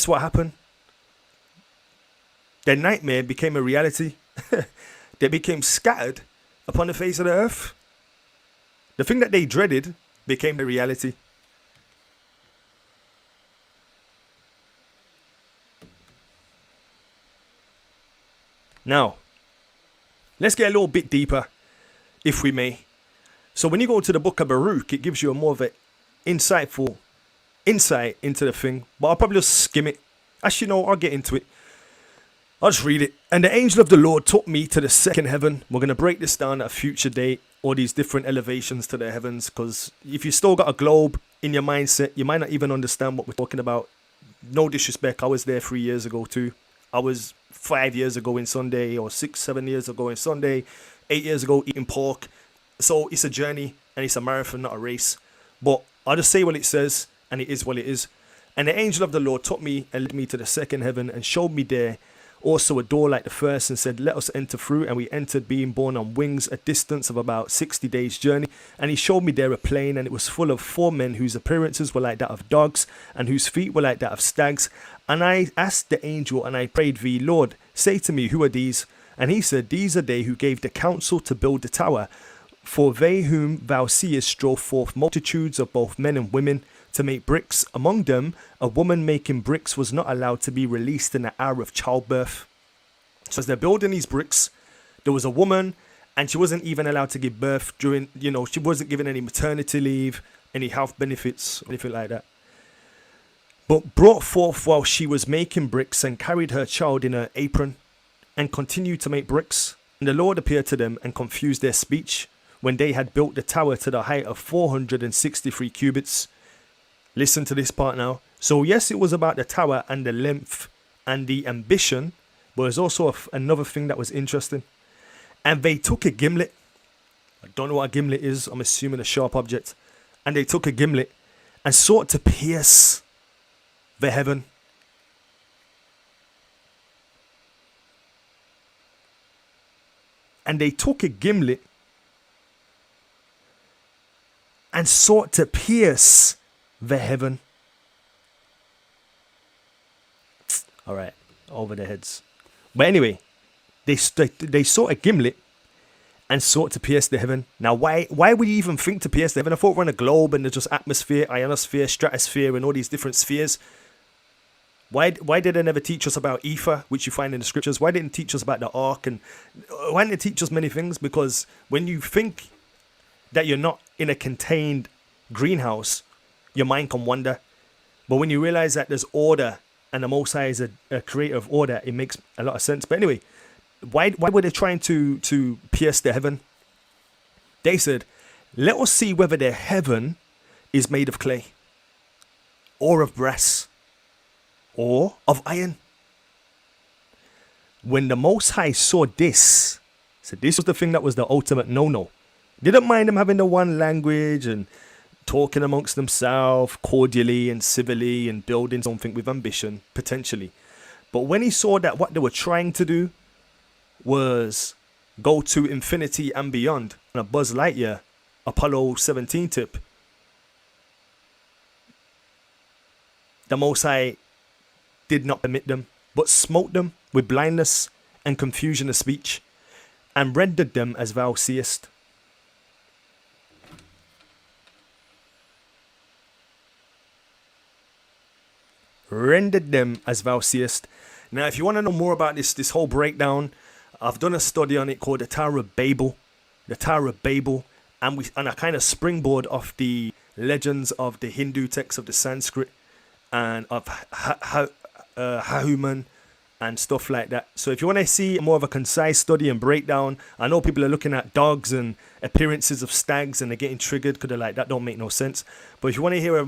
That's what happened. Their nightmare became a reality. They became scattered upon the face of the earth. The thing that they dreaded became a reality. Now, let's get a little bit deeper, if we may. So when you go to the book of Baruch, it gives you a more of an insightful insight into the thing. But I'll probably just skim it. Actually, no, I'll get into it. I'll just read it. And the angel of the Lord took me to the second heaven. We're going to break this down at a future date. All these different elevations to the heavens. Because if you still got a globe in your mindset, you might not even understand what we're talking about. No disrespect. I was there 3 years ago too. I was 5 years ago in Sunday, or 6-7 years ago in Sunday, 8 years ago eating pork. So it's a journey and it's a marathon, not a race. But I'll just say what it says, and it is what it is. And the angel of the Lord took me and led me to the second heaven and showed me there also a door like the first, and said, let us enter through. And we entered, being borne on wings, a distance of about 60 days journey. And he showed me there a plain, and it was full of 4 men whose appearances were like that of dogs, and whose feet were like that of stags. And I asked the angel, and I prayed thee, Lord, say to me, who are these? And he said, these are they who gave the counsel to build the tower. For they whom thou seest drove forth multitudes of both men and women to make bricks. Among them, a woman making bricks was not allowed to be released in the hour of childbirth. So as they're building these bricks, there was a woman, and she wasn't even allowed to give birth during, she wasn't given any maternity leave, any health benefits, anything like that. But brought forth while she was making bricks, and carried her child in her apron, and continued to make bricks. And the Lord appeared to them and confused their speech, when they had built the tower to the height of 463 cubits. Listen to this part now. So yes, it was about the tower and the length and the ambition, but there's also another thing that was interesting. And they took a gimlet. I don't know what a gimlet is. I'm assuming a sharp object. And they took a gimlet and sought to pierce the heaven. And they took a gimlet and sought to pierce the heaven. All right, over their heads. But anyway, they sought a gimlet and sought to pierce the heaven. Now, why would you even think to pierce the heaven? I thought we're on a globe and there's just atmosphere, ionosphere, stratosphere, and all these different spheres. Why did they never teach us about ether, which you find in the scriptures? Why didn't they teach us about the ark? And why didn't they teach us many things? Because when you think that you're not in a contained greenhouse, your mind can wander. But when you realize that there's order and the Most High is a creator of order, it makes a lot of sense. But anyway, why were they trying to pierce the heaven? They said, let us see whether the heaven is made of clay, or of brass, or of iron. When the Most High saw this, so this was the thing that was the ultimate no-no. Didn't mind them having the one language and talking amongst themselves cordially and civilly and building something with ambition, potentially. But when he saw that what they were trying to do was go to infinity and beyond on a Buzz Lightyear Apollo 17 tip, the Most High did not permit them, but smote them with blindness and confusion of speech, and rendered them as thou seest. Rendered them as thou seest. Now, if you want to know more about this whole breakdown, I've done a study on it called the Tower of Babel. The Tower of Babel. And I kind of springboard off the legends of the Hindu texts of the Sanskrit and of Hanuman and stuff like that. So if you want to see more of a concise study and breakdown, I know people are looking at dogs and appearances of stags and they're getting triggered because they're like, that don't make no sense. But if you want to hear a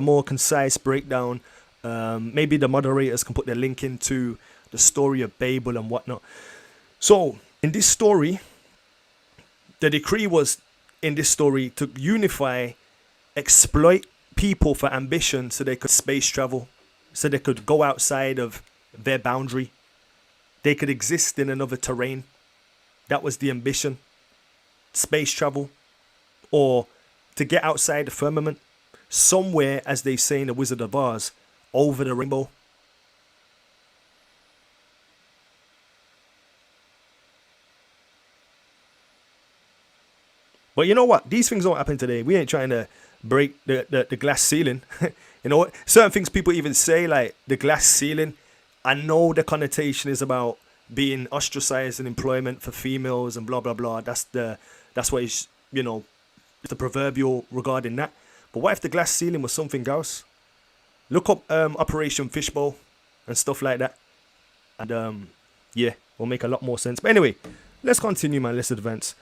more concise breakdown, maybe the moderators can put their link into the story of Babel and whatnot. So in this story, the decree was in this story to unify, exploit people for ambition so they could space travel, so they could go outside of their boundary. They could exist in another terrain. That was the ambition. Space travel, or to get outside the firmament, somewhere, as they say in the Wizard of Oz, over the rainbow. But you know what? These things don't happen today. We ain't trying to break the glass ceiling. You know what? Certain things people even say, like the glass ceiling. I know the connotation is about being ostracized in employment for females and blah blah blah. That's what is, you know, it's the proverbial regarding that. But what if the glass ceiling was something else? Look up Operation Fishbowl and stuff like that, and yeah, will make a lot more sense. But anyway, let's continue, man. Let's advance.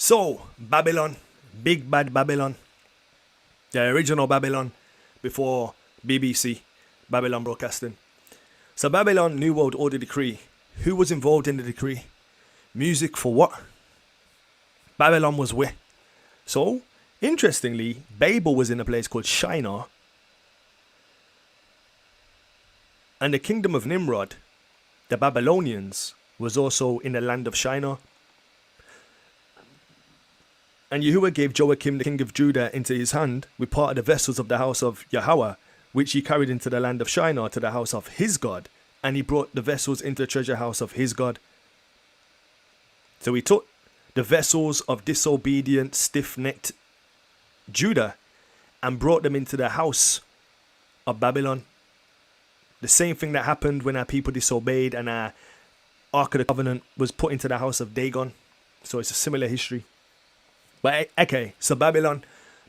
So, Babylon, big bad Babylon, the original Babylon before BBC, Babylon Broadcasting. So Babylon New World Order Decree. Who was involved in the decree? Music for what? Babylon was where? So, interestingly, Babel was in a place called Shinar. And the kingdom of Nimrod, the Babylonians, was also in the land of Shinar. And Yahuwah gave Joachim the king of Judah into his hand with part of the vessels of the house of Yahweh, which he carried into the land of Shinar to the house of his God. And he brought the vessels into the treasure house of his God. So he took the vessels of disobedient, stiff-necked Judah and brought them into the house of Babylon. The same thing that happened when our people disobeyed and our Ark of the Covenant was put into the house of Dagon. So it's a similar history. But okay, so Babylon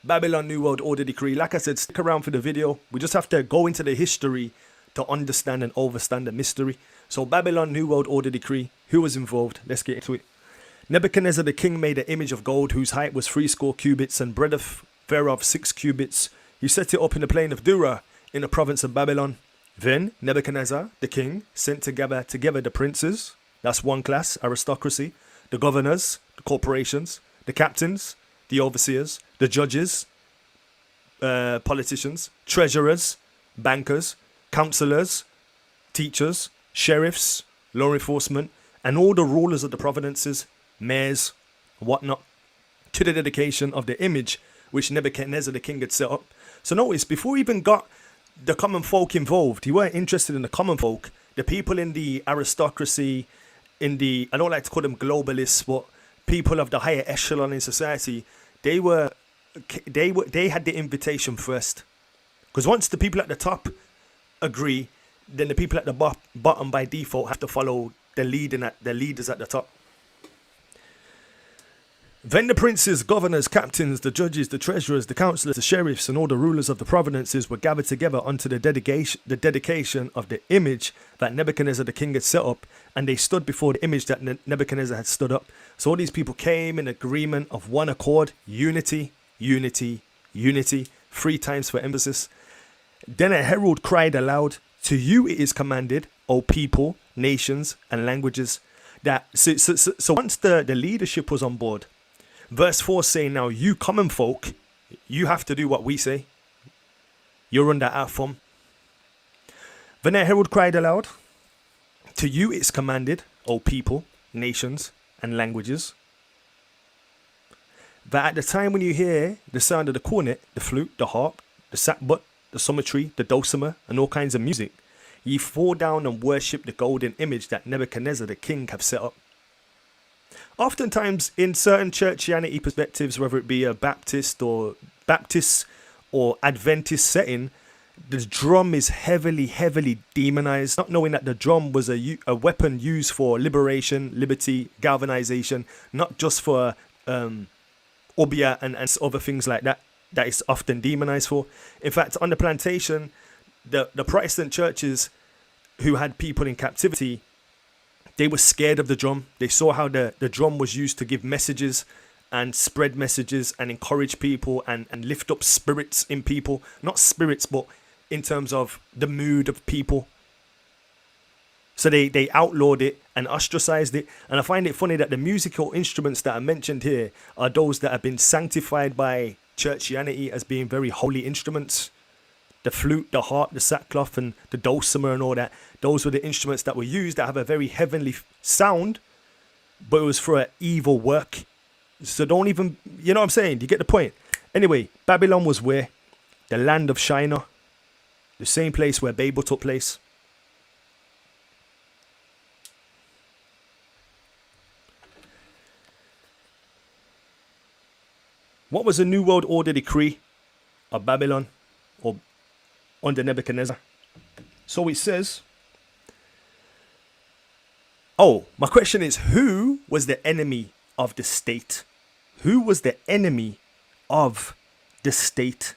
New World Order Decree. Like I said, stick around for the video. We just have to go into the history to understand and overstand the mystery. So Babylon New World Order Decree. Who was involved? Let's get into it. Nebuchadnezzar the king made an image of gold whose height was 60 cubits and breadth thereof 6 cubits. He set it up in the plain of Dura in the province of Babylon. Then Nebuchadnezzar the king sent together the princes. That's one class, aristocracy. The governors, the corporations, the captains, the overseers, the judges, politicians, treasurers, bankers, counselors, teachers, sheriffs, law enforcement, and all the rulers of the provinces, mayors, whatnot, to the dedication of the image which Nebuchadnezzar the king had set up. So notice, before he even got the common folk involved, he weren't interested in the common folk, the people in the aristocracy, in the, I don't like to call them globalists, but people of the higher echelon in society, they had the invitation first. Because once the people at the top agree, then the people at the bottom by default have to follow the leaders at the top. Then the princes, governors, captains, the judges, the treasurers, the councillors, the sheriffs, and all the rulers of the provinces were gathered together unto the dedication of the image that Nebuchadnezzar the king had set up, and they stood before the image that Nebuchadnezzar had stood up. So all these people came in agreement of one accord, unity, unity, unity, 3 times for emphasis. Then a herald cried aloud, "To you it is commanded, O people, nations, and languages." So once the leadership was on board, verse 4 saying, now you common folk, you have to do what we say. You're under our thumb. Then a herald cried aloud, "To you it's commanded, O people, nations, and languages, that at the time when you hear the sound of the cornet, the flute, the harp, the sackbut, the psaltery, the dulcimer, and all kinds of music, ye fall down and worship the golden image that Nebuchadnezzar the king have set up." Oftentimes in certain churchianity perspectives, whether it be a Baptist or Adventist setting, the drum is heavily demonized, not knowing that the drum was a weapon used for liberation, liberty, galvanization, not just for obia and other things like that is often demonized for. In fact, on the plantation, the Protestant churches who had people in captivity, they were scared of the drum. They saw how the drum was used to give messages and spread messages and encourage people and lift up spirits in people. Not spirits, but in terms of the mood of people. So they outlawed it and ostracized it. And I find it funny that the musical instruments that are mentioned here are those that have been sanctified by churchianity as being very holy instruments. The flute, the harp, the sackcloth, and the dulcimer and all that. Those were the instruments that were used that have a very heavenly sound, but it was for an evil work. So don't even, you know what I'm saying? Do you get the point? Anyway, Babylon was where? the land of Shinar, the same place where Babel took place. What was the New World Order decree of Babylon or under Nebuchadnezzar? So it says, oh, my question is, who was the enemy of the state? Who was the enemy of the state?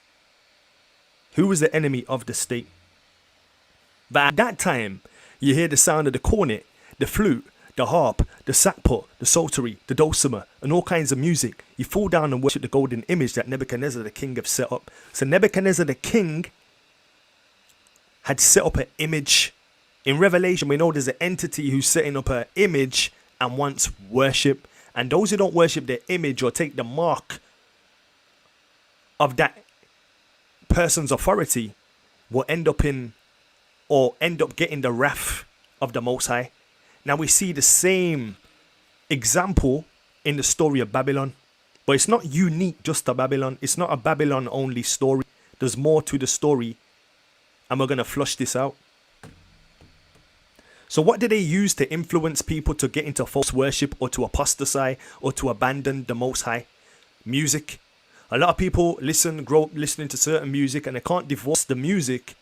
Who was the enemy of the state? But at that time, you hear the sound of the cornet, the flute, the harp, the sackbut, the psaltery, the dulcimer, and all kinds of music. You fall down and worship the golden image that Nebuchadnezzar the king have set up. So Nebuchadnezzar the king had set up an image. In Revelation, we know there's an entity who's setting up an image and wants worship. And those who don't worship the image or take the mark of that person's authority will end up getting the wrath of the Most High. Now we see the same example in the story of Babylon, but it's not unique just to Babylon. It's not a Babylon only story. There's more to the story, and we're going to flush this out. So what did they use to influence people to get into false worship or to apostatize or to abandon the Most High? Music. A lot of people grow up listening to certain music, and they can't divorce the music,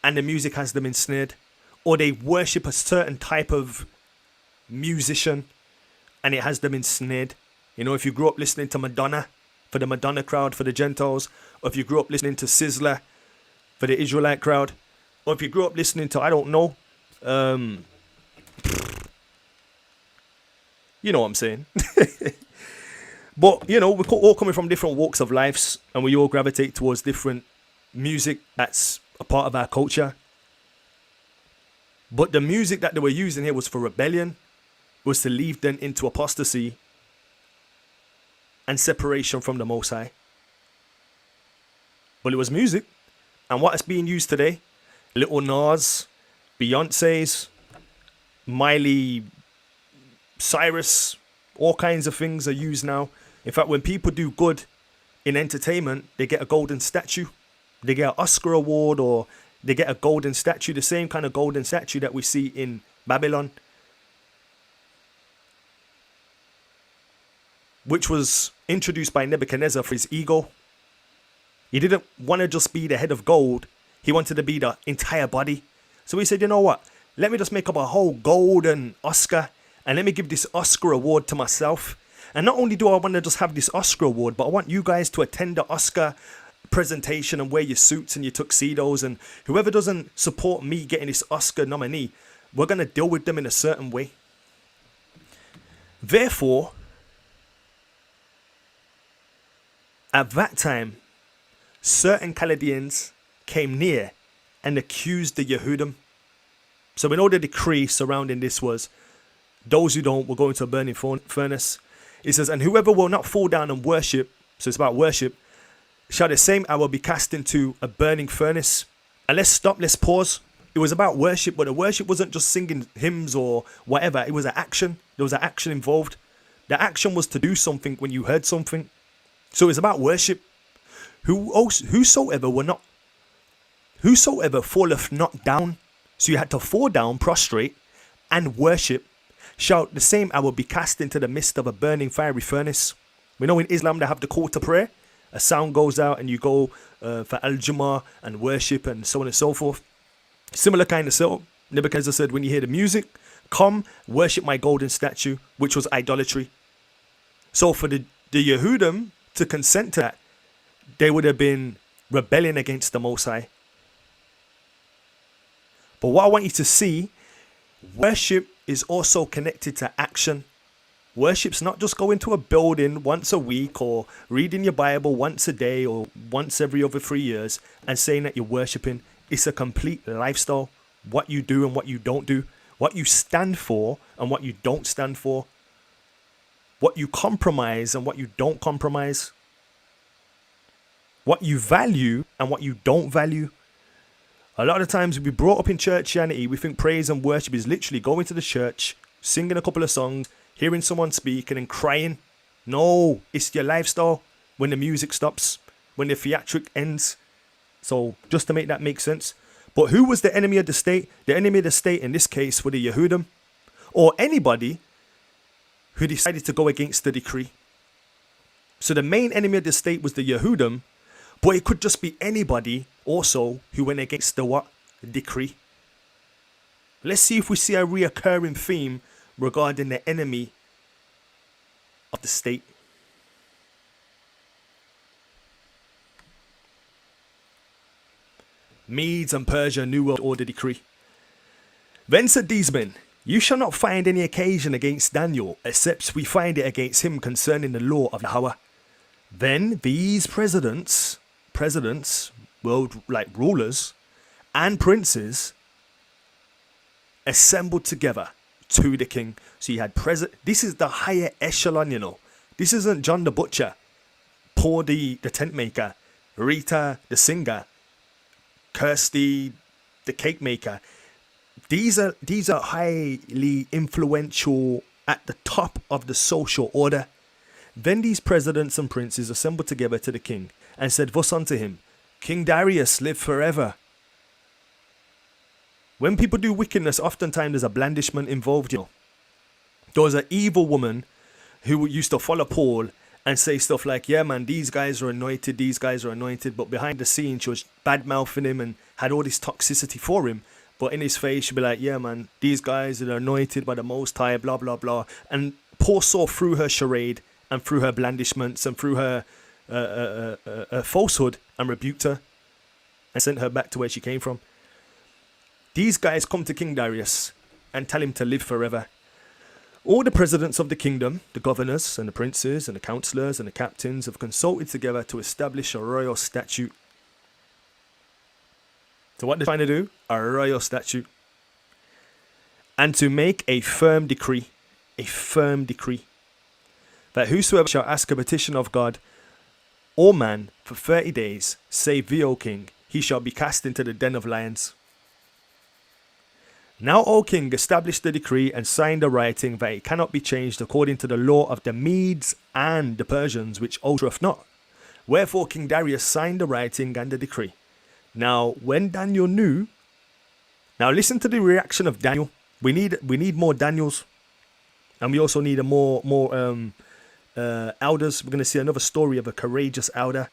and the music has them ensnared. Or they worship a certain type of musician and it has them ensnared. You know, if you grew up listening to Madonna, for the Madonna crowd, for the Gentiles, or if you grew up listening to Sizzler for the Israelite crowd, or if you grew up listening to, I don't know, you know what I'm saying. But, you know, we're all coming from different walks of lives, and we all gravitate towards different music that's a part of our culture. But the music that they were using here was for rebellion, was to lead them into apostasy and separation from the Most High. But it was music. And what is being used today? Little Nas, Beyonce's, Miley Cyrus, all kinds of things are used now. In fact, when people do good in entertainment, they get a golden statue. They get an Oscar award, or they get a golden statue, the same kind of golden statue that we see in Babylon, which was introduced by Nebuchadnezzar for his ego. He didn't want to just be the head of gold. He wanted to be the entire body. So he said, you know what? Let me just make up a whole golden Oscar, and let me give this Oscar award to myself. And not only do I want to just have this Oscar award, but I want you guys to attend the Oscar presentation and wear your suits and your tuxedos, and whoever doesn't support me getting this Oscar nominee, we're going to deal with them in a certain way. Therefore, at that time, certain Chaldeans came near and accused the Yehudim. So we know the decree surrounding this was, those who don't will go into a burning furnace. It says, and whoever will not fall down and worship, so it's about worship, shall the same hour be cast into a burning furnace. And let's pause. It was about worship, but the worship wasn't just singing hymns or whatever. It was an action. There was an action involved. The action was to do something when you heard something. So it's about worship. Whosoever falleth not down, so you had to fall down, prostrate, and worship, shall the same hour be cast into the midst of a burning fiery furnace. We know in Islam they have the call to prayer. A sound goes out and you go for Al-Jumu'ah and worship and so on and so forth. Similar kind of setup. Nebuchadnezzar said, when you hear the music, come worship my golden statue, which was idolatry. So for the Yehudim to consent to that, they would have been rebelling against the Most High. But what I want you to see, worship is also connected to action. Worship's not just going to a building once a week or reading your Bible once a day or once every other 3 years and saying that you're worshiping. It's a complete lifestyle. What you do and what you don't do. What you stand for and what you don't stand for. What you compromise and what you don't compromise. What you value and what you don't value. A lot of times we brought up in churchianity, we think praise and worship is literally going to the church, singing a couple of songs, hearing someone speak and then crying. No, it's your lifestyle. when the music stops, when the theatric ends. So just to make that make sense. But who was the enemy of the state? The enemy of the state in this case were the Yehudim, or anybody who decided to go against the decree. So the main enemy of the state was the Yehudim, but it could just be anybody also who went against the what? The decree. Let's see if we see a reoccurring theme regarding the enemy of the state. Medes and Persia New World Order Decree. Then said these men, you shall not find any occasion against Daniel, except we find it against him concerning the law of Yahweh. Then these presidents, world like rulers, and princes assembled together to the king. So you had this is the higher echelon, you know. This isn't John the butcher, Paul the tent maker, Rita the singer, Kirsty the cake maker. These are highly influential at the top of the social order. Then these presidents and princes assembled together to the king and said thus unto him, King Darius, live forever. When people do wickedness, oftentimes there's a blandishment involved, you know. There was an evil woman who used to follow Paul and say stuff like, yeah man, these guys are anointed, but behind the scenes she was bad mouthing him and had all this toxicity for him. But in his face she'd be like, yeah man, these guys are anointed by the Most High, blah blah blah. And Paul saw through her charade and through her blandishments and through her falsehood and rebuked her and sent her back to where she came from. These guys come to King Darius and tell him to live forever. All the presidents of the kingdom, the governors and the princes and the counselors and the captains have consulted together to establish a royal statute. So what they're trying to do? A royal statute. And to make a firm decree, that whosoever shall ask a petition of God or man for 30 days, save thee, O king, he shall be cast into the den of lions. Now, O king, establish the decree and sign the writing that it cannot be changed according to the law of the Medes and the Persians, which altereth not. Wherefore King Darius signed the writing and the decree. Now, when Daniel knew, now listen to the reaction of Daniel. We need more Daniels, and we also need more elders. We're going to see another story of a courageous elder.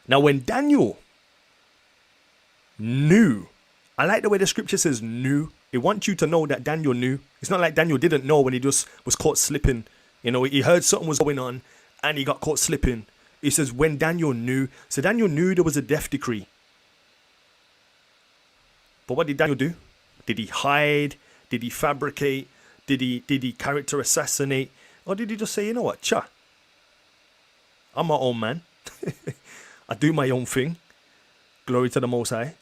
Now, when Daniel knew, I like the way the scripture says knew. It wants you to know that Daniel knew. It's not like Daniel didn't know when he just was caught slipping. You know, he heard something was going on and he got caught slipping. It says when Daniel knew. So Daniel knew there was a death decree. But what did Daniel do? Did he hide? Did he fabricate? Did he character assassinate? Or did he just say, you know what, cha, I'm my own man. I do my own thing. Glory to the Most High.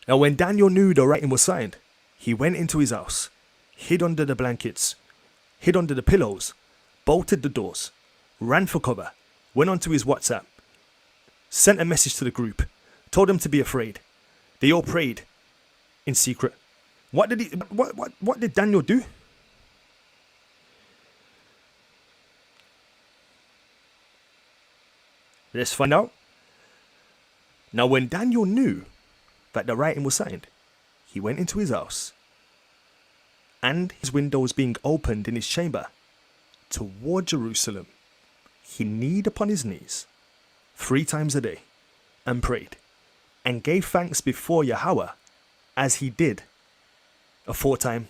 Now when Daniel knew the writing was signed, he went into his house, hid under the blankets, hid under the pillows, bolted the doors, ran for cover, went onto his WhatsApp, sent a message to the group, told them to be afraid. They all prayed in secret. What did Daniel do? Let's find out. Now when Daniel knew that the writing was signed, he went into his house, and his windows being opened in his chamber toward Jerusalem, he kneeled upon his knees 3 times a day and prayed and gave thanks before Yahweh as he did aforetime.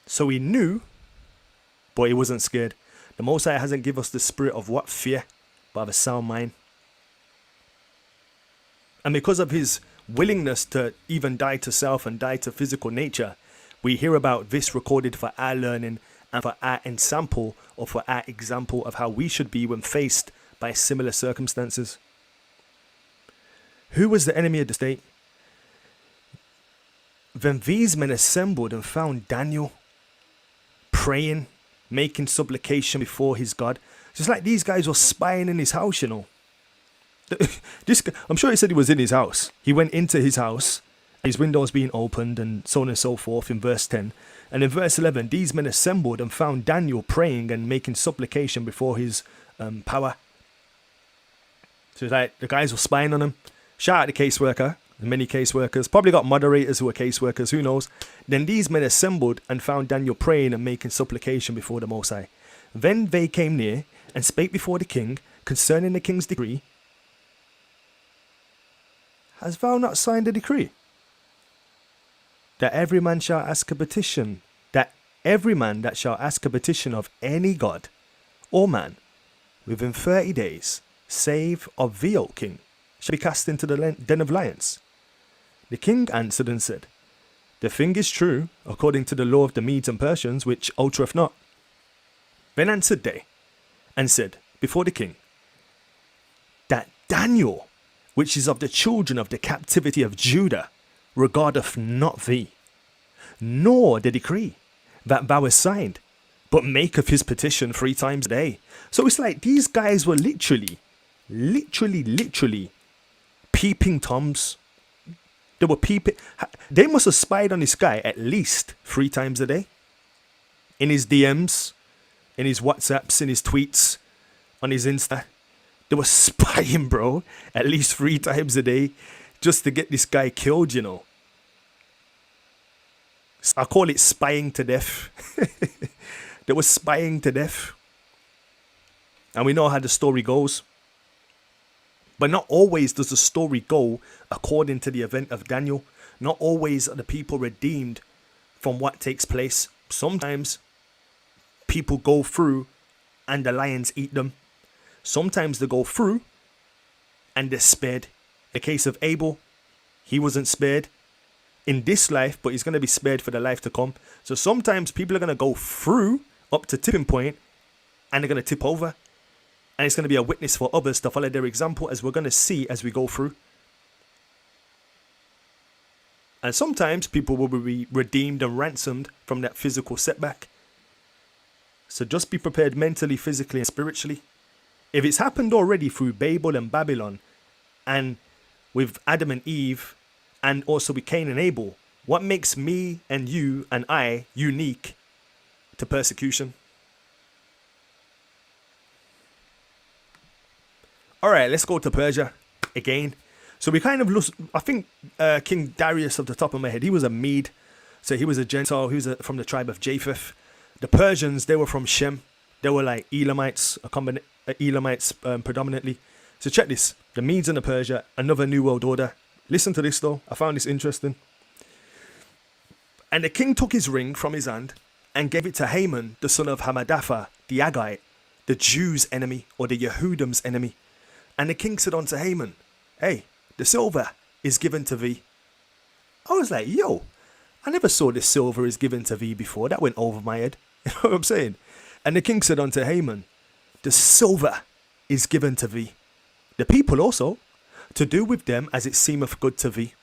So he knew, but he wasn't scared. The Most High hasn't given us the spirit of what? Fear, but of a sound mind. And because of his willingness to even die to self and die to physical nature, we hear about this recorded for our learning and for our ensample, or for our example of how we should be when faced by similar circumstances. Who was the enemy of the state? Then these men assembled and found Daniel praying, making supplication before his God. Just like these guys were spying in his house, you know. I'm sure he said he was in his house. He went into his house, his windows being opened and so on and so forth in verse 10. And in verse 11, these men assembled and found Daniel praying and making supplication before his power. So it's like the guys were spying on him. Shout out the caseworker, the many caseworkers. Probably got moderators who are caseworkers, who knows. Then these men assembled and found Daniel praying and making supplication before the Most High. Then they came near and spake before the king concerning the king's decree. Hast thou not signed the decree? That every man shall ask a petition, that every man that shall ask a petition of any god or man within 30 days, save of thee, O king, shall be cast into the den of lions. The king answered and said, the thing is true, according to the law of the Medes and Persians, which altereth not. Then answered they, and said before the king, that Daniel, which is of the children of the captivity of Judah, regardeth not thee, nor the decree that thou hast signed, but maketh his petition 3 times a day. So it's like these guys were literally peeping Toms. They were peeping. They must have spied on this guy at least 3 times a day. In his DMs, in his WhatsApps, in his tweets, on his Insta. They were spying, bro, at least 3 times a day just to get this guy killed, you know. I call it spying to death. They were spying to death. And we know how the story goes. But not always does the story go according to the event of Daniel. Not always are the people redeemed from what takes place. Sometimes people go through and the lions eat them. Sometimes they go through and they're spared. The case of Abel, he wasn't spared in this life, but he's going to be spared for the life to come. So sometimes people are going to go through up to tipping point and they're going to tip over. And it's going to be a witness for others to follow their example, as we're going to see as we go through. And sometimes people will be redeemed and ransomed from that physical setback. So just be prepared mentally, physically, and spiritually. If it's happened already through Babel and Babylon, and with Adam and Eve, and also with Cain and Abel, what makes me and you and I unique to persecution? Alright, let's go to Persia again. So we kind of lost, I think King Darius, off the top of my head, he was a Mede. So he was a Gentile, he was from the tribe of Japheth. The Persians, they were from Shem. They were like Elamites, Elamites predominantly. So check this, the Medes and the Persia, another new world order. Listen to this though, I found this interesting. And the king took his ring from his hand and gave it to Haman, the son of Hammedatha, the Agagite, the Jews' enemy, or the Yehudim's enemy. And the king said unto Haman, hey, the silver is given to thee. I was like, yo, I never saw this silver is given to thee before. That went over my head. You know what I'm saying? And the king said unto Haman, the silver is given to thee. The people also, to do with them as it seemeth good to thee.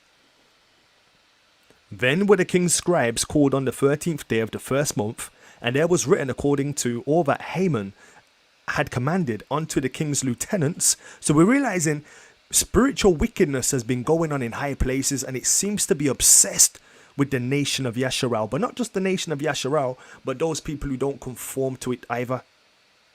Then were the king's scribes called on the 13th day of the first month, and there was written according to all that Haman had commanded unto the king's lieutenants. So we're realizing spiritual wickedness has been going on in high places, and it seems to be obsessed with the nation of Yasharal. But not just the nation of Yasharal, but those people who don't conform to it either.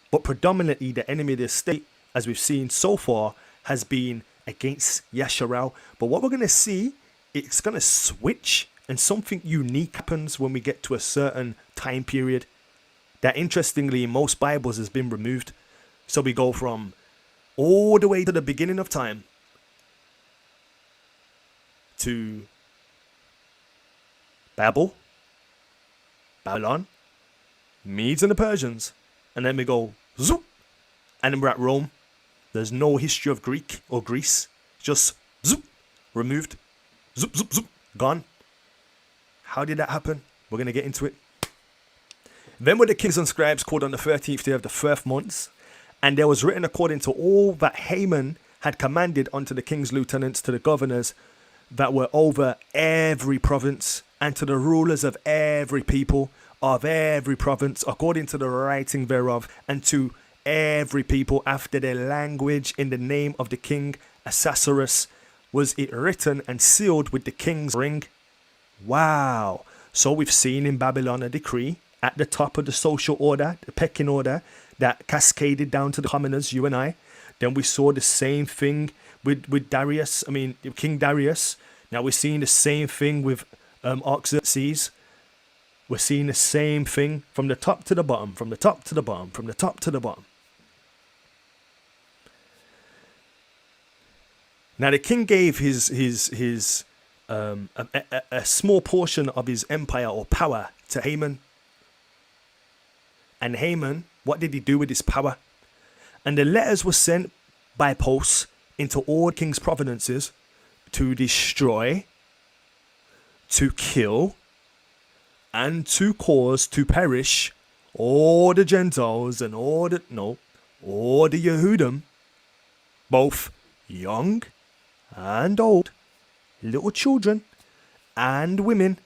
But predominantly the enemy of the state, as we've seen so far, has been against Yasharal. But what we're going to see, it's going to switch, and something unique happens when we get to a certain time period that interestingly in most Bibles has been removed. So we go from all the way to the beginning of time to Babylon, Medes and the Persians, and then we go zoop, and then we're at Rome. There's no history of Greek or Greece, just zoop, removed, zoop, zoop, zoop, gone. How did that happen? We're going to get into it. Then were the kings and scribes called on the 13th day of the first month, and there was written according to all that Haman had commanded unto the king's lieutenants, to the governors that were over every province, and to the rulers of every people of every province, according to the writing thereof, and to every people after their language in the name of the king Ahasuerus was it written and sealed with the king's ring. Wow. So we've seen in Babylon a decree at the top of the social order, the pecking order, that cascaded down to the commoners, you and I. Then we saw the same thing with Darius, King Darius. Now we're seeing the same thing with Artaxerxes. We're seeing the same thing from the top to the bottom, from the top to the bottom, from the top to the bottom. Now the king gave a small portion of his empire or power to Haman. And Haman, what did he do with his power? And the letters were sent by post into all king's provinces to destroy, to kill, and to cause to perish all the Gentiles and all the Yehudim, both young and old, little children and women,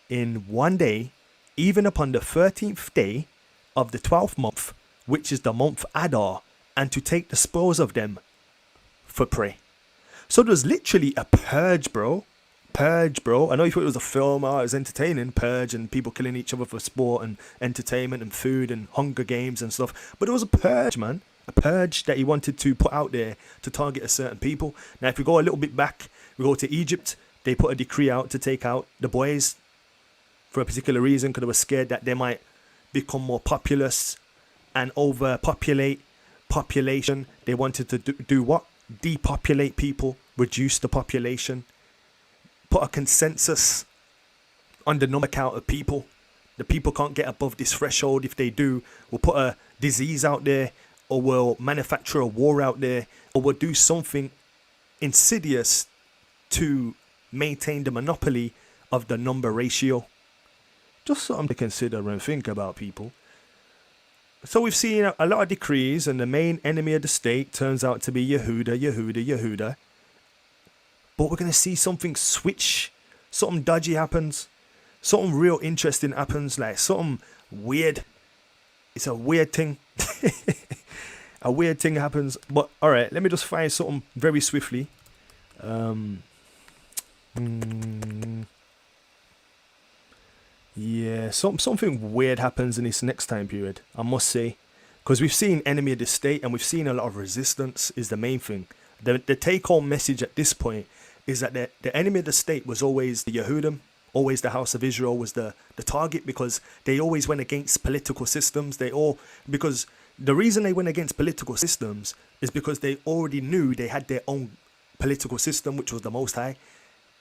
in one day, even upon the 13th day of the 12th month, which is the month Adar, and to take the spoils of them for prey. So there was literally a purge, bro. Purge, bro. I know you thought it was a film, it was entertaining, purge and people killing each other for sport and entertainment and food and Hunger Games and stuff. But it was a purge, man. A purge that he wanted to put out there to target a certain people. Now, if we go a little bit back, we go to Egypt. They put a decree out to take out the boys for a particular reason, because they were scared that they might become more populous and overpopulate population. They wanted to do what? Depopulate people, reduce the population, put a consensus on the number count of people. The people can't get above this threshold. If they do, we'll put a disease out there, or we'll manufacture a war out there, or we'll do something insidious to maintain the monopoly of the number ratio. Just something to consider and think about, people. So we've seen a lot of decrees, and the main enemy of the state turns out to be Yehuda. But we're going to see something switch. Something dodgy happens. Something real interesting happens. Like something weird. It's a weird thing. A weird thing happens. But alright, let me just find something very swiftly. Yeah, something weird happens in this next time period, I must say. Because we've seen enemy of the state, and we've seen a lot of resistance is the main thing. The take-home message at this point is that the enemy of the state was always the Yehudim, always the house of Israel was the target, because they always went against political systems. Because the reason they went against political systems is because they already knew they had their own political system, which was the Most High.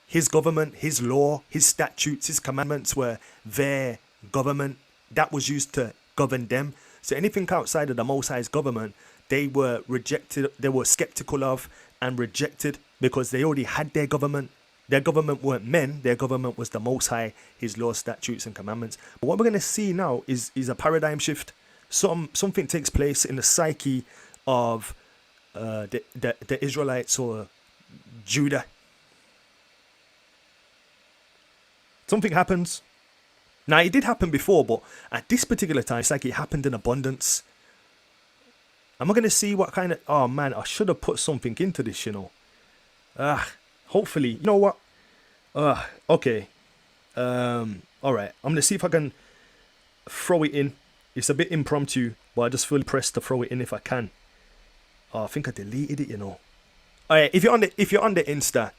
His government, his law, his statutes, his commandments were their government. That was used to govern them. So anything outside of the Most High's government, they were rejected, they were skeptical of and rejected, because they already had their government. Their government weren't men, their government was the Most High, his laws, statutes and commandments. But what we're going to see now is a paradigm shift. Something takes place in the psyche of the Israelites or Judah. Something happens. Now, it did happen before, but at this particular time, it's like it happened in abundance. Am I going to see what kind of... Oh, man, I should have put something into this, you know. Hopefully. You know what? Okay. All right. I'm going to see if I can throw it in. It's a bit impromptu, but I just feel pressed to throw it in if I can. Oh, I think I deleted it, you know. All right. If you're on the Insta,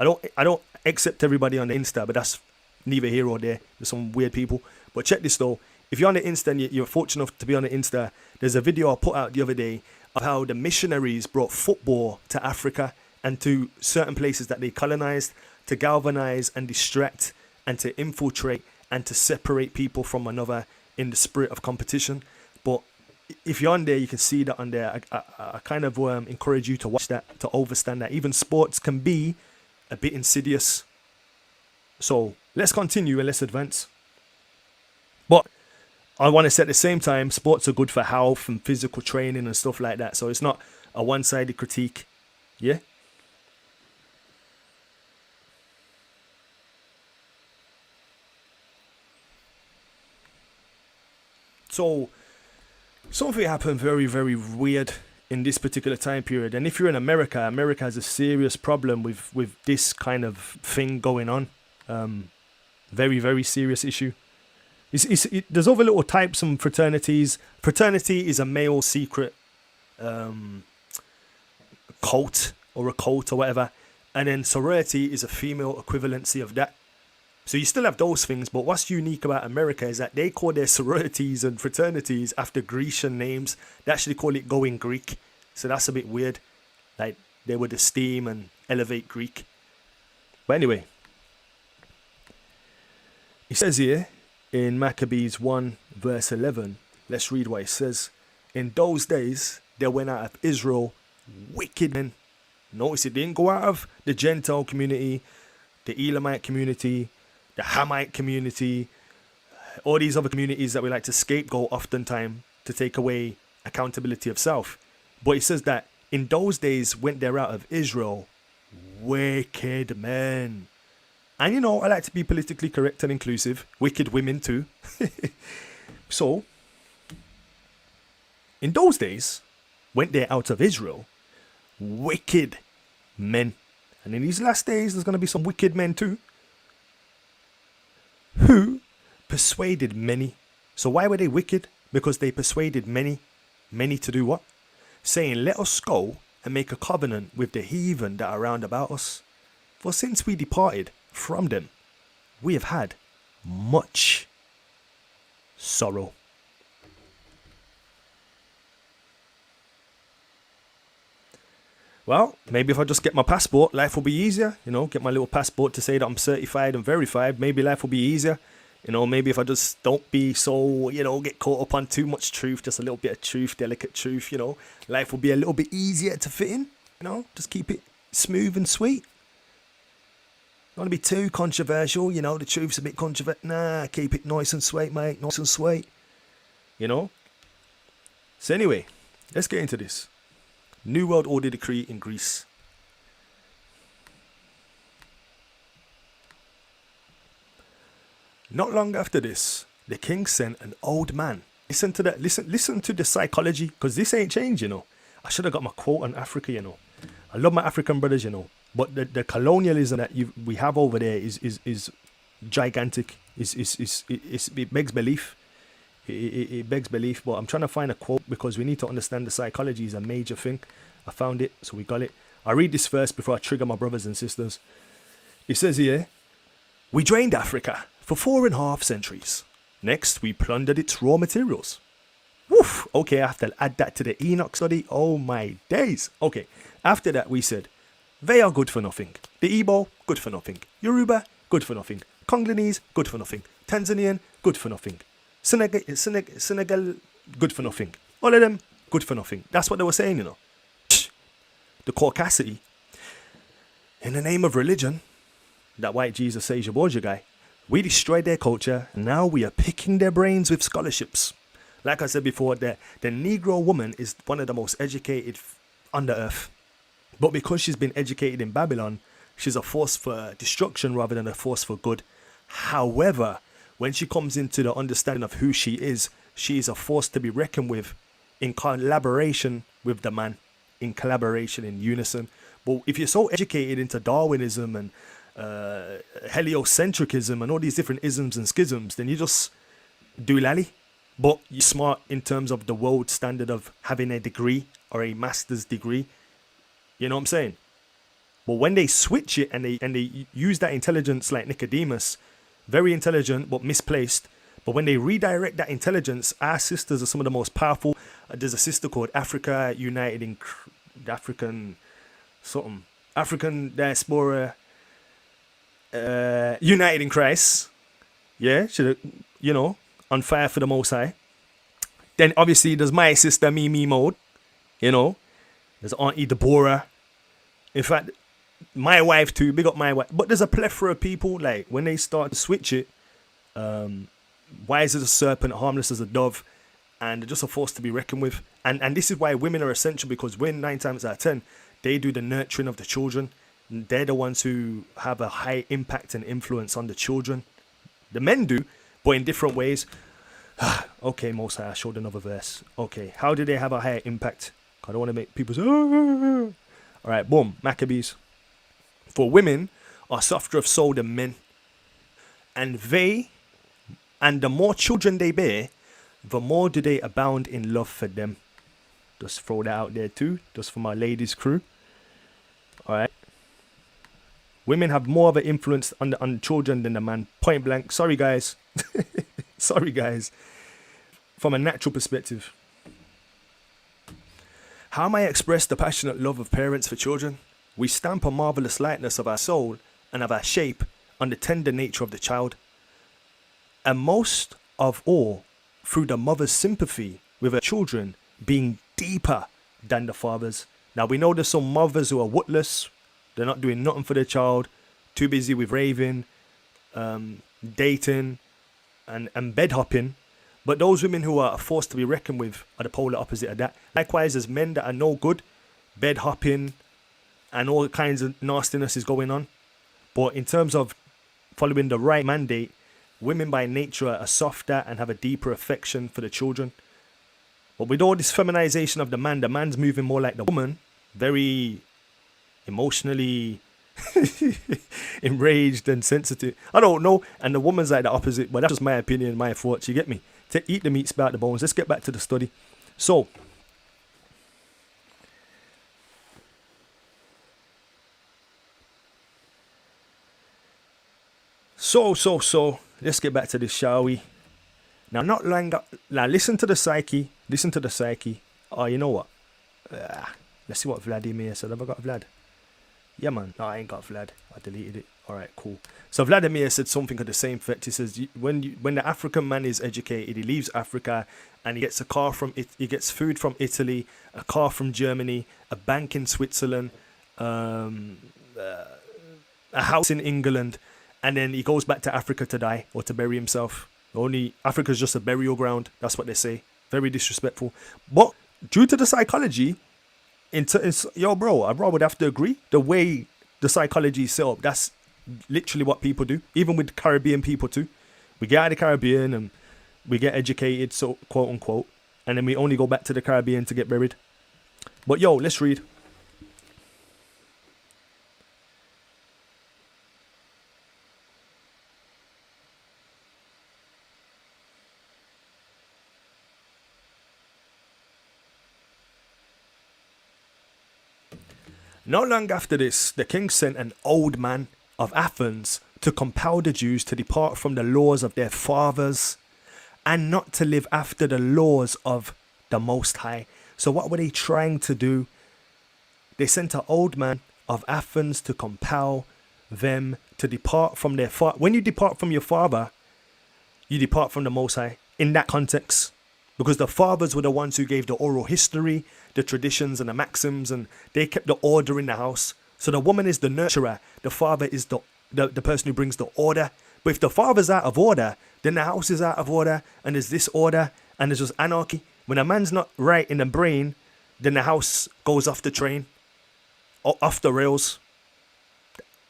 I don't accept everybody on the Insta, but that's neither here or there. There's some weird people. But check this though. If you're on the Insta and you're fortunate enough to be on the Insta, there's a video I put out the other day of how the missionaries brought football to Africa and to certain places that they colonized, to galvanize and distract and to infiltrate and to separate people from another in the spirit of competition. But if you're on there, you can see that on there. I kind of encourage you to watch that, to understand that even sports can be a bit insidious. So let's continue and let's advance. But I want to say at the same time, sports are good for health and physical training and stuff like that. So it's not a one-sided critique. Yeah. So Something happened very, very weird in this particular time period. And if you're in America, America has a serious problem with this kind of thing going on. Very, very serious issue. There's other little types and fraternities. Fraternity is a male secret cult or a cult or whatever. And then sorority is a female equivalency of that. So you still have those things, but what's unique about America is that they call their sororities and fraternities after Grecian names. They actually call it Going Greek. So that's a bit weird. Like they would esteem and elevate Greek. But anyway, it says here in Maccabees 1 verse 11, let's read what it says. In those days, there went out of Israel wicked men. Notice it didn't go out of the Gentile community, the Elamite community, the Hamite community, all these other communities that we like to scapegoat oftentimes to take away accountability of self. But it says that in those days went there out of Israel wicked men. And you know, I like to be politically correct and inclusive. Wicked women too. So, in those days went there out of Israel wicked men. And in these last days, there's going to be some wicked men too, who persuaded many. So why were they wicked? Because they persuaded many. Many to do what? Saying, let us go and make a covenant with the heathen that are round about us. For since we departed from them, we have had much sorrow. Well, maybe if I just get my passport, life will be easier. You know, get my little passport to say that I'm certified and verified. Maybe life will be easier. You know, maybe if I just don't be so, you know, get caught up on too much truth, just a little bit of truth, delicate truth, you know, life will be a little bit easier to fit in. You know, just keep it smooth and sweet. Don't want to be too controversial, you know, the truth's a bit controversial. Nah, keep it nice and sweet, mate, nice and sweet. You know? So anyway, let's get into this. New World Order decree in Greece. Not long after this, the king sent an old man. Listen to that. Listen to the psychology, because this ain't changed, you know. I should have got my quote on Africa, you know. I love my African brothers, you know. But the colonialism that we have over there is gigantic. It begs belief. It begs belief. But I'm trying to find a quote because we need to understand the psychology is a major thing. I found it, so we got it. I read this first before I trigger my brothers and sisters. It says here, we drained Africa for 4.5 centuries. Next, we plundered its raw materials. Woof! Okay, I have to add that to the Enoch study. Oh my days. Okay, after that we said, they are good for nothing. The Igbo, good for nothing. Yoruba, good for nothing. Congolese, good for nothing. Tanzanian, good for nothing. Senegal, good for nothing. All of them, good for nothing. That's what they were saying, you know. The Caucasity, in the name of religion, that white Jesus Savior Borgia guy, we destroyed their culture, and now we are picking their brains with scholarships. Like I said before, the Negro woman is one of the most educated on the earth. But because she's been educated in Babylon, she's a force for destruction rather than a force for good. However, when she comes into the understanding of who she is a force to be reckoned with in collaboration with the man, in collaboration, in unison. But if you're so educated into Darwinism and heliocentrism and all these different isms and schisms, then you just do lally. But you're smart in terms of the world standard of having a degree or a master's degree. You know what I'm saying? But when they switch it and they use that intelligence like Nicodemus, very intelligent but misplaced. But when they redirect that intelligence, our sisters are some of the most powerful. There's a sister called Africa United in African Diaspora United in Christ. Yeah, you know, on fire for the Most High. Then obviously there's my sister Mimi Mode. You know, there's Auntie Deborah. In fact, my wife too. Big up my wife. But there's a plethora of people. Like when they start to switch it, wise as a serpent, harmless as a dove, and they're just a force to be reckoned with. And this is why women are essential, because when 9 times out of 10 they do the nurturing of the children. They're the ones who have a high impact and influence on the children. The men do, but in different ways. Okay, Most High, I showed another verse. Okay, how do they have a higher impact? I don't want to make people say, all right, boom, Maccabees. For women are softer of soul than men, and the more children they bear, the more do they abound in love for them. Just throw that out there too, just for my ladies crew. All right. Women have more of an influence on children than the man. Point blank. Sorry, guys. Sorry, guys. From a natural perspective. How may I express the passionate love of parents for children? We stamp a marvelous likeness of our soul and of our shape on the tender nature of the child. And most of all, through the mother's sympathy with her children being deeper than the father's. Now, we know there's some mothers who are wootless. They're not doing nothing for their child, too busy with raving, dating, and bed hopping. But those women who are a force to be reckoned with are the polar opposite of that. Likewise, there's men that are no good, bed hopping, and all kinds of nastiness is going on. But in terms of following the right mandate, women by nature are softer and have a deeper affection for the children. But with all this feminization of the man's moving more like the woman, very emotionally enraged and sensitive. I don't know. And the woman's like the opposite, but that's just my opinion, my thoughts. You get me? To eat the meat, spit out the bones. Let's get back to the study. So, let's get back to this, shall we? Now, now listen to the psyche. Listen to the psyche. Oh, you know what? Let's see what Vladimir said. Have I got Vlad? Yeah, man. No, I ain't got Vlad. I deleted it. All right, cool. So Vladimir said something of the same effect. He says, when the African man is educated, he leaves Africa and he gets he gets food from Italy, a car from Germany, a bank in Switzerland, a house in England, and then he goes back to Africa to die or to bury himself. Only Africa's just a burial ground. That's what they say. Very disrespectful. But due to the psychology, yo, bro, I would have to agree. The way the psychology is set up, that's literally what people do. Even with Caribbean people too. We get out of the Caribbean and we get educated, so quote unquote, and then we only go back to the Caribbean to get buried. But yo, let's read. Not long after this, the king sent an old man of Athens to compel the Jews to depart from the laws of their fathers and not to live after the laws of the Most High. So what were they trying to do? They sent an old man of Athens to compel them to depart from their father. When you depart from your father, you depart from the Most High in that context. Because the fathers were the ones who gave the oral history, the traditions and the maxims, and they kept the order in the house. So the woman is the nurturer. The father is the person who brings the order. But if the father's out of order, then the house is out of order, and there's disorder, and there's just anarchy. When a man's not right in the brain, then the house goes off the train, or off the rails.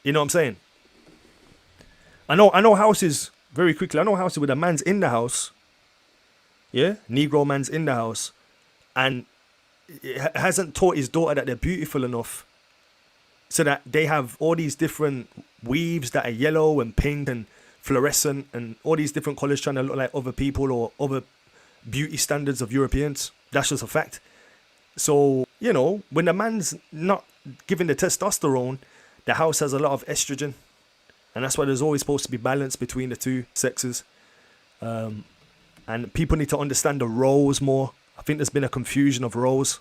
You know what I'm saying? I know houses, very quickly, I know houses where the man's in the house. Yeah, Negro man's in the house, and hasn't taught his daughter that they're beautiful enough, so that they have all these different weaves that are yellow and pink and fluorescent and all these different colors trying to look like other people or other beauty standards of Europeans. That's just a fact. So, you know, when the man's not giving the testosterone, the house has a lot of estrogen, and that's why there's always supposed to be balance between the two sexes. And people need to understand the roles more. I think there's been a confusion of roles.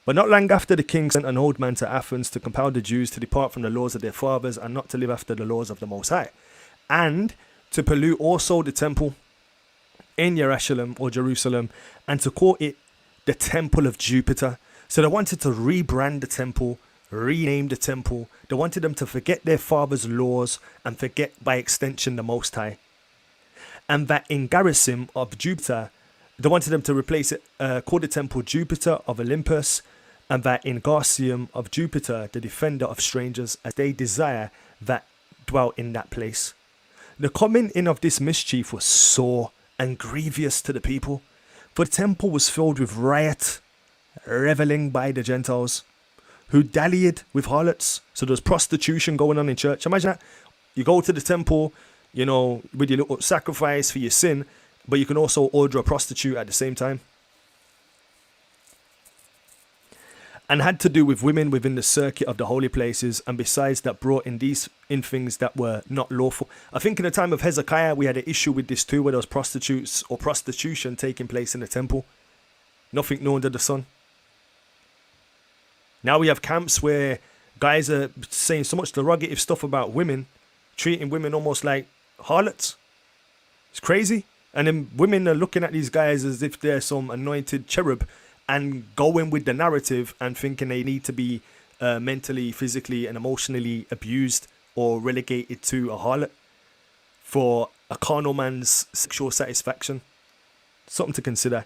But not long after, the king sent an old man to Athens to compel the Jews to depart from the laws of their fathers and not to live after the laws of the Most High, and to pollute also the temple in Jerusalem, and to call it the Temple of Jupiter. So they wanted to rebrand the temple, rename the temple. They wanted them to forget their father's laws and forget, by extension, the Most High. And that in Garrison of Jupiter, they wanted them to replace it, call the temple Jupiter of Olympus, and that in Garcium of Jupiter, the defender of strangers, as they desire that dwell in that place. The coming in of this mischief was sore and grievous to the people. For the temple was filled with riot, reveling by the Gentiles, who dallied with harlots. So there's prostitution going on in church. Imagine that. You go to the temple, you know, with your little sacrifice for your sin, but you can also order a prostitute at the same time. And had to do with women within the circuit of the holy places, and besides that brought in things that were not lawful. I think in the time of Hezekiah we had an issue with this too, where there was prostitutes or prostitution taking place in the temple. Nothing new under the sun. Now we have camps where guys are saying so much derogative stuff about women, treating women almost like harlots. It's crazy. And then women are looking at these guys as if they're some anointed cherub, and going with the narrative and thinking they need to be mentally, physically and emotionally abused or relegated to a harlot for a carnal man's sexual satisfaction. Something to consider.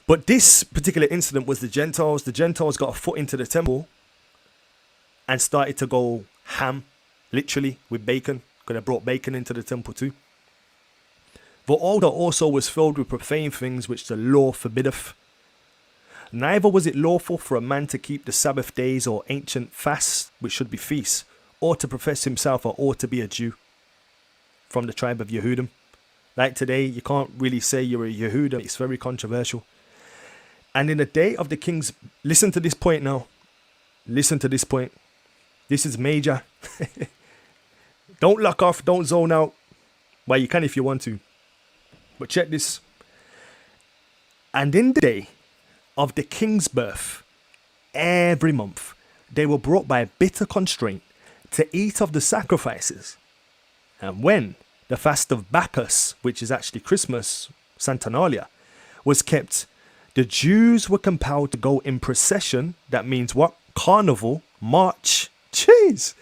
But this particular incident was the Gentiles. The Gentiles got a foot into the temple and started to go ham, literally, with bacon, because they brought bacon into the temple too. The altar also was filled with profane things which the law forbiddeth. Neither was it lawful for a man to keep the Sabbath days or ancient fasts, which should be feasts, or to profess himself or to be a Jew from the tribe of Yehudim. Like today, you can't really say you're a Yehudim. It's very controversial. And in the day of the kings, listen to this point now. Listen to this point. This is major. Don't lock off. Don't zone out. Well, you can if you want to. But check this. And in the day of the king's birth, every month, they were brought by bitter constraint to eat of the sacrifices. And when the fast of Bacchus, which is actually Christmas, Saturnalia, was kept, the Jews were compelled to go in procession. That means what? Carnival, march. Jeez.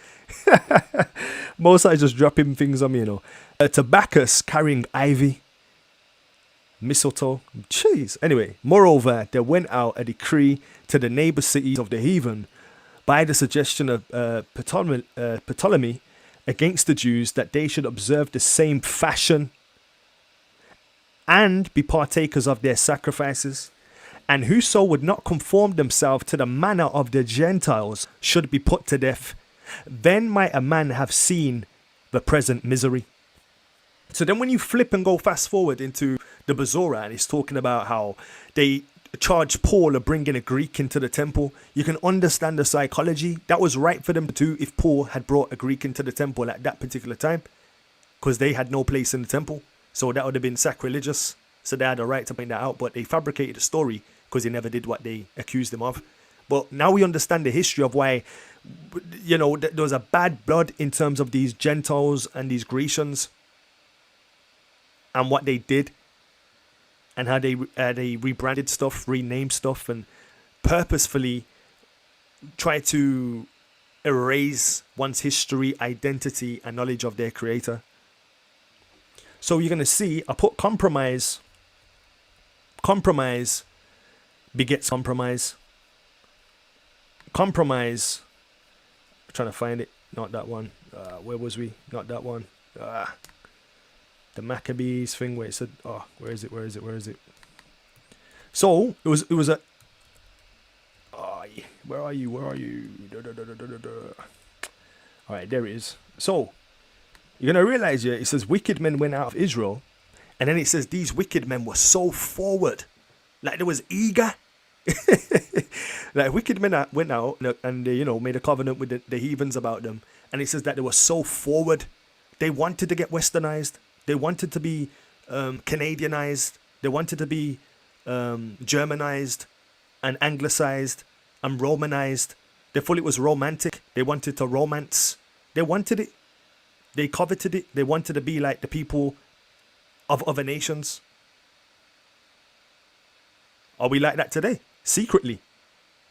Mosai just dropping things on me, you know. To Bacchus carrying ivy, mistletoe. Jeez. Anyway, moreover, there went out a decree to the neighbor cities of the heathen by the suggestion of Ptolemy against the Jews, that they should observe the same fashion and be partakers of their sacrifices. And whoso would not conform themselves to the manner of the Gentiles should be put to death. Then might a man have seen the present misery. So then when you flip and go fast forward into the Bezorah, and it's talking about how they charged Paul of bringing a Greek into the temple, you can understand the psychology. That was right for them to do if Paul had brought a Greek into the temple at that particular time, because they had no place in the temple. So that would have been sacrilegious. So they had a right to point that out, but they fabricated a story because he never did what they accused him of. But now we understand the history of why, you know, there was a bad blood in terms of these Gentiles and these Grecians and what they did and how they rebranded stuff, renamed stuff, and purposefully tried to erase one's history, identity, and knowledge of their creator. So you're going to see, I put compromise. Compromise begets compromise. Compromise. I'm trying to find it. Not that one. Where was we? Not that one. The Maccabees thing where it said, oh, where is it? So it was a. Oh, where are you? All right, there it is. So you're gonna realize here, it says wicked men went out of Israel, and then it says these wicked men were so forward, like they was eager. Like wicked men went out and they, made a covenant with the heathens about them, and it says that they were so forward. They wanted to get westernized. They wanted to be Canadianized. They wanted to be Germanized and anglicized and Romanized. They thought it was romantic. They wanted to romance. They wanted it. They coveted it. They wanted to be like the people of other nations. Are we like that today? Secretly,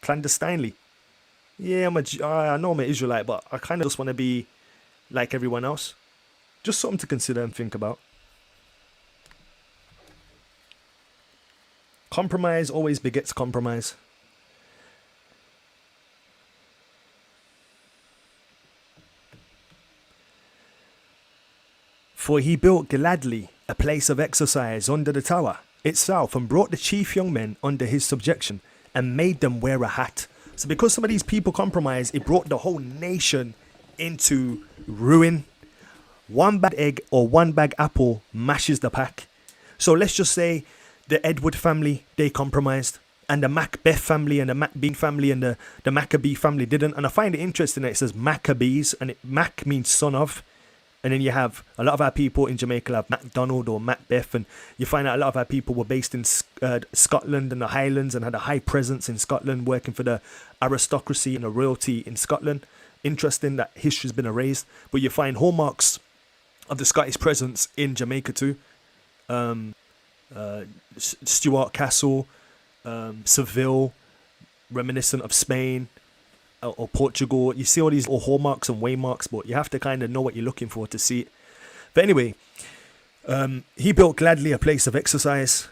clandestinely. Yeah, I know I'm an Israelite, but I kind of just want to be like everyone else. Just something to consider and think about. Compromise always begets compromise. For he built gladly a place of exercise under the tower itself and brought the chief young men under his subjection and made them wear a hat. So because some of these people compromised, it brought the whole nation into ruin. One bad egg or one bad apple mashes the pack. So let's just say the Edward family, they compromised, and the Macbeth family and the Macbean family and the Maccabee family didn't. And I find it interesting that it says Maccabees, and Mac means son of. And then you have a lot of our people in Jamaica have MacDonald or Macbeth, and you find out a lot of our people were based in Scotland and the Highlands and had a high presence in Scotland, working for the aristocracy and the royalty in Scotland. Interesting that history's been erased, but you find hallmarks of the Scottish presence in Jamaica too. Stuart Castle, Seville, reminiscent of Spain or Portugal. You see all these hallmarks and waymarks, but you have to kind of know what you're looking for to see it. But anyway, he built gladly a place of exercise.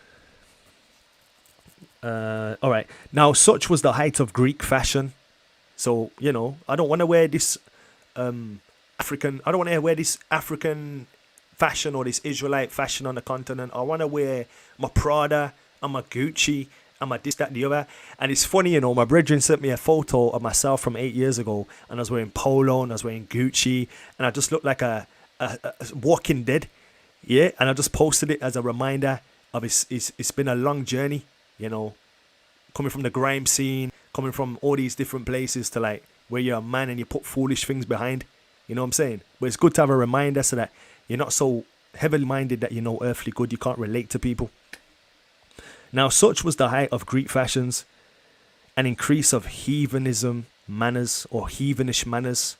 All right. Now, such was the height of Greek fashion. So, you know, I don't want to wear this African fashion or this Israelite fashion on the continent. I want to wear my Prada and my Gucci and my this, that, and the other. And it's funny, you know, my brethren sent me a photo of myself from 8 years ago, and I was wearing polo and I was wearing Gucci, and I just looked like a Walking Dead. Yeah, and I just posted it as a reminder of it's been a long journey, you know, coming from the grime scene, coming from all these different places to like where you're a man and you put foolish things behind. You know what I'm saying? But it's good to have a reminder so that you're not so heavily minded that you know earthly good, you can't relate to people. Now, such was the height of Greek fashions, an increase of heathenism manners or heathenish manners,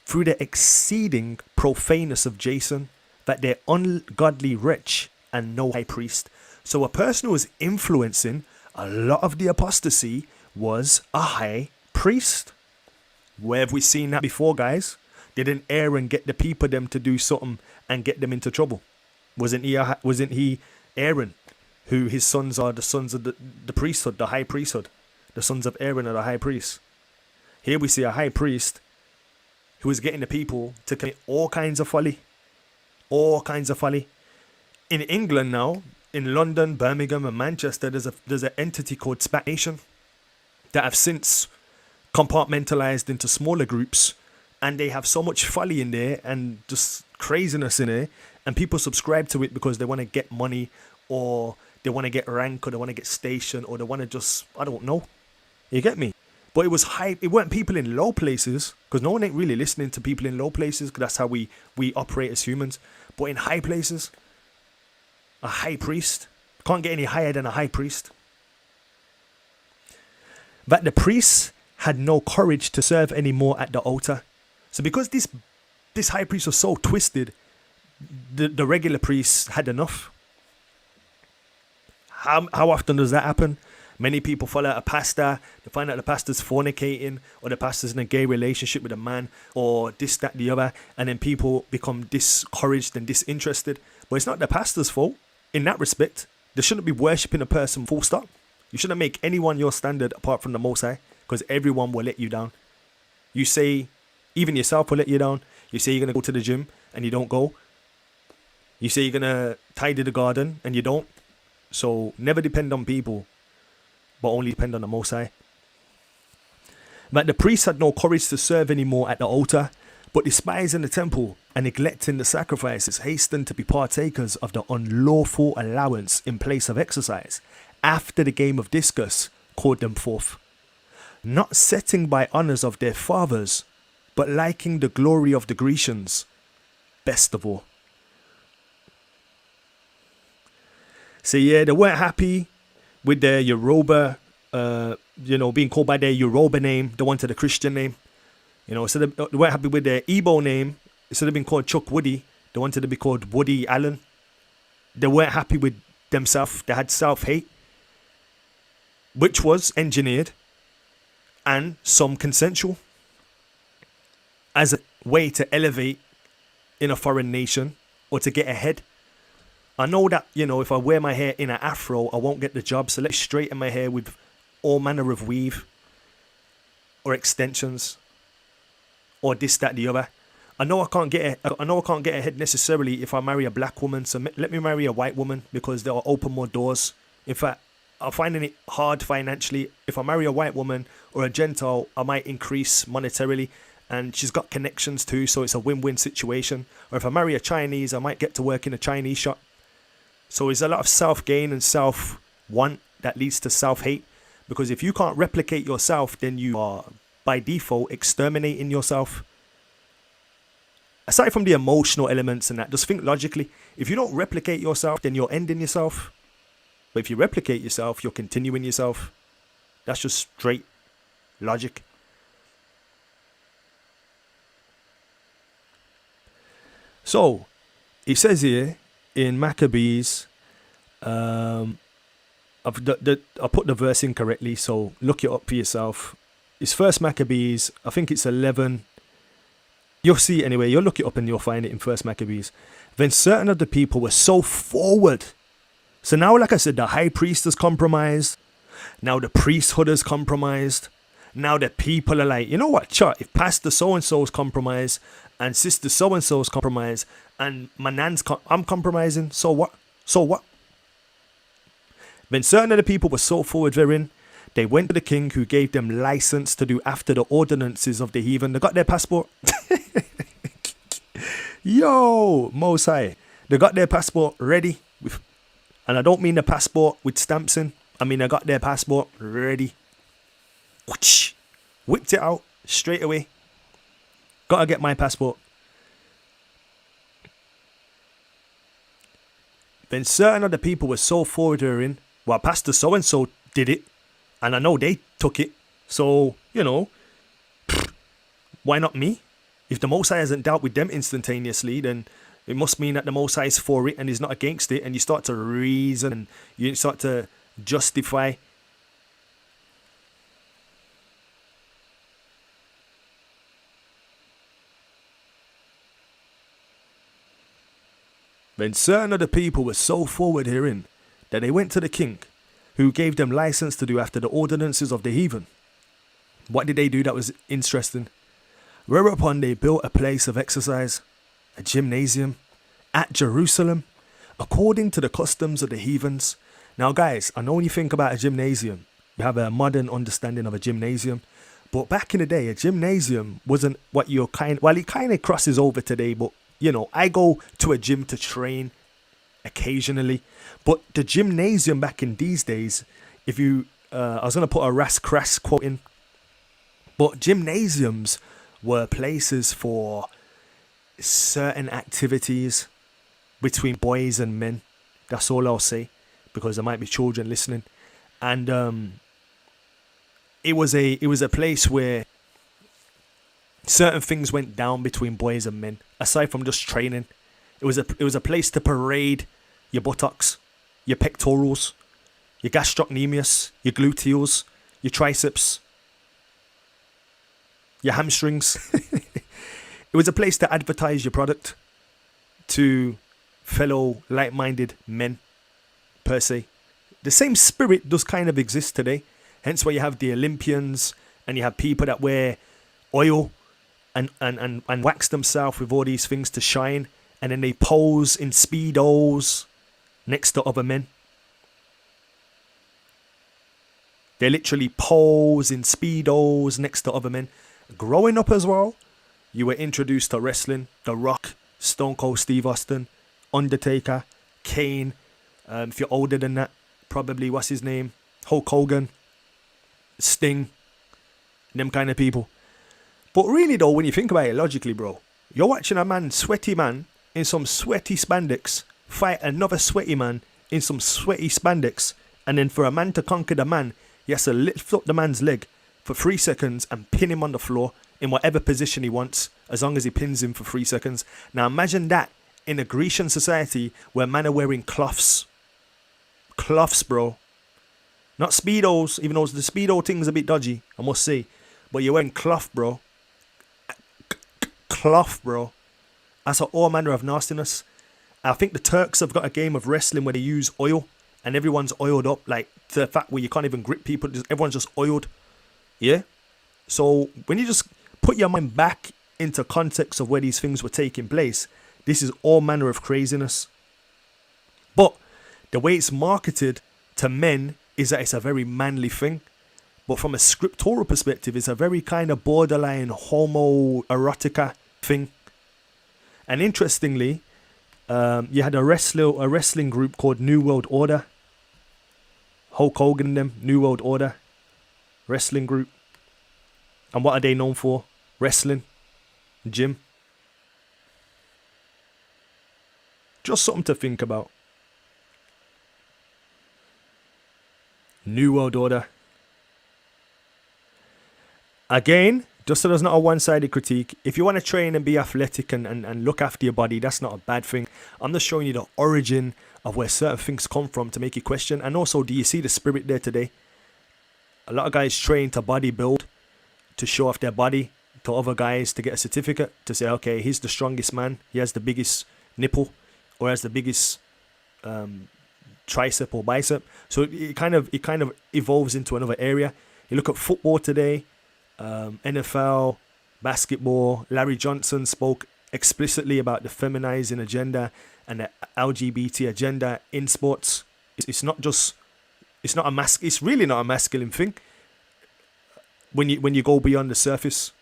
through the exceeding profaneness of Jason, that they're ungodly rich and no high priest. So a person who was influencing a lot of the apostasy was a high priest. Where have we seen that before, guys? Didn't Aaron get the people them to do something and get them into trouble? Wasn't he Aaron, who his sons are the sons of the priesthood, the high priesthood? The sons of Aaron are the high priests. Here we see a high priest who is getting the people to commit all kinds of folly. All kinds of folly. In England now, in London, Birmingham and Manchester, there's an entity called Spat Nation that have since compartmentalized into smaller groups, and they have so much folly in there and just craziness in there, and people subscribe to it because they want to get money, or they want to get rank, or they want to get station, or they want to just, I don't know. You get me? But it was high. It weren't people in low places, because no one ain't really listening to people in low places, because that's how we operate as humans. But in high places, a high priest can't get any higher than a high priest. That the priests had no courage to serve anymore at the altar. So because this high priest was so twisted, the regular priests had enough. How often does that happen? Many people follow a pastor, they find out the pastor's fornicating, or the pastor's in a gay relationship with a man, or this, that, the other, and then people become discouraged and disinterested. But it's not the pastor's fault. In that respect, they shouldn't be worshipping a person full stop. You shouldn't make anyone your standard apart from the Most High, because everyone will let you down. You say, even yourself will let you down. You say you're going to go to the gym and you don't go. You say you're going to tidy the garden and you don't. So never depend on people, but only depend on the Most High. But the priests had no courage to serve anymore at the altar, but despising the temple and neglecting the sacrifices, hastened to be partakers of the unlawful allowance in place of exercise, after the game of discus called them forth, not setting by honours of their fathers, but liking the glory of the Grecians best of all. So yeah, they weren't happy with their Yoruba, being called by their Yoruba name. They wanted a Christian name. So they weren't happy with their Igbo name. Instead of being called Chuck Woody, they wanted to be called Woody Allen. They weren't happy with themselves. They had self-hate, which was engineered and some consensual, as a way to elevate in a foreign nation or to get ahead. I know that, if I wear my hair in an afro, I won't get the job. So let's straighten my hair with all manner of weave or extensions or this, that, the other. I know I can't get ahead necessarily if I marry a black woman. So let me marry a white woman because they'll open more doors. In fact, I'm finding it hard financially. If I marry a white woman or a Gentile, I might increase monetarily, and she's got connections too, so it's a win-win situation. Or if I marry a Chinese, I might get to work in a Chinese shop. So there's a lot of self-gain and self-want that leads to self-hate. Because if you can't replicate yourself, then you are, by default, exterminating yourself. Aside from the emotional elements and that, just think logically. If you don't replicate yourself, then you're ending yourself. But if you replicate yourself, you're continuing yourself. That's just straight logic. So, it says here in Maccabees, I put the verse incorrectly, so look it up for yourself. It's First Maccabees, I think it's 11. You'll see it anyway. You'll look it up and you'll find it in First Maccabees. Then certain of the people were so forward. So now, like I said, the high priest is compromised. Now the priesthood is compromised. Now the people are like, you know what, chat, if Pastor so-and-so is compromised and Sister so-and-so is compromised and my nan's I'm compromising, so what? So what? Then certain of the people were so forward therein, they went to the king who gave them license to do after the ordinances of the heathen. They got their passport. Yo, Most High. They got their passport ready. And I don't mean the passport with stamps in. I mean, I got their passport ready. Whipped it out straight away. Gotta get my passport. Then certain of the people were so forward therein. Well, Pastor so-and-so did it. And I know they took it. So, you know, why not me? If the Most High hasn't dealt with them instantaneously, then it must mean that the Most High is for it and is not against it. And you start to reason and you start to justify. Then certain of the people were so forward herein that they went to the king, who gave them license to do after the ordinances of the heathen. What did they do that was interesting? Whereupon they built a place of exercise, a gymnasium, at Jerusalem, according to the customs of the heathens. Now guys, I know when you think about a gymnasium, you have a modern understanding of a gymnasium. But back in the day, a gymnasium wasn't what you're well, it kind of crosses over today, but you know, I go to a gym to train occasionally. But the gymnasium back in these days, if you, I was going to put a Ras Crass quote in, but gymnasiums were places for certain activities between boys and men. That's all I'll say, because there might be children listening. And it was a place where certain things went down between boys and men, aside from just training. It was a place to parade your buttocks, your pectorals, your gastrocnemius, your gluteals, your triceps, your hamstrings. It was a place to advertise your product to fellow like-minded men, per se. The same spirit does kind of exist today. Hence why you have the Olympians and you have people that wear oil and wax themselves with all these things to shine, and then they pose in speedos next to other men. They literally pose in speedos next to other men. Growing up as well, you were introduced to wrestling. The Rock, Stone Cold Steve Austin, Undertaker, Kane. If you're older than that, probably, what's his name? Hulk Hogan, Sting, them kind of people. But really though, when you think about it logically, bro, you're watching a sweaty man in some sweaty spandex fight another sweaty man in some sweaty spandex, and then for a man to conquer the man, he has to lift up the man's leg for 3 seconds and pin him on the floor in whatever position he wants, as long as he pins him for 3 seconds. Now imagine that in a Grecian society where men are wearing cloths. Cloths, bro. Not Speedos, even though the Speedo thing's a bit dodgy, I must say. But you're wearing cloth, bro. Cloth, bro. That's all manner of nastiness. I think the Turks have got a game of wrestling where they use oil, and everyone's oiled up, like to the fact where you can't even grip people. Everyone's just oiled. Yeah? So when you just put your mind back into context of where these things were taking place, this is all manner of craziness. But the way it's marketed to men is that it's a very manly thing. But from a scriptural perspective, it's a very kind of borderline homoerotica thing. And interestingly, you had a wrestling group called New World Order. Hulk Hogan and them, New World Order wrestling group. And what are they known for? Wrestling. Gym. Just something to think about. New World Order. Again, just so there's not a one-sided critique, if you want to train and be athletic and look after your body, that's not a bad thing. I'm just showing you the origin of where certain things come from to make you question. And also, do you see the spirit there today? A lot of guys train to body build, to show off their body to other guys, to get a certificate, to say, okay, he's the strongest man, he has the biggest nipple, or has the biggest tricep or bicep. So it kind of evolves into another area. You look at football today, NFL, basketball. Larry Johnson spoke explicitly about the feminizing agenda and the LGBT agenda in sports. It's really not a masculine thing when you go beyond the surface.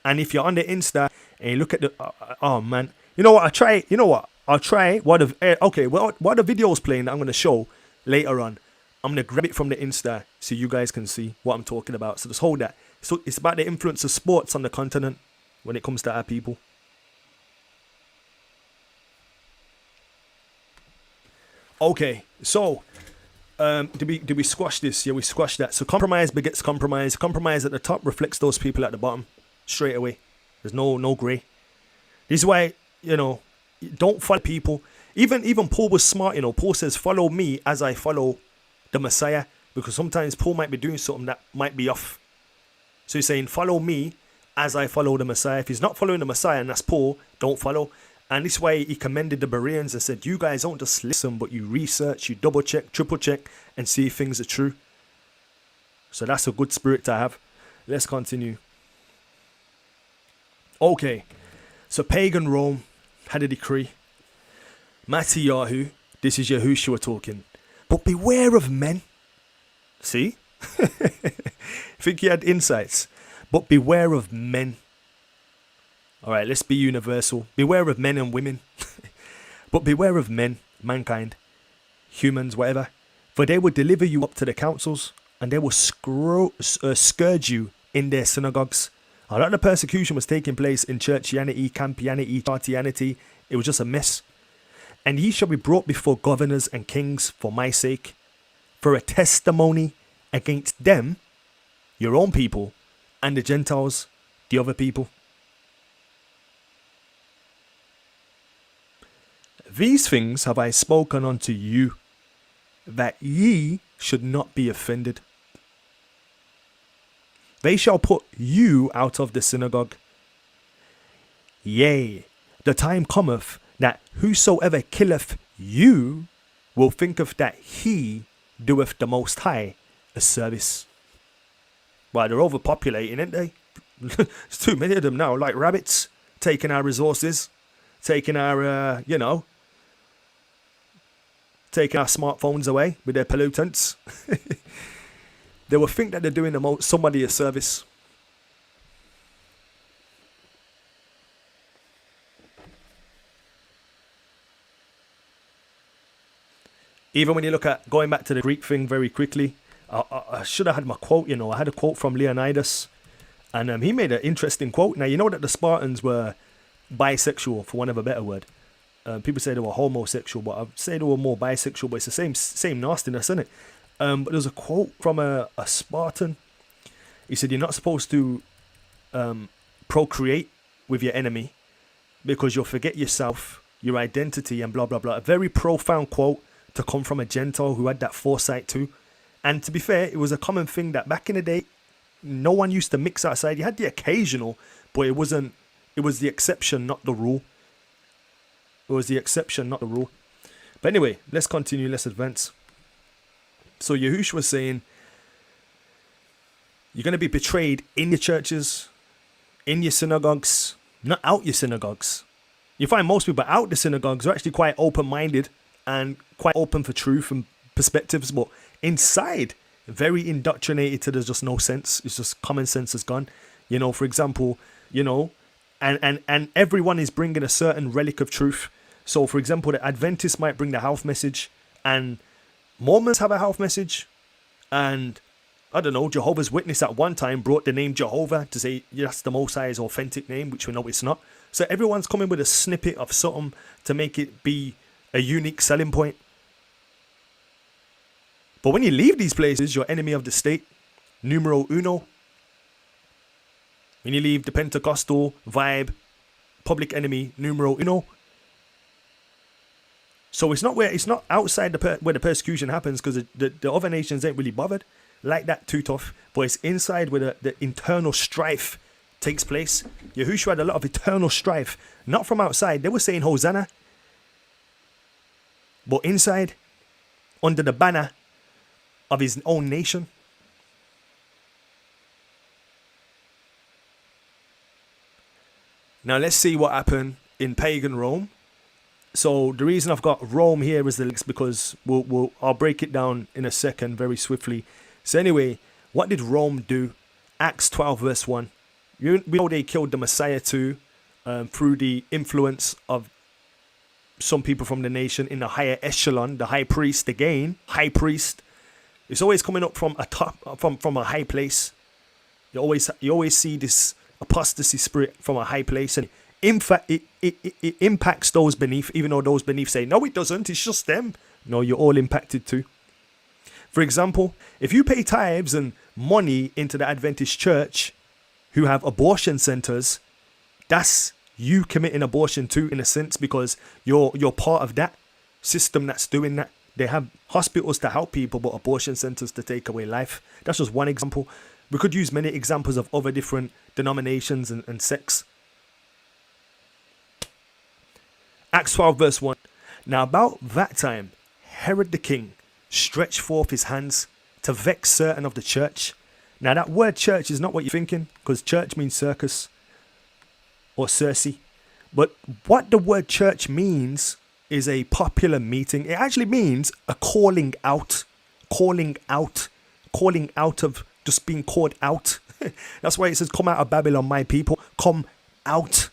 And if you're on the Insta and you look at the oh man, you know what? I'll try what the videos playing that I'm gonna show later on. I'm gonna grab it from the Insta so you guys can see what I'm talking about. So just hold that. So it's about the influence of sports on the continent when it comes to our people. Okay, so did we squash this? Yeah, we squashed that. So compromise begets compromise. Compromise at the top reflects those people at the bottom straight away. There's no grey. This is why, don't follow people. Even Paul was smart, Paul says, follow me as I follow the Messiah, because sometimes Paul might be doing something that might be off. So he's saying, follow me as I follow the Messiah. If he's not following the Messiah, and that's Paul, don't follow. And this way he commended the Bereans and said, you guys don't just listen, but you research, you double check, triple check, and see if things are true. So that's a good spirit to have. Let's continue. Okay, so pagan Rome had a decree. Matthiyahu, this is Yahushua talking. But beware of men. See? Think he had insights. But beware of men. Alright, let's be universal. Beware of men and women. But beware of men, mankind, humans, whatever. For they will deliver you up to the councils, and they will scourge you in their synagogues. A lot of the persecution was taking place in churchianity, campianity, chartianity. It was just a mess. And ye shall be brought before governors and kings for my sake, for a testimony against them, your own people, and the Gentiles, the other people. These things have I spoken unto you, that ye should not be offended. They shall put you out of the synagogue. Yea, the time cometh that whosoever killeth you will thinketh that he doeth the Most High a service. Well, they're overpopulating, ain't they? There's too many of them now, like rabbits, taking our resources, taking our, taking our smartphones away with their pollutants. They will think that they're doing somebody a service. Even when you look at, going back to the Greek thing very quickly, I should have had my quote, I had a quote from Leonidas, and he made an interesting quote. Now, you know that the Spartans were bisexual, for want of a better word. People say they were homosexual, but I'd say they were more bisexual, but it's the same nastiness, isn't it? But there's a quote from a Spartan. He said, you're not supposed to procreate with your enemy because you'll forget yourself, your identity, and blah, blah, blah. A very profound quote to come from a Gentile who had that foresight too. And to be fair, it was a common thing that back in the day, no one used to mix outside. You had the occasional, but it was the exception, not the rule. It was the exception, not the rule. But anyway, let's continue, let's advance. So Yahushua was saying, you're going to be betrayed in your churches, in your synagogues, not out your synagogues. You find most people out the synagogues are actually quite open-minded and quite open for truth and perspectives, but inside, very indoctrinated to there's just no sense. It's just common sense is gone. You know, for example, you know, and everyone is bringing a certain relic of truth. So, for example, the Adventists might bring the health message, and Mormons have a health message, and I don't know, Jehovah's Witness at one time brought the name Jehovah to say that's the Most High's authentic name, which we know it's not. So everyone's coming with a snippet of something to make it be a unique selling point. But when you leave these places, you're enemy of the state, numero uno. When you leave the Pentecostal vibe, public enemy, numero uno. So it's not outside where the persecution happens, because the other nations ain't really bothered like that too tough. But it's inside where the internal strife takes place. Yahushua had a lot of eternal strife, not from outside. They were saying Hosanna, but inside, under the banner of his own nation. Now let's see what happened in pagan Rome. So the reason I've got Rome here is the links, because I'll break it down in a second very swiftly. So anyway, what did Rome do? Acts 12 verse 1. We know they killed the Messiah too, through the influence of some people from the nation in the higher echelon, the high priest again. High priest. It's always coming up from a top, from a high place. You always see this apostasy spirit from a high place, and in fact, it impacts those beneath, even though those beneath say, no, it doesn't, it's just them. No, you're all impacted too. For example, if you pay tithes and money into the Adventist church who have abortion centers, that's you committing abortion too, in a sense, because you're part of that system that's doing that. They have hospitals to help people, but abortion centers to take away life. That's just one example. We could use many examples of other different denominations and sects. Acts 12 verse 1. Now about that time, Herod the king stretched forth his hands to vex certain of the church. Now that word church is not what you're thinking, because church means circus or Circe. But what the word church means is a popular meeting. It actually means a calling out of just being called out. That's why it says, come out of Babylon, my people. Come out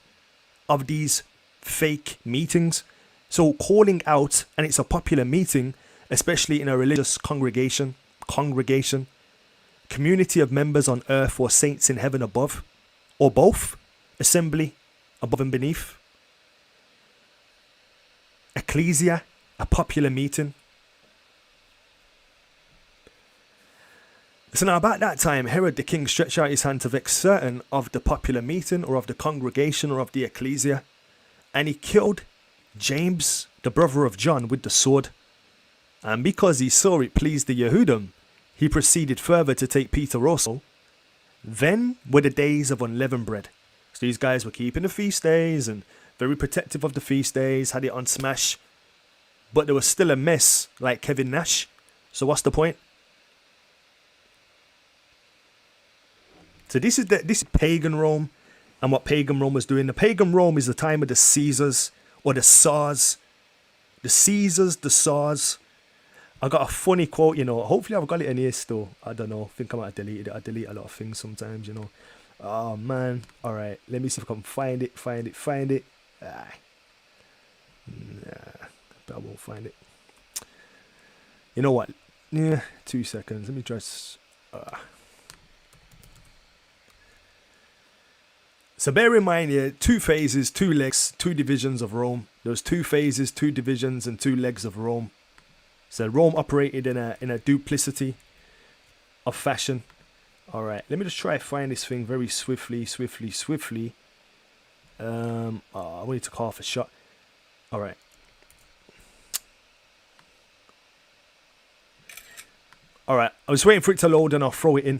of these fake meetings. So calling out, and it's a popular meeting, especially in a religious congregation, community of members on earth or saints in heaven above, or both, assembly above and beneath. Ecclesia, a popular meeting. So now about that time, Herod the king stretched out his hand to vex certain of the popular meeting or of the congregation or of the ecclesia, and he killed James, the brother of John, with the sword. And because he saw it pleased the Yehudim, he proceeded further to take Peter also. Then were the days of unleavened bread. So these guys were keeping the feast days and very protective of the feast days, had it on smash. But there was still a mess like Kevin Nash. So what's the point? So this is pagan Rome, and what pagan Rome was doing. The pagan Rome is the time of the Caesars or the Tsars. The Caesars, the Tsars. I got a funny quote, hopefully I've got it in here still. I don't know, I think I might have deleted it. I delete a lot of things sometimes, Oh man, alright, let me see if I can find it. But I won't find it. You know what? Yeah, 2 seconds. Let me just. So bear in mind here, 2 phases, 2 legs, 2 divisions of Rome. There was 2 phases, 2 divisions, and 2 legs of Rome. So Rome operated in a duplicity of fashion. Alright, let me just try to find this thing very swiftly. I wanted to call off a shot. Alright. Alright, I was waiting for it to load and I'll throw it in.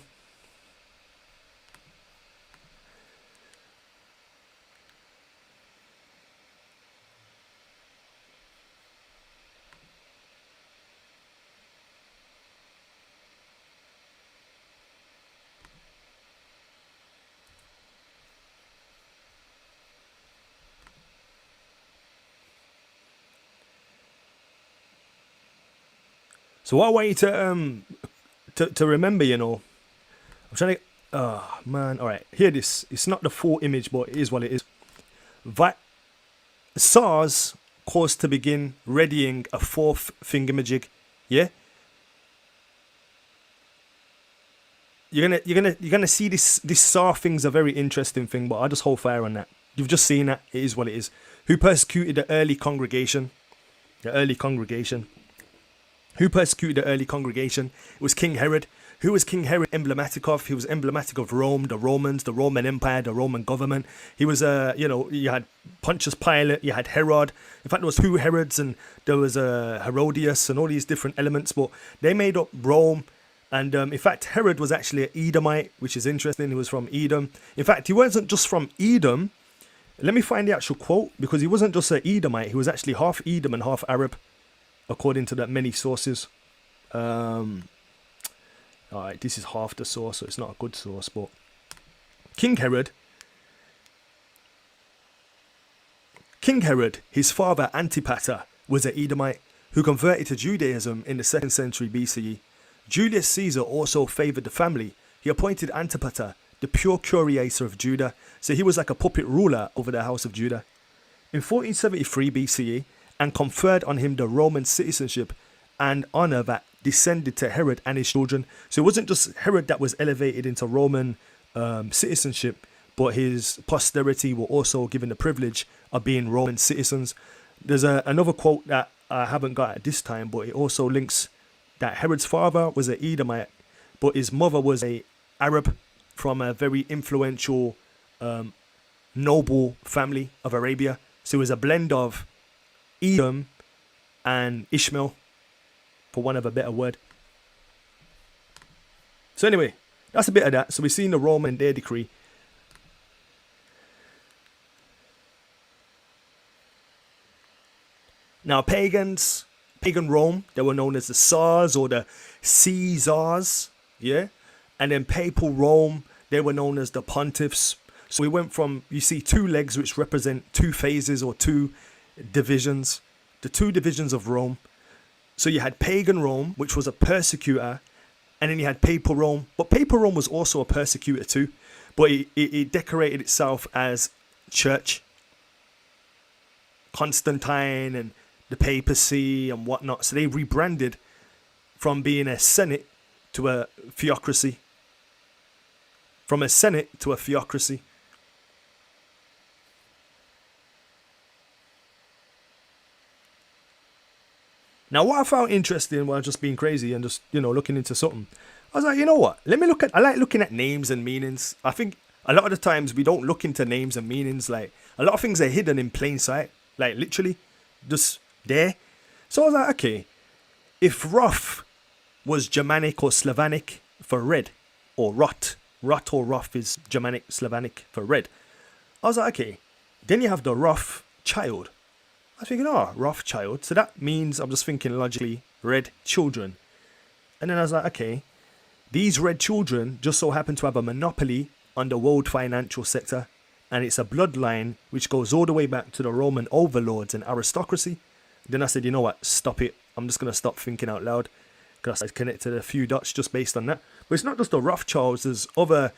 So what I want you to remember, you know, I'm trying to. Oh man, all right. Hear this. It's not the full image, but it is what it is. SARS caused to begin readying a fourth thingamajig. Yeah. You're gonna see this SAR thing's a very interesting thing, but I'll just hold fire on that. You've just seen that. It is what it is. Who persecuted the early congregation? The early congregation. Who persecuted the early congregation? It was King Herod. Who was King Herod emblematic of? He was emblematic of Rome, the Romans, the Roman Empire, the Roman government. He was, you had Pontius Pilate, you had Herod. In fact, there was two Herods, and there was Herodias, and all these different elements. But they made up Rome. And in fact, Herod was actually an Edomite, which is interesting. He was from Edom. In fact, he wasn't just from Edom. Let me find the actual quote, because he wasn't just an Edomite. He was actually half Edom and half Arab, according to that many sources. Alright, this is half the source, so it's not a good source, but King Herod, his father Antipater, was an Edomite who converted to Judaism in the 2nd century BCE. Julius Caesar also favoured the family. He appointed Antipater the pure curator of Judah, so he was like a puppet ruler over the house of Judah. In 1473 BCE, and conferred on him the Roman citizenship and honour that descended to Herod and his children. So it wasn't just Herod that was elevated into Roman citizenship, but his posterity were also given the privilege of being Roman citizens. There's another quote that I haven't got at this time, but it also links that Herod's father was an Edomite, but his mother was a Arab from a very influential noble family of Arabia. So it was a blend of Edom and Ishmael, for want of a better word. So anyway, that's a bit of that. So we've seen the Roman their decree. Now pagan Rome, they were known as the Tsars or the Caesars, yeah? And then papal Rome, they were known as the pontiffs. So we went from, you see two legs which represent two phases or two divisions, the two divisions of Rome. So you had pagan Rome, which was a persecutor, and then you had papal Rome. But papal Rome was also a persecutor too, but it decorated itself as church. Constantine and the papacy and whatnot. So they rebranded from being a senate to a theocracy. From a senate to a theocracy. Now, what I found interesting while just being crazy and just, looking into something, I was like, you know what? I like looking at names and meanings. I think a lot of the times we don't look into names and meanings. Like, a lot of things are hidden in plain sight. Like, literally, just there. So I was like, okay, if Roth was Germanic or Slavonic for red, or Rot or Roth is Germanic, Slavonic for red. I was like, okay, then you have the Rothschild. I was thinking, Rothschild. So that means, I'm just thinking logically, red children. And then I was like, okay, these red children just so happen to have a monopoly on the world financial sector. And it's a bloodline which goes all the way back to the Roman overlords and aristocracy. Then I said, you know what, stop it. I'm just going to stop thinking out loud. Because I connected a few dots just based on that. But it's not just the Rothschilds. There's other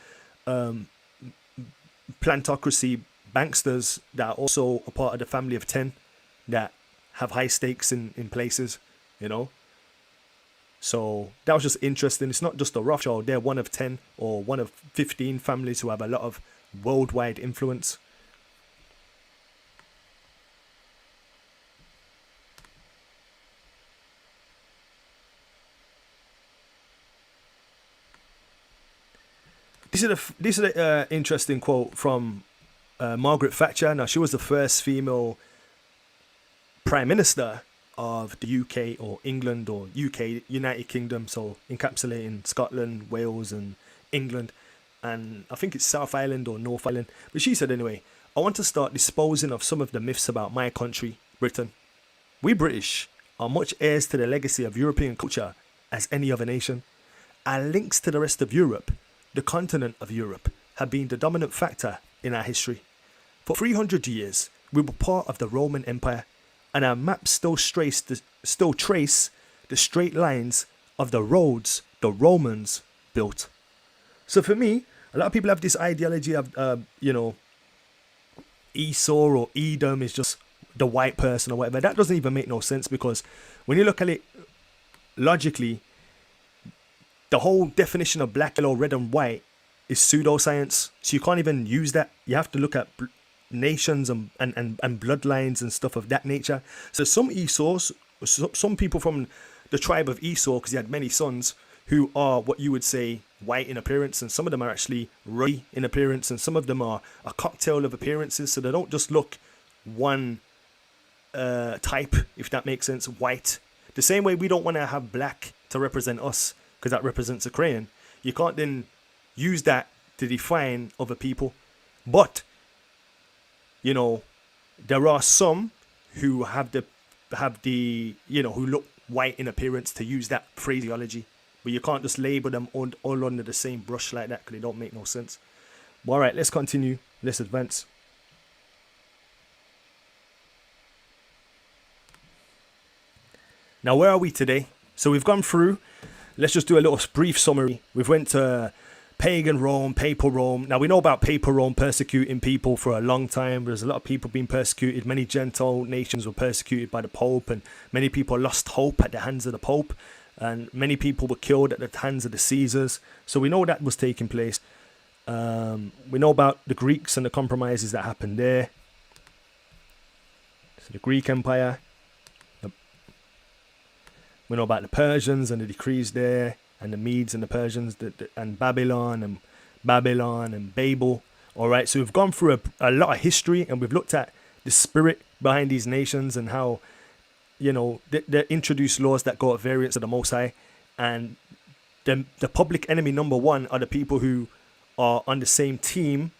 plantocracy banksters that are also a part of the family of 10 that have high stakes in places, So that was just interesting. It's not just the Rothschild. They're one of 10 or one of 15 families who have a lot of worldwide influence. This is an interesting quote from Margaret Thatcher. Now, she was the first female Prime Minister of the UK or England or UK, United Kingdom, so encapsulating Scotland, Wales and England, and I think it's South Island or North Island. But she said anyway, I want to start disposing of some of the myths about my country, Britain. We British are much heirs to the legacy of European culture as any other nation. Our links to the rest of Europe, the continent of Europe, have been the dominant factor in our history. For 300 years, we were part of the Roman Empire, and our maps still trace the straight lines of the roads the Romans built. So for me, a lot of people have this ideology of, Esau or Edom is just the white person or whatever. That doesn't even make no sense, because when you look at it logically, the whole definition of black, yellow, red, and white is pseudoscience. So you can't even use that. You have to look at nations and bloodlines and stuff of that nature. So some Esau's, some people from the tribe of Esau, because he had many sons, who are what you would say white in appearance, and some of them are actually ruddy in appearance, and some of them are a cocktail of appearances, so they don't just look one type, if that makes sense, white. The same way we don't want to have black to represent us, because that represents a crayon. You can't then use that to define other people. But, there are some who have the who look white in appearance, to use that phraseology. But you can't just label them all under the same brush like that, because they don't make no sense. But all right, let's continue. Let's advance. Now, where are we today? So we've gone through, let's just do a little brief summary. We've went to pagan Rome, papal Rome. Now, we know about papal Rome persecuting people for a long time. There's a lot of people being persecuted. Many Gentile nations were persecuted by the Pope, and many people lost hope at the hands of the Pope. And many people were killed at the hands of the Caesars. So we know that was taking place. We know about the Greeks and the compromises that happened there. So the Greek Empire. We know about the Persians and the decrees there, and the Medes and the Persians, and Babylon and Babel. All right, so we've gone through a lot of history, and we've looked at the spirit behind these nations and how, they introduce laws that go at variance of the Most High. And the public enemy number one are the people who are on the same team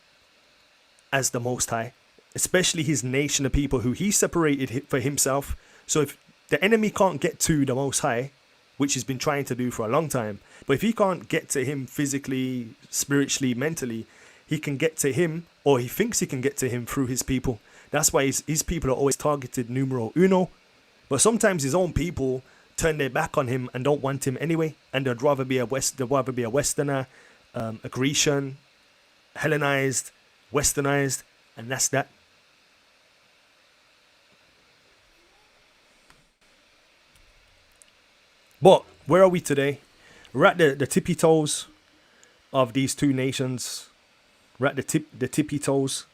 as the Most High, especially his nation of people who he separated for himself. So if the enemy can't get to the Most High, which he's been trying to do for a long time, but if he can't get to him physically, spiritually, mentally, he can get to him, or he thinks he can get to him through his people. That's why his people are always targeted numero uno. But sometimes his own people turn their back on him and don't want him anyway, and they'd rather be a Westerner, a Grecian, Hellenized, Westernized, and that's that. But where are we today? We're at the tippy toes of these two nations. We're at the tippy toes.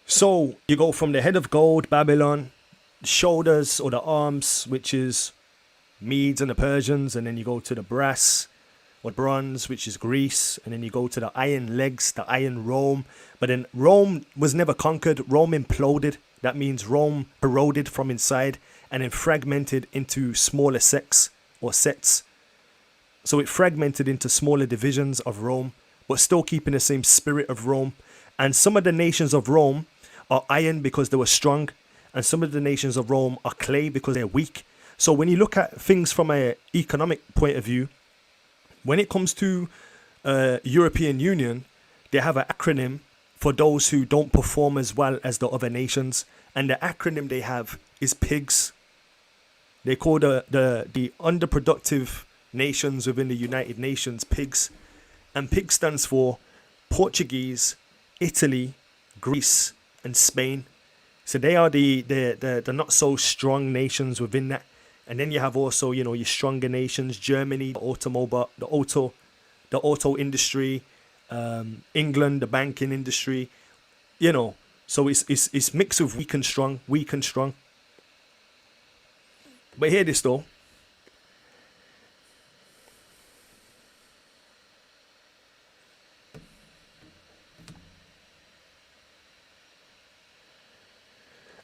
So you go from the head of gold, Babylon, shoulders or the arms, which is Medes and the Persians, and then you go to the brass or bronze, which is Greece, and then you go to the iron legs, the iron Rome. But then Rome was never conquered. Rome imploded. That means Rome corroded from inside and then fragmented into smaller sects or sets. So it fragmented into smaller divisions of Rome, but still keeping the same spirit of Rome. And some of the nations of Rome are iron because they were strong, and some of the nations of Rome are clay because they're weak. So when you look at things from an economic point of view, when it comes to European Union, they have an acronym for those who don't perform as well as the other nations, and the acronym they have is PIGS. They call the underproductive nations within the United Nations PIGS, and PIGS stands for Portuguese, Italy, Greece, and Spain. So they are the not so strong nations within that. And then you have also, your stronger nations, Germany, the auto industry, England, the banking industry, so it's mixed of weak and strong. But hear this though.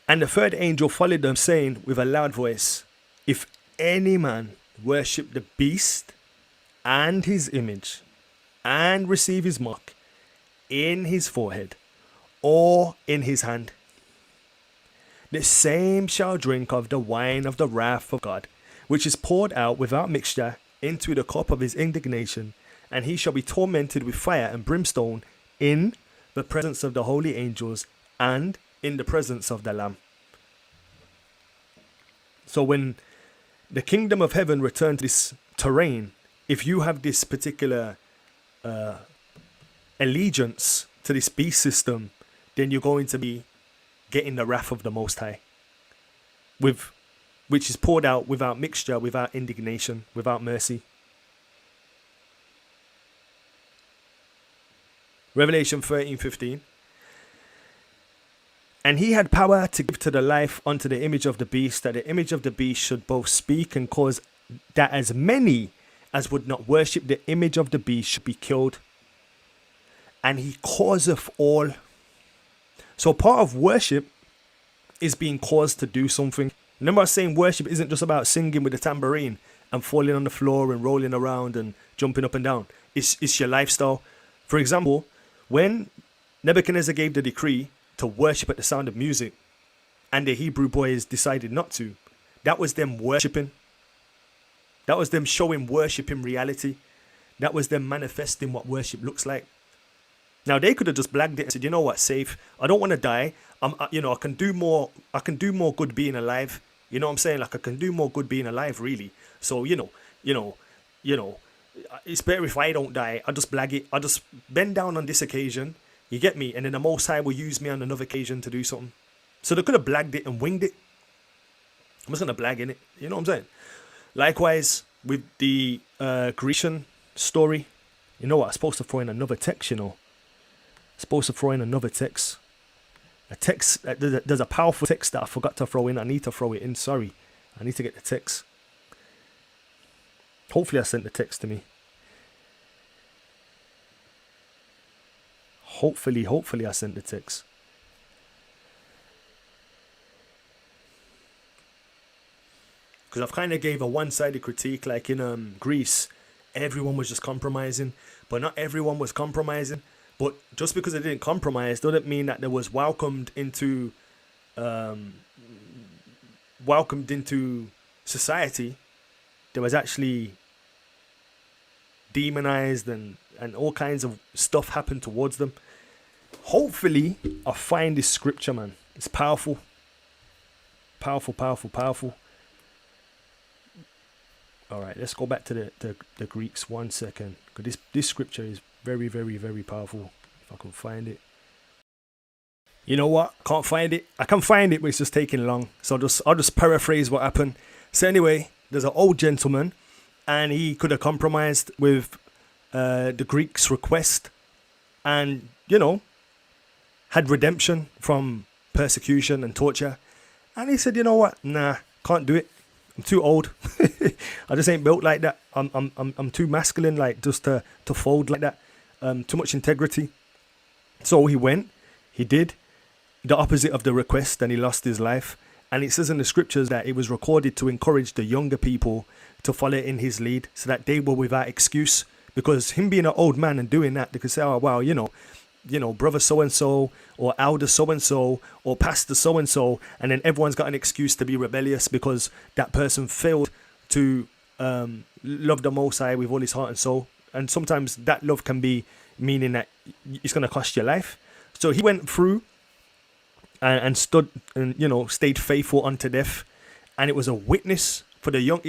And the third angel followed them, saying with a loud voice, if any man worship the beast and his image, and receive his mark in his forehead or in his hand, the same shall drink of the wine of the wrath of God, which is poured out without mixture into the cup of his indignation, and he shall be tormented with fire and brimstone in the presence of the holy angels and in the presence of the Lamb. So when the kingdom of heaven returns to this terrain, if you have this particular allegiance to this beast system, then you're going to be getting the wrath of the Most High, which is poured out without mixture, without indignation, without mercy. Revelation 13:15. And he had power to give to the life unto the image of the beast, that the image of the beast should both speak and cause that as many as would not worship the image of the beast should be killed. And he causeth all. So part of worship is being caused to do something. Remember I was saying worship isn't just about singing with a tambourine and falling on the floor and rolling around and jumping up and down. It's your lifestyle. For example, when Nebuchadnezzar gave the decree to worship at the sound of music, and the Hebrew boys decided not to, that was them worshiping. That was them showing worship in reality. That was them manifesting what worship looks like. Now they could have just blagged it and said, you know what, safe. I don't want to die. I can do more. I can do more good being alive. You know what I'm saying? Like I can do more good being alive, really. So you know, it's better if I don't die. I just blag it. I just bend down on this occasion. You get me? And then the Most High will use me on another occasion to do something. So they could have blagged it and winged it. I'm just going to blag in it. You know what I'm saying? Likewise, with the Grecian story. You know what? I'm supposed to throw in another text, you know. Supposed to throw in another text. A text. There's a powerful text that I forgot to throw in. I need to throw it in. Sorry. I need to get the text. Hopefully I sent the text to me. Hopefully I sent the text. Because I've kind of gave a one-sided critique, like in Greece, everyone was just compromising, but not everyone was compromising. But just because they didn't compromise doesn't mean that they was welcomed into society. They was actually demonized and all kinds of stuff happened towards them. Hopefully, I find this scripture, man. It's powerful. Powerful. All right, let's go back to the Greeks 1 second. Because this scripture is very, very, very powerful. If I can find it. You know what? Can't find it. I can find it, but it's just taking long. So I'll just paraphrase what happened. So anyway, there's an old gentleman, and he could have compromised with the Greeks' request, and had redemption from persecution and torture. And he said, you know what? Nah, can't do it. I'm too old. I just ain't built like that. I'm too masculine, like just to fold like that. Too much integrity. So he did the opposite of the request, and he lost his life. And it says in the scriptures that it was recorded to encourage the younger people to follow in his lead, so that they were without excuse. Because him being an old man and doing that, they could say, oh wow, brother so-and-so, or elder so-and-so, or pastor so-and-so, and then everyone's got an excuse to be rebellious because that person failed to love the Most High with all his heart and soul. And sometimes that love can be meaning that it's going to cost your life. So he went through and stood and, stayed faithful unto death. And it was a witness for the young,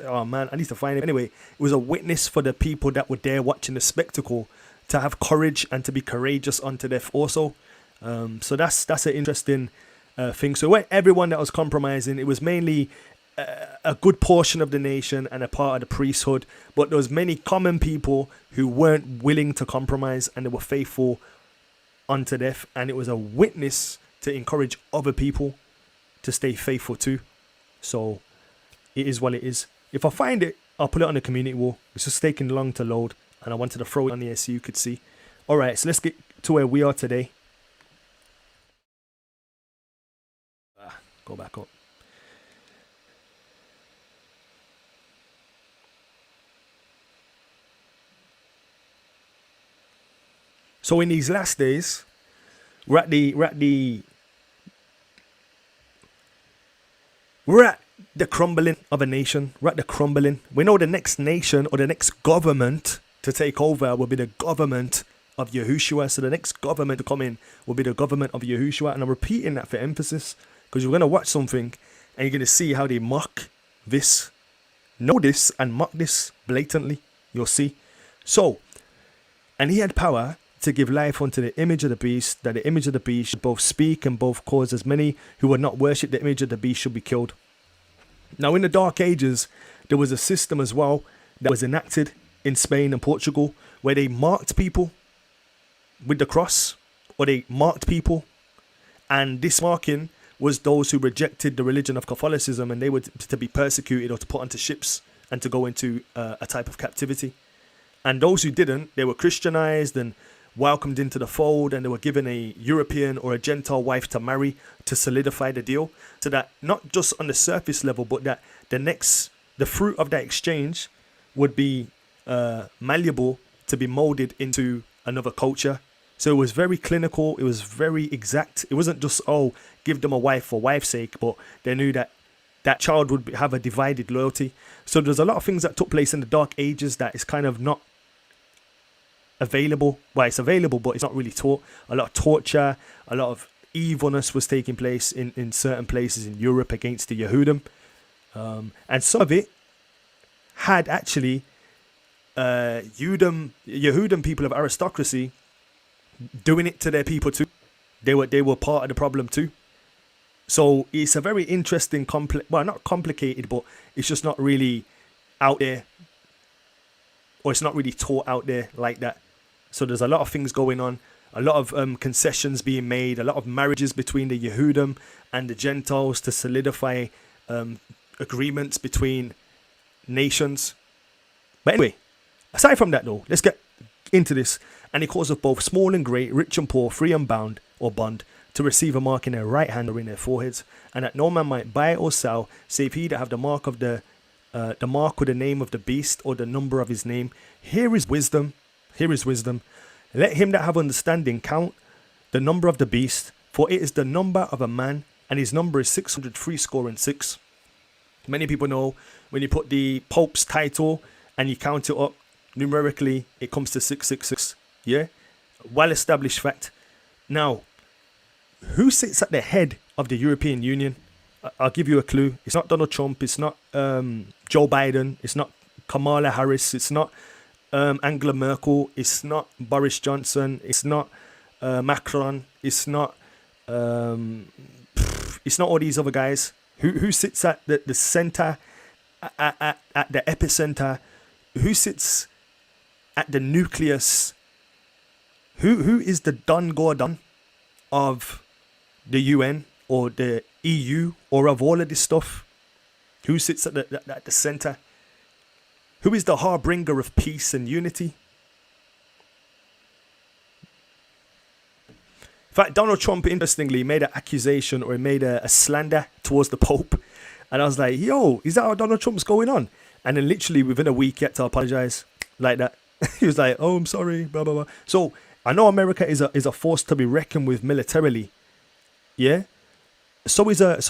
oh man, I need to find it. Anyway, it was a witness for the people that were there watching the spectacle to have courage and to be courageous unto death also. So that's an interesting thing. So when everyone that was compromising, it was mainly a good portion of the nation and a part of the priesthood, but there was many common people who weren't willing to compromise, and they were faithful unto death. And it was a witness to encourage other people to stay faithful too. So it is what it is. If I find it, I'll put it on the community wall. It's just taking long to load, and I wanted to throw it on here so you could see. All right, so let's get to where we are today. Go back up. So in these last days, we're at the crumbling of a nation. We're at the crumbling. We know the next nation or the next government to take over will be the government of Yahushua. So the next government to come in will be the government of Yahushua. And I'm repeating that for emphasis because you're going to watch something and you're going to see how they mock this, know this, and mock this blatantly. You'll see. So, and he had power to give life unto the image of the beast, that the image of the beast should both speak and both cause as many who would not worship the image of the beast should be killed. Now, in the Dark Ages, there was a system as well that was enacted in Spain and Portugal where they marked people with the cross, or they marked people, and this marking was those who rejected the religion of Catholicism, and they were to be persecuted or to put onto ships and to go into a type of captivity. And those who didn't, they were Christianized and welcomed into the fold, and they were given a European or a Gentile wife to marry to solidify the deal, so that not just on the surface level, but that the fruit of that exchange would be malleable to be molded into another culture. So it was very clinical, it was very exact. It wasn't just, oh, give them a wife for wife's sake, but they knew that that child would have a divided loyalty. So there's a lot of things that took place in the Dark Ages that is kind of not available. Well, it's available, but it's not really taught. A lot of torture, a lot of evilness was taking place in certain places in Europe against the Yehudim. And some of it had actually Yehudim people of aristocracy doing it to their people too. They were part of the problem too. So it's a very interesting, not complicated, but it's just not really out there, or it's not really taught out there like that. So there's a lot of things going on, a lot of concessions being made, a lot of marriages between the Yehudim and the Gentiles to solidify agreements between nations. But anyway, aside from that though, let's get into this. And he calls of both small and great, rich and poor, free and bound or bond, to receive a mark in their right hand or in their foreheads, and that no man might buy or sell, save he that have the mark of the mark or the name of the beast or the number of his name. Here is wisdom. Here is wisdom. Let him that have understanding count the number of the beast, for it is the number of a man, and his number is 666. Many people know when you put the Pope's title and you count it up numerically, it comes to 666. Yeah, well established fact. Now, who sits at the head of the European Union? I'll give you a clue. It's not Donald Trump. It's not Joe Biden. It's not Kamala Harris. It's not Angela Merkel. It's not Boris Johnson. It's not Macron. It's not all these other guys. Who sits at the center, at the epicenter? Who sits at the nucleus? Who is the Don Gordon of the UN or the EU or of all of this stuff? Who sits at the center? Who is the harbinger of peace and unity? In fact, Donald Trump, interestingly, made an accusation or made a slander towards the Pope. And I was like, yo, is that how Donald Trump's going on? And then literally within a week, he had to apologize like that. He was like, oh, I'm sorry, blah, blah, blah. So I know America is a force to be reckoned with militarily. Yeah. So is a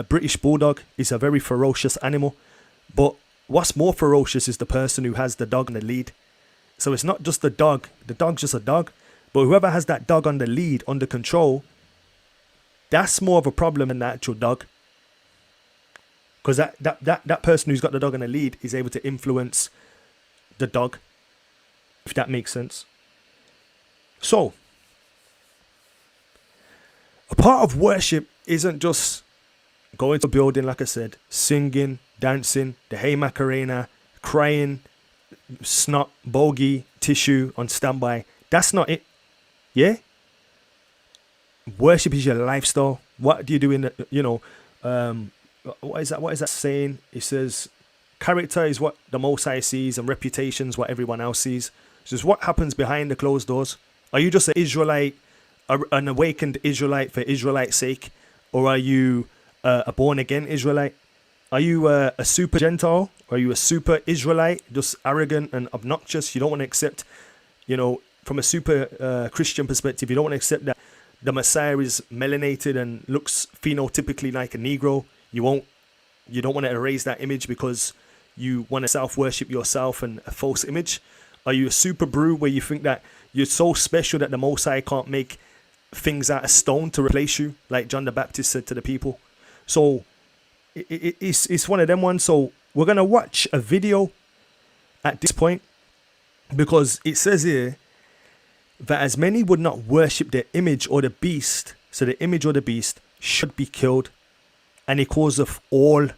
British bulldog. It's a very ferocious animal. But what's more ferocious is the person who has the dog on the lead. So it's not just the dog. The dog's just a dog. But whoever has that dog on the lead, under control, that's more of a problem than the actual dog. Because that person who's got the dog on the lead is able to influence the dog, if that makes sense. So, a part of worship isn't just going to a building, like I said, singing, dancing, the Hey Macarena, crying, snot, bogey, tissue on standby. That's not it. Yeah? Worship is your lifestyle. What do you do in the, what is that saying? It says, character is what the Most High sees and reputation is what everyone else sees. So it's what happens behind the closed doors. Are you just an Israelite, an awakened Israelite for Israelite's sake? Or are you a born-again Israelite? Are you a super Gentile? Or are you a super Israelite, just arrogant and obnoxious? You don't want to accept, from a super Christian perspective, you don't want to accept that the Messiah is melanated and looks phenotypically like a Negro. You don't want to erase that image because you want to self-worship yourself and a false image. Are you a super brew where you think that you're so special that the Most High can't make things out of stone to replace you, like John the Baptist said to the people? So it's one of them ones. So we're going to watch a video at this point, because it says here that as many would not worship the image or the beast, so the image or the beast should be killed, and it causeth all.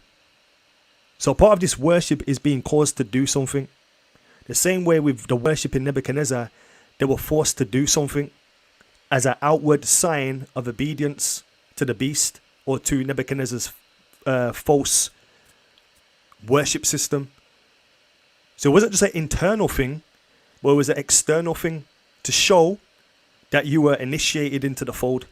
So part of this worship is being caused to do something. The same way with the worship in Nebuchadnezzar, they were forced to do something as an outward sign of obedience to the beast or to Nebuchadnezzar's false worship system. So it wasn't just an internal thing, but it was an external thing to show that you were initiated into the fold.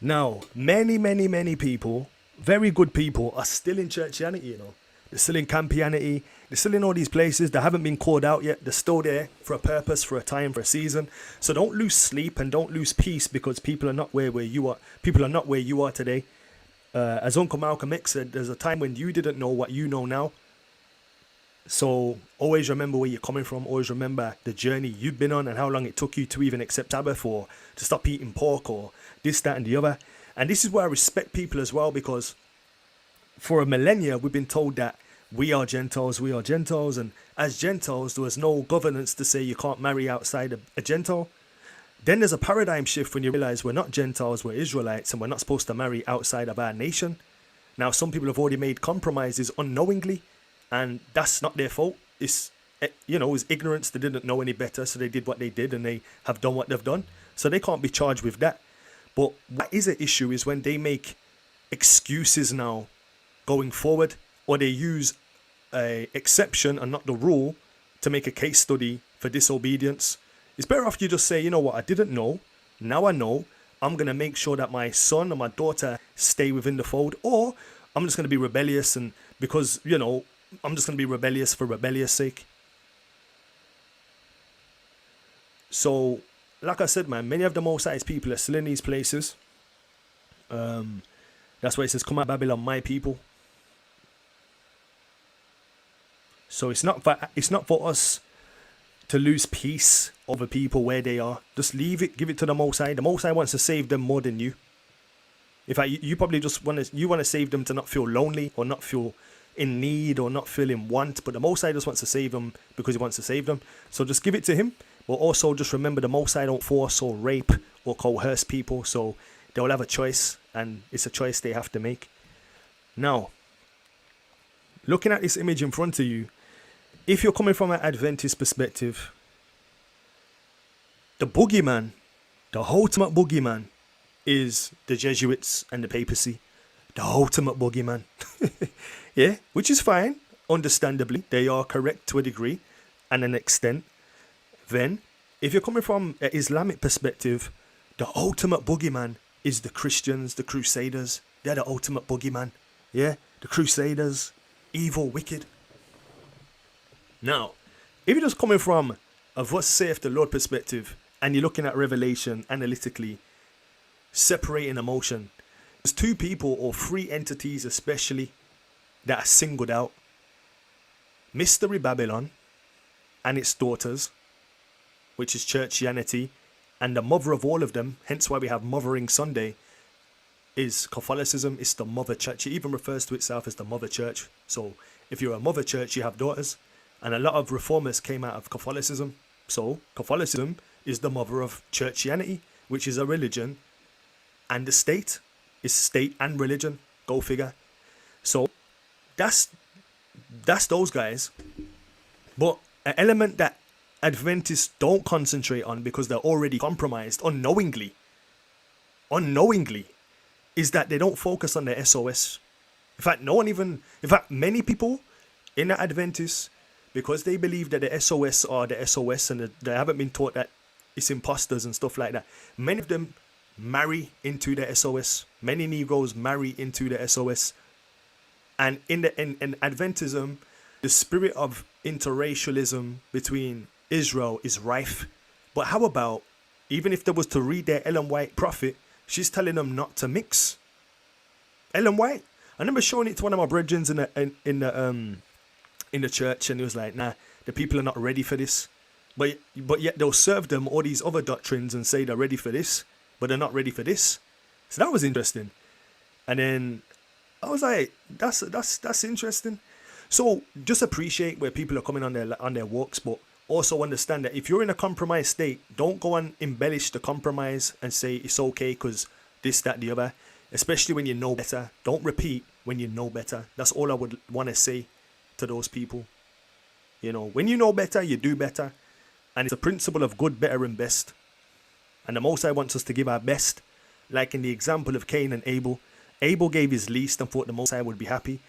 Now, many people, very good people, are still in churchianity, you know. They're still in campianity. They're still in all these places. They haven't been called out yet. They're still there for a purpose, for a time, for a season. So don't lose sleep and don't lose peace because people are not where you are. People are not where you are today. As Uncle Malcolm X said, there's a time when you didn't know what you know now. So always remember where you're coming from. Always remember the journey you've been on and how long it took you to even accept Sabbath or to stop eating pork or this, that, and the other. And this is where I respect people as well, because for a millennia, we've been told that we are Gentiles, and as Gentiles, there was no governance to say you can't marry outside a Gentile. Then there's a paradigm shift when you realize we're not Gentiles, we're Israelites, and we're not supposed to marry outside of our nation. Now, some people have already made compromises unknowingly, and that's not their fault. It's ignorance. They didn't know any better, so they did what they did, and they have done what they've done. So they can't be charged with that. But what is an issue is when they make excuses now going forward, or they use a exception and not the rule to make a case study for disobedience. It's better off you just say, you know what, I didn't know, now I know, I'm going to make sure that my son or my daughter stay within the fold, or I'm just going to be rebellious, and because, I'm just going to be rebellious for rebellious sake. So, like I said, man, many of the Most High's people are still in these places. That's why it says, come out Babylon, my people. So it's not for us to lose peace over people where they are. Just leave it, give it to the Most High. The Most High wants to save them more than you. In fact, you probably just want to save them to not feel lonely or not feel in need or not feel in want. But the Most High just wants to save them because he wants to save them. So just give it to him. But also just remember the Most High don't force or rape or coerce people. So they'll have a choice, and it's a choice they have to make. Now, looking at this image in front of you, if you're coming from an Adventist perspective, the boogeyman, the ultimate boogeyman, is the Jesuits and the papacy. The ultimate boogeyman. Yeah, which is fine. Understandably, they are correct to a degree and an extent. Then, if you're coming from an Islamic perspective, the ultimate boogeyman is the Christians, the Crusaders. They're the ultimate boogeyman. Yeah, the Crusaders, evil, wicked. Now, if you're just coming from a thus saith the Lord perspective and you're looking at Revelation analytically, separating emotion, there's two people or three entities especially that are singled out. Mystery Babylon and its daughters, which is churchianity, and the mother of all of them, hence why we have Mothering Sunday, is Catholicism. It's the mother church. It even refers to itself as the mother church. So if you're a mother church, you have daughters. And a lot of reformers came out of Catholicism. So Catholicism is the mother of churchianity, which is a religion and a state. It's state and religion. Go figure. So that's those guys. But an element that Adventists don't concentrate on because they're already compromised unknowingly, is that they don't focus on the SOS. In fact, many people in the Adventists, because they believe that the SOS are the SOS and they haven't been taught that it's imposters and stuff like that, many of them marry into the SOS. Many Negroes marry into the SOS. And in Adventism, the spirit of interracialism between Israel is rife. But how about, even if they was to read their Ellen White prophet, she's telling them not to mix. Ellen White, I remember showing it to one of my brethren in the church, and he was like, nah, the people are not ready for this. But yet they'll serve them all these other doctrines and say they're ready for this, but they're not ready for this. So that was interesting. And then I was like, that's interesting. So just appreciate where people are coming on their walks, but also understand that if you're in a compromised state, don't go and embellish the compromise and say it's okay because this, that, the other. Especially when you know better. Don't repeat when you know better. That's all I would want to say to those people. You know, when you know better, you do better. And it's a principle of good, better, and best. And the Most High wants us to give our best. Like in the example of Cain and Abel. Abel gave his least and thought the Most High would be happy.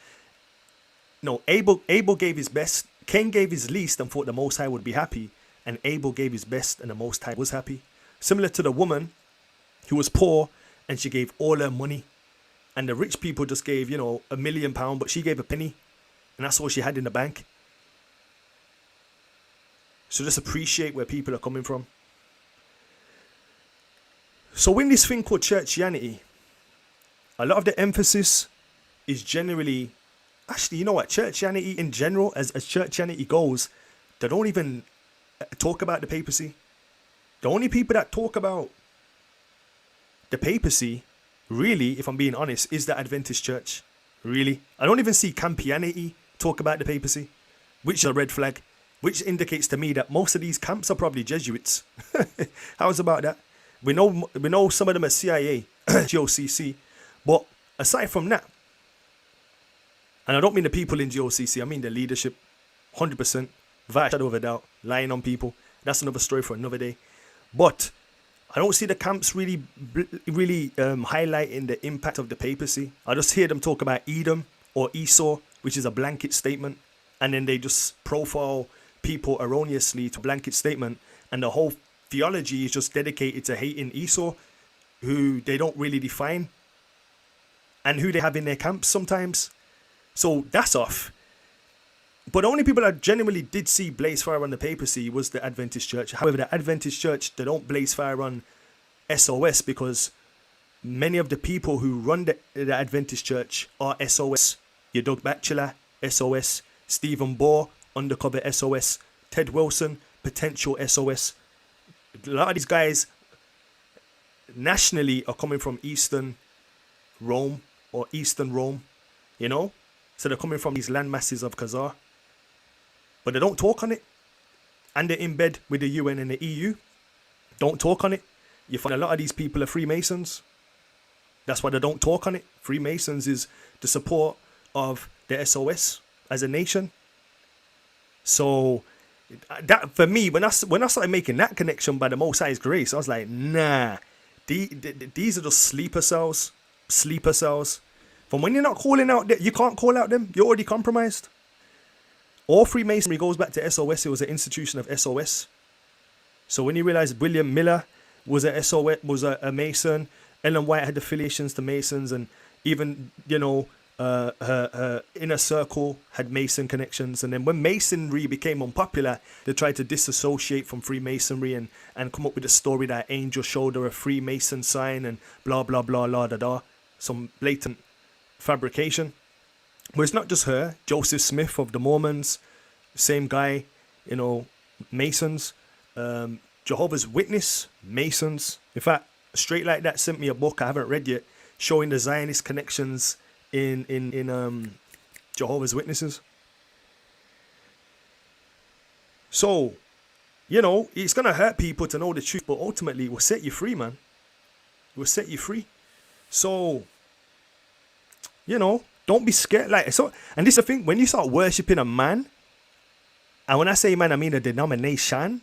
No, Abel gave his best. Cain gave his least and thought the Most High would be happy. And Abel gave his best and the Most High was happy. Similar to the woman who was poor and she gave all her money. And the rich people just gave, £1 million, but she gave a penny. And that's all she had in the bank. So just appreciate where people are coming from. So in this thing called churchianity, a lot of the emphasis is generally, actually, you know what, churchianity in general, as churchianity goes, they don't even talk about the papacy. The only people that talk about the papacy, really, if I'm being honest, is the Adventist church. Really. I don't even see Campianity talk about the papacy, which is a red flag. Which indicates to me that most of these camps are probably Jesuits. How's about that? We know some of them are CIA, GOCC. But aside from that, and I don't mean the people in GOCC, I mean the leadership, 100%, without a shadow of a doubt, lying on people. That's another story for another day. But I don't see the camps really highlighting the impact of the papacy. I just hear them talk about Edom or Esau, which is a blanket statement. And then they just profile people erroneously to a blanket statement, and the whole theology is just dedicated to hating Esau, who they don't really define, and who they have in their camps sometimes. So that's off. But the only people that genuinely did see blaze fire on the papacy was the Adventist church. However, the Adventist church, they don't blaze fire on SOS because many of the people who run the Adventist church are SOS. Your Doug Batchelor, SOS. Stephen Bohr, undercover SOS. Ted Wilson, potential SOS. A lot of these guys nationally are coming from Eastern Rome or Eastern Rome, So they're coming from these land masses of Khazar. But they don't talk on it. And they're in bed with the UN and the EU. Don't talk on it. You find a lot of these people are Freemasons. That's why they don't talk on it. Freemasons is the support of the SOS as a nation. So that for me, when I started making that connection by the Most High's grace, I was like, nah, these are just sleeper cells. Sleeper cells. From when you're not calling out, you can't call out them. You're already compromised. All Freemasonry goes back to SOS. It was an institution of SOS. So when you realize William Miller was a SOS, was a Mason, Ellen White had affiliations to Masons, and even her inner circle had Mason connections. And then when Masonry became unpopular, they tried to disassociate from Freemasonry and come up with a story that angel showed her a Freemason sign and blah blah blah la da da. Some blatant fabrication. But it's not just her. Joseph Smith of the Mormons, same guy, Masons. Jehovah's Witness, Masons. In fact, Straight Like That sent me a book I haven't read yet, showing the Zionist connections in Jehovah's Witnesses. So, it's gonna hurt people to know the truth, but ultimately it will set you free, man. It will set you free. So, don't be scared. And this is the thing, when you start worshipping a man, and when I say man, I mean a denomination,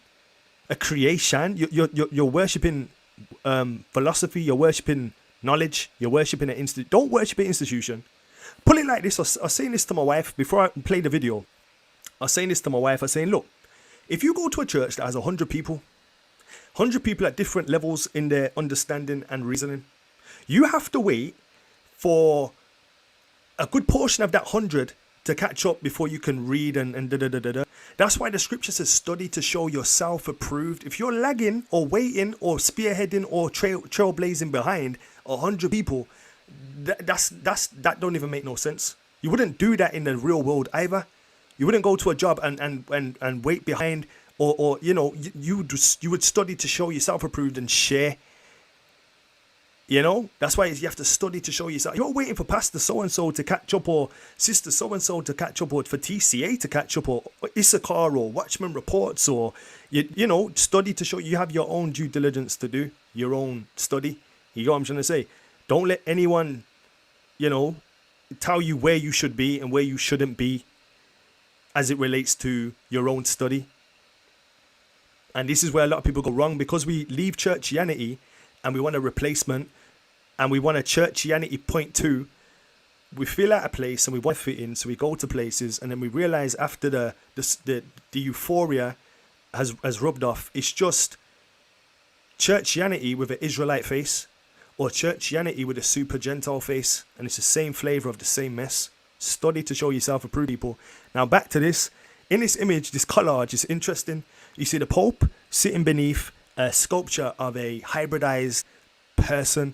a creation. You're worshipping philosophy. You're worshipping knowledge. You're worshipping an institution. Don't worship an institution. Put it like this. I was saying this to my wife before I played the video. I was saying this to my wife. I was saying, look, if you go to a church that has 100 people, 100 people at different levels in their understanding and reasoning, you have to wait for a good portion of that 100 to catch up before you can read and da-da-da-da-da. That's why the scripture says study to show yourself approved. If you're lagging or waiting or spearheading or trailblazing behind 100 people, that don't even make no sense. You wouldn't do that in the real world either. You wouldn't go to a job and wait behind or you would study to show yourself approved and share. That's why you have to study to show yourself. You're not waiting for Pastor so-and-so to catch up, or Sister so-and-so to catch up, or for TCA to catch up, or Issachar, or Watchman Reports, or, study to show you have your own due diligence to do, your own study. You know what I'm trying to say? Don't let anyone, tell you where you should be and where you shouldn't be as it relates to your own study. And this is where a lot of people go wrong, because we leave churchianity and we want a replacement, and we want a churchianity point two. We feel out of place and we want to fit in, so we go to places, and then we realize after the euphoria has rubbed off, it's just churchianity with an Israelite face, or churchianity with a super Gentile face, and it's the same flavor of the same mess. Study to show yourself approved, people. Now back to this. In this image, this collage is interesting. You see the Pope sitting beneath a sculpture of a hybridized person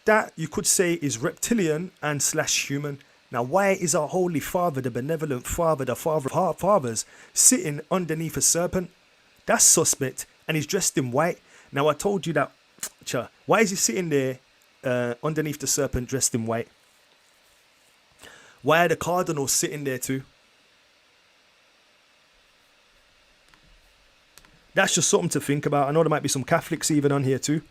that you could say is reptilian and / human. Now, why is our Holy Father, the benevolent Father, the Father of fathers, sitting underneath a serpent? That's suspect, and he's dressed in white. Now, I told you that. Why is he sitting there underneath the serpent dressed in white? Why are the cardinals sitting there too? That's just something to think about. I know there might be some Catholics even on here too.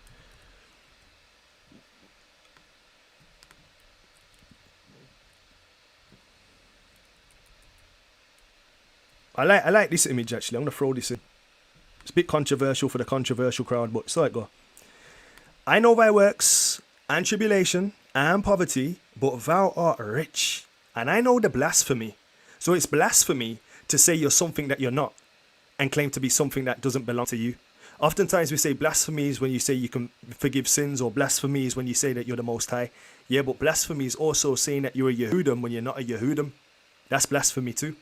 I like this image actually. I'm going to throw this in. It's a bit controversial for the controversial crowd, but so it go. I know thy works and tribulation and poverty, but thou art rich. And I know the blasphemy. So it's blasphemy to say you're something that you're not and claim to be something that doesn't belong to you. Oftentimes we say blasphemy is when you say you can forgive sins, or blasphemy is when you say that you're the Most High. Yeah, but blasphemy is also saying that you're a Yehudim when you're not a Yehudim. That's blasphemy too.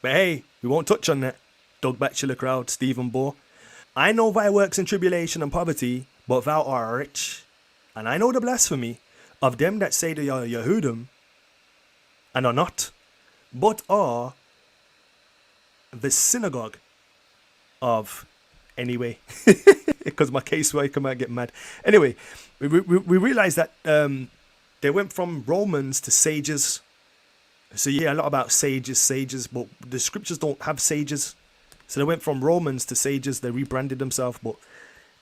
But hey, we won't touch on that. Doug Batchelor crowd, Stephen Bohr. I know thy works in tribulation and poverty, but thou art rich. And I know the blasphemy of them that say they are Yehudim and are not, but are the synagogue of, anyway, because my caseworker might get mad. Anyway, we realize that they went from Romans to sages. So you hear a lot about sages, but the scriptures don't have sages. So they went from Romans to sages. They rebranded themselves, but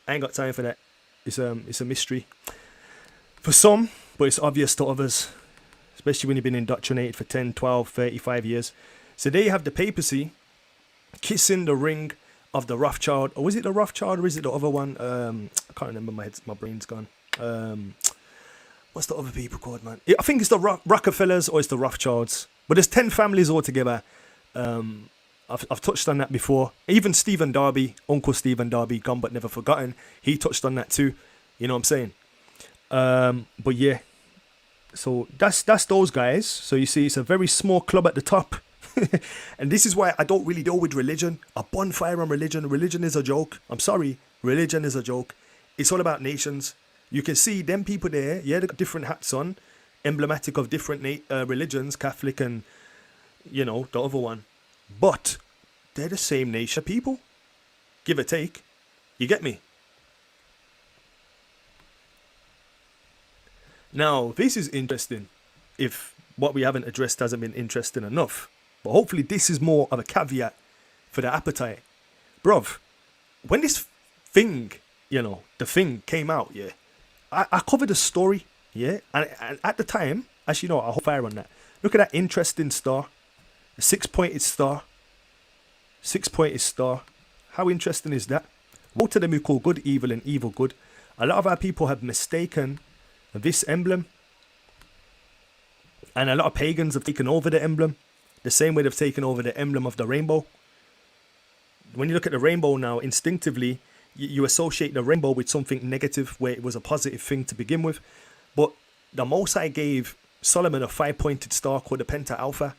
I ain't got time for that. It's a mystery for some, but it's obvious to others, especially when you've been indoctrinated for 10, 12, 35 years. So there you have the papacy kissing the ring of the Rothschild. Or was it the Rothschild, or is it the other one? I can't remember. My brain's gone. What's the other people called, man? I think it's the Rockefellers or it's the Rothschilds. But there's 10 families altogether. I've touched on that before. Even Stephen Darby, Uncle Stephen Darby, gone but never forgotten. He touched on that too. You know what I'm saying? But yeah. So that's those guys. So you see, it's a very small club at the top. And this is why I don't really deal with religion. A bonfire on religion. Religion is a joke. I'm sorry. Religion is a joke. It's all about nations. You can see them people there, yeah, they got different hats on, emblematic of different religions, Catholic and, the other one. But they're the same nation of people, give or take. You get me? Now, this is interesting if what we haven't addressed hasn't been interesting enough. But hopefully this is more of a caveat for the appetite. Bruv, when this thing, the thing came out, yeah, I covered a story, yeah, and at the time, actually, no, I'll hold fire on that. Look at that interesting star, a 6-pointed star. 6-pointed star. How interesting is that? Woe to them who call good evil and evil good. A lot of our people have mistaken this emblem, and a lot of pagans have taken over the emblem, the same way they've taken over the emblem of the rainbow. When you look at the rainbow now, instinctively, you associate the rainbow with something negative where it was a positive thing to begin with. But the Most High gave Solomon a 5-pointed star called the Penta Alpha.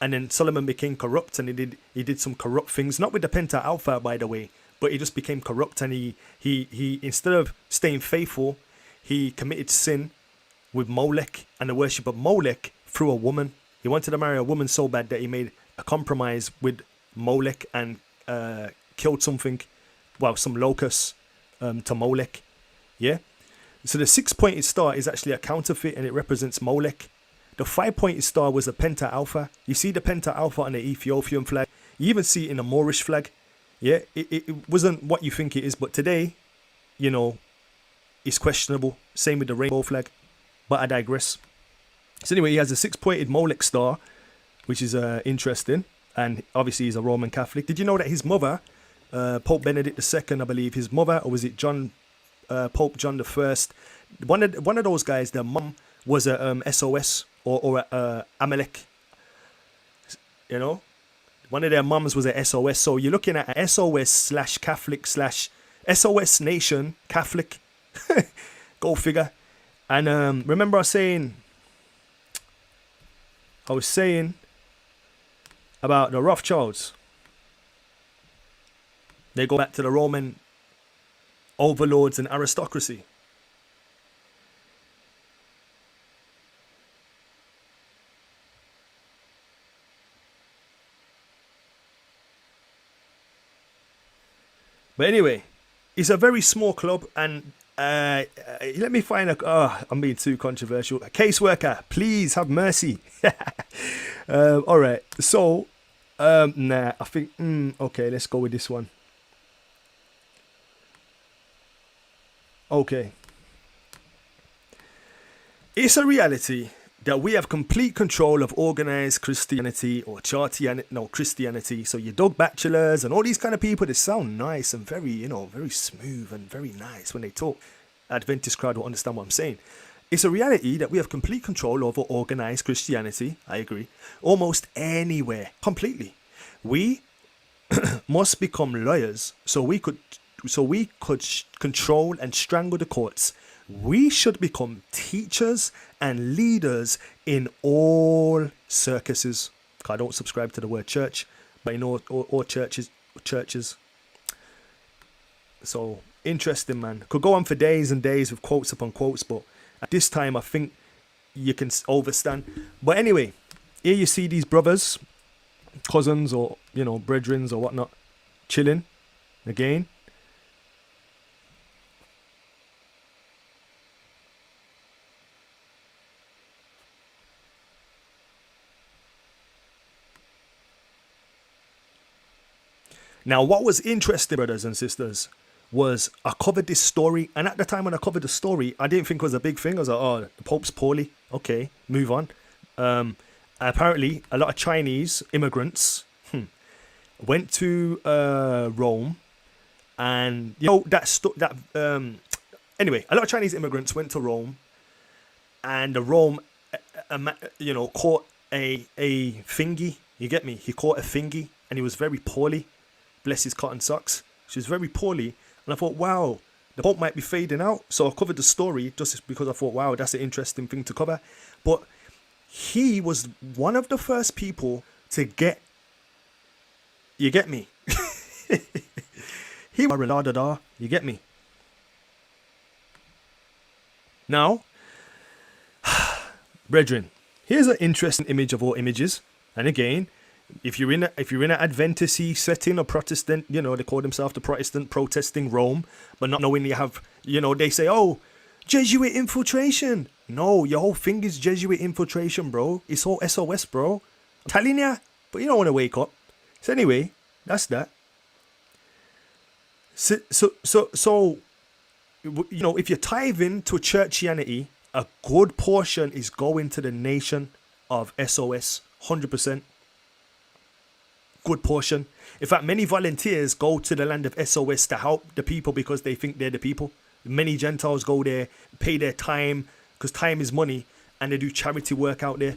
And then Solomon became corrupt, and he did some corrupt things. Not with the Penta Alpha, by the way, but he just became corrupt, and he instead of staying faithful, he committed sin with Molech and the worship of Molech through a woman. He wanted to marry a woman so bad that he made a compromise with Molech and killed something, well, some locusts to Molech. Yeah. So the 6-pointed star is actually a counterfeit, and it represents Molech. The 5-pointed star was a Penta Alpha. You see the Penta Alpha on the Ethiopian flag. You even see it in the Moorish flag. Yeah, it wasn't what you think it is, but today, you know, it's questionable. Same with the rainbow flag. But I digress. So anyway, he has a 6-pointed Molech star, which is interesting. And obviously he's a Roman Catholic. Did you know that his mother, Pope Benedict II, I believe, his mother, or was it Pope John I? One of those guys, their mum was a SOS or a Amalek. You know, one of their mums was a SOS. So you're looking at a SOS/Catholic/ SOS Nation Catholic. Go figure. And remember I was saying about the Rothschilds. They go back to the Roman overlords and aristocracy. But anyway, it's a very small club, and let me find I'm being too controversial. A caseworker, please have mercy. All right, so I think okay, let's go with this one. Okay, it's a reality that we have complete control of organized Christianity or Christianity. So your dog bachelors and all these kind of people, they sound nice and very, very smooth and very nice when they talk. Adventist crowd will understand what I'm saying. It's a reality that we have complete control over organized Christianity. I agree. Almost anywhere, completely. We must become lawyers so we could control and strangle the courts. We should become teachers and leaders in all circuses. I don't subscribe to the word church, but in all churches. So interesting, man. Could go on for days and days with quotes upon quotes, but at this time I think you can overstand. But anyway, here you see these brothers, cousins, or brethrens or whatnot, chilling again. Now, what was interesting, brothers and sisters, was I covered this story. And at the time when I covered the story, I didn't think it was a big thing. I was like, oh, the Pope's poorly. Okay, move on. Apparently, a lot of Chinese immigrants went to Rome. And, anyway, a lot of Chinese immigrants went to Rome. And the Rome, caught a thingy. You get me? He caught a thingy. And he was very poorly. Bless his cotton socks. She was very poorly. And I thought, wow, the Pope might be fading out. So I covered the story just because I thought, wow, that's an interesting thing to cover. But he was one of the first people to get... You get me? He was... You get me? Now, brethren, here's an interesting image of all images. And again... If you're in an Adventist setting or Protestant, they call themselves the Protestant protesting Rome, but not knowing you have, they say, oh, Jesuit infiltration. No, your whole thing is Jesuit infiltration, bro. It's all SOS, bro. I'm telling ya, but you don't want to wake up. So anyway, that's that. So if you're tithing to churchianity, a good portion is going to the nation of SOS, 100%. Good portion. In fact, many volunteers go to the land of SOS to help the people because they think they're the people. Many Gentiles go there, pay their time, because time is money, and they do charity work out there.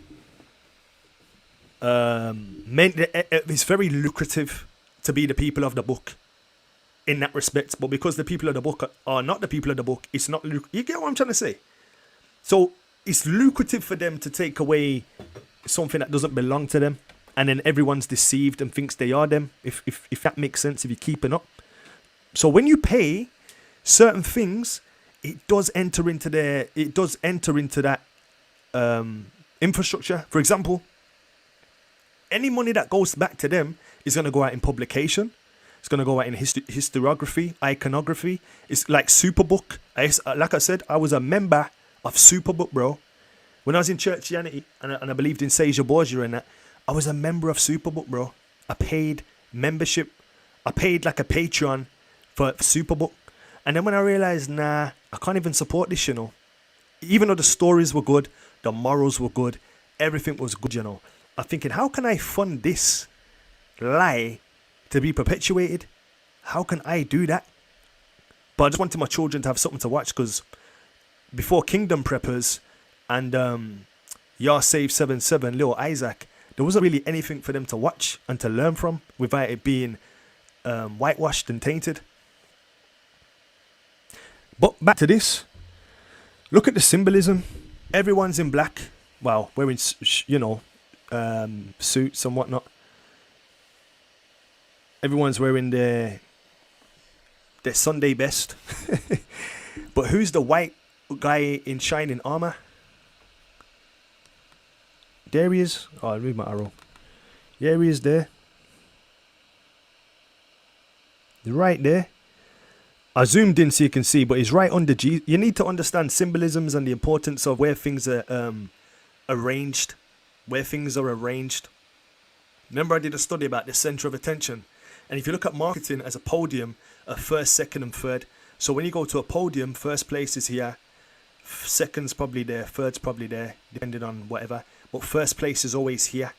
It's very lucrative to be the people of the book in that respect, but because the people of the book are not the people of the book, it's not you get what I'm trying to say? So it's lucrative for them to take away something that doesn't belong to them. And then everyone's deceived and thinks they are them, if that makes sense, if you're keeping up. So when you pay certain things, it does enter into that infrastructure. For example, any money that goes back to them It's going to go out in publication. It's going to go out in historiography, iconography. It's like Superbook. Like I said, I was a member of Superbook, bro. When I was in Churchianity and I believed in Seja Borgia and that, I was a member of Superbook, bro. I paid membership. I paid like a Patreon for Superbook. And then when I realized, nah, I can't even support this, you know. Even though the stories were good, the morals were good, everything was good, you know. I'm thinking, how can I fund this lie to be perpetuated? How can I do that? But I just wanted my children to have something to watch, because before Kingdom Preppers and Yah Save 77, Little Isaac, there wasn't really anything for them to watch and to learn from without it being whitewashed and tainted. But back to this. Look at the symbolism. Everyone's in black. Well, wearing, you know, suits and whatnot. Everyone's wearing their Sunday best. But who's the white guy in shining armor? There he is. Oh, I'll move my arrow. Yeah, he is there. He's right there. I zoomed in so you can see, but he's right under G. You need to understand symbolisms and the importance of where things are arranged. Where things are arranged. Remember, I did a study about the center of attention. And if you look at marketing as a podium, a first, second, and third. So when you go to a podium, first place is here. Second's probably there. Third's probably there, depending on whatever. But first place is always here.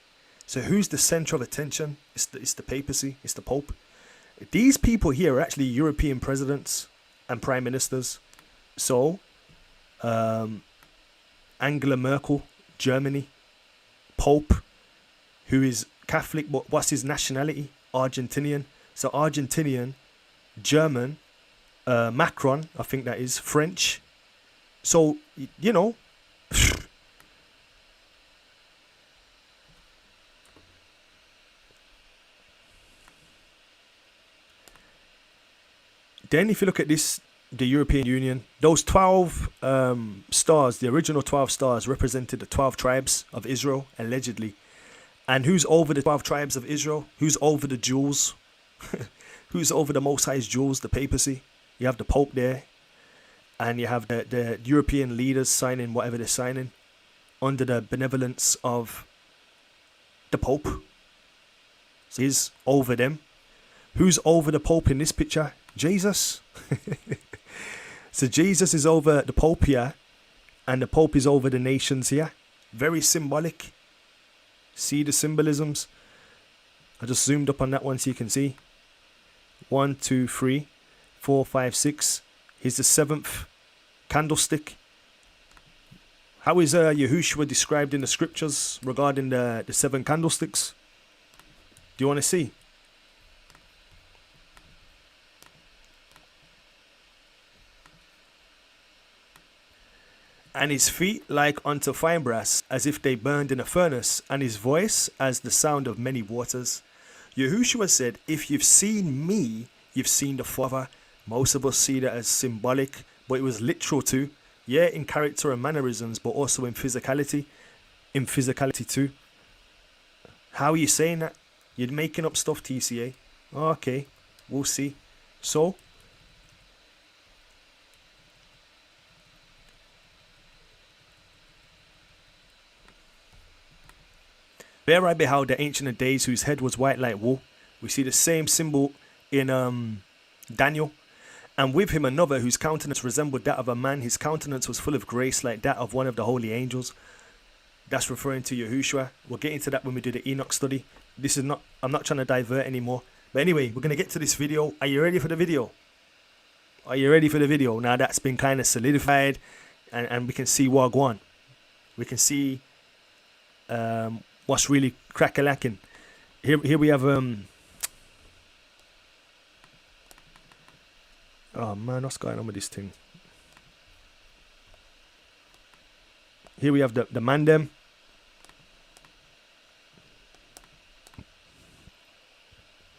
So who's the center of attention? It's the papacy. It's the Pope. These people here are actually European presidents and prime ministers. So, Angela Merkel, Germany. Pope, who is Catholic, but what's his nationality? Argentinian. So Argentinian, German, Macron, I think that is, French. So, you know. Then if you look at this, the European Union, those 12 stars, the original 12 stars represented the 12 tribes of Israel, allegedly. And who's over the 12 tribes of Israel? Who's over the jewels? Who's over the Most High's jewels? The papacy. You have the Pope there. And you have the European leaders signing whatever they're signing under the benevolence of the Pope. So he's over them. Who's over the Pope in this picture? Jesus. So Jesus is over the Pope here, and the Pope is over the nations here. Very symbolic. See the symbolisms? I just zoomed up on that one so you can see. 1, 2, 3, 4, 5, 6. Here's the 7th candlestick. How is Yahushua described in the scriptures regarding the 7 candlesticks? Do you want to see? And his feet like unto fine brass, as if they burned in a furnace, and his voice as the sound of many waters. Yahushua said, if you've seen me, you've seen the Father. Most of us see that as symbolic, but it was literal too. Yeah, in character and mannerisms, but also in physicality. In physicality too. How are you saying that? You're making up stuff, TCA. Oh, okay, we'll see. So, there I beheld the Ancient of Days, whose head was white like wool. We see the same symbol in Daniel. And with him another, whose countenance resembled that of a man. His countenance was full of grace like that of one of the holy angels. That's referring to Yahushua. We'll get into that when we do the Enoch study. I'm not trying to divert anymore. But anyway, we're going to get to this video. Are you ready for the video? Are you ready for the video? Now that's been kind of solidified. And we can see Wagwan. We can see what's really crack-a-lacking. Here we have oh man, what's going on with this thing? Here we have the mandem.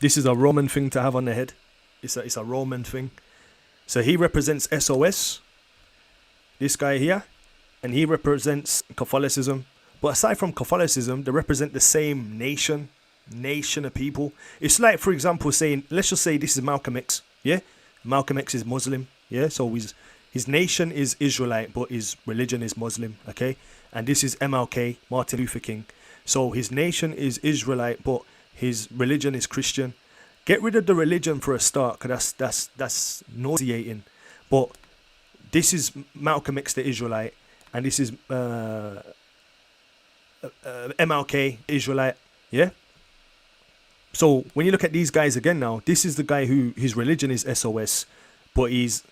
This is a Roman thing to have on the head. It's a Roman thing. So he represents SOS. This guy here. And he represents Catholicism. But aside from Catholicism, they represent the same nation. nation of people. It's like, for example, saying, let's just say this is Malcolm X. Yeah, Malcolm X is Muslim. Yeah, so his nation is Israelite, but his religion is Muslim. Okay, and this is MLK, Martin Luther King. So his nation is Israelite, but his religion is Christian. Get rid of the religion for a start, because that's nauseating. But this is Malcolm X, the Israelite, and this is MLK, Israelite. Yeah. So when you look at these guys again now, this is the guy who his religion is SOS, but he's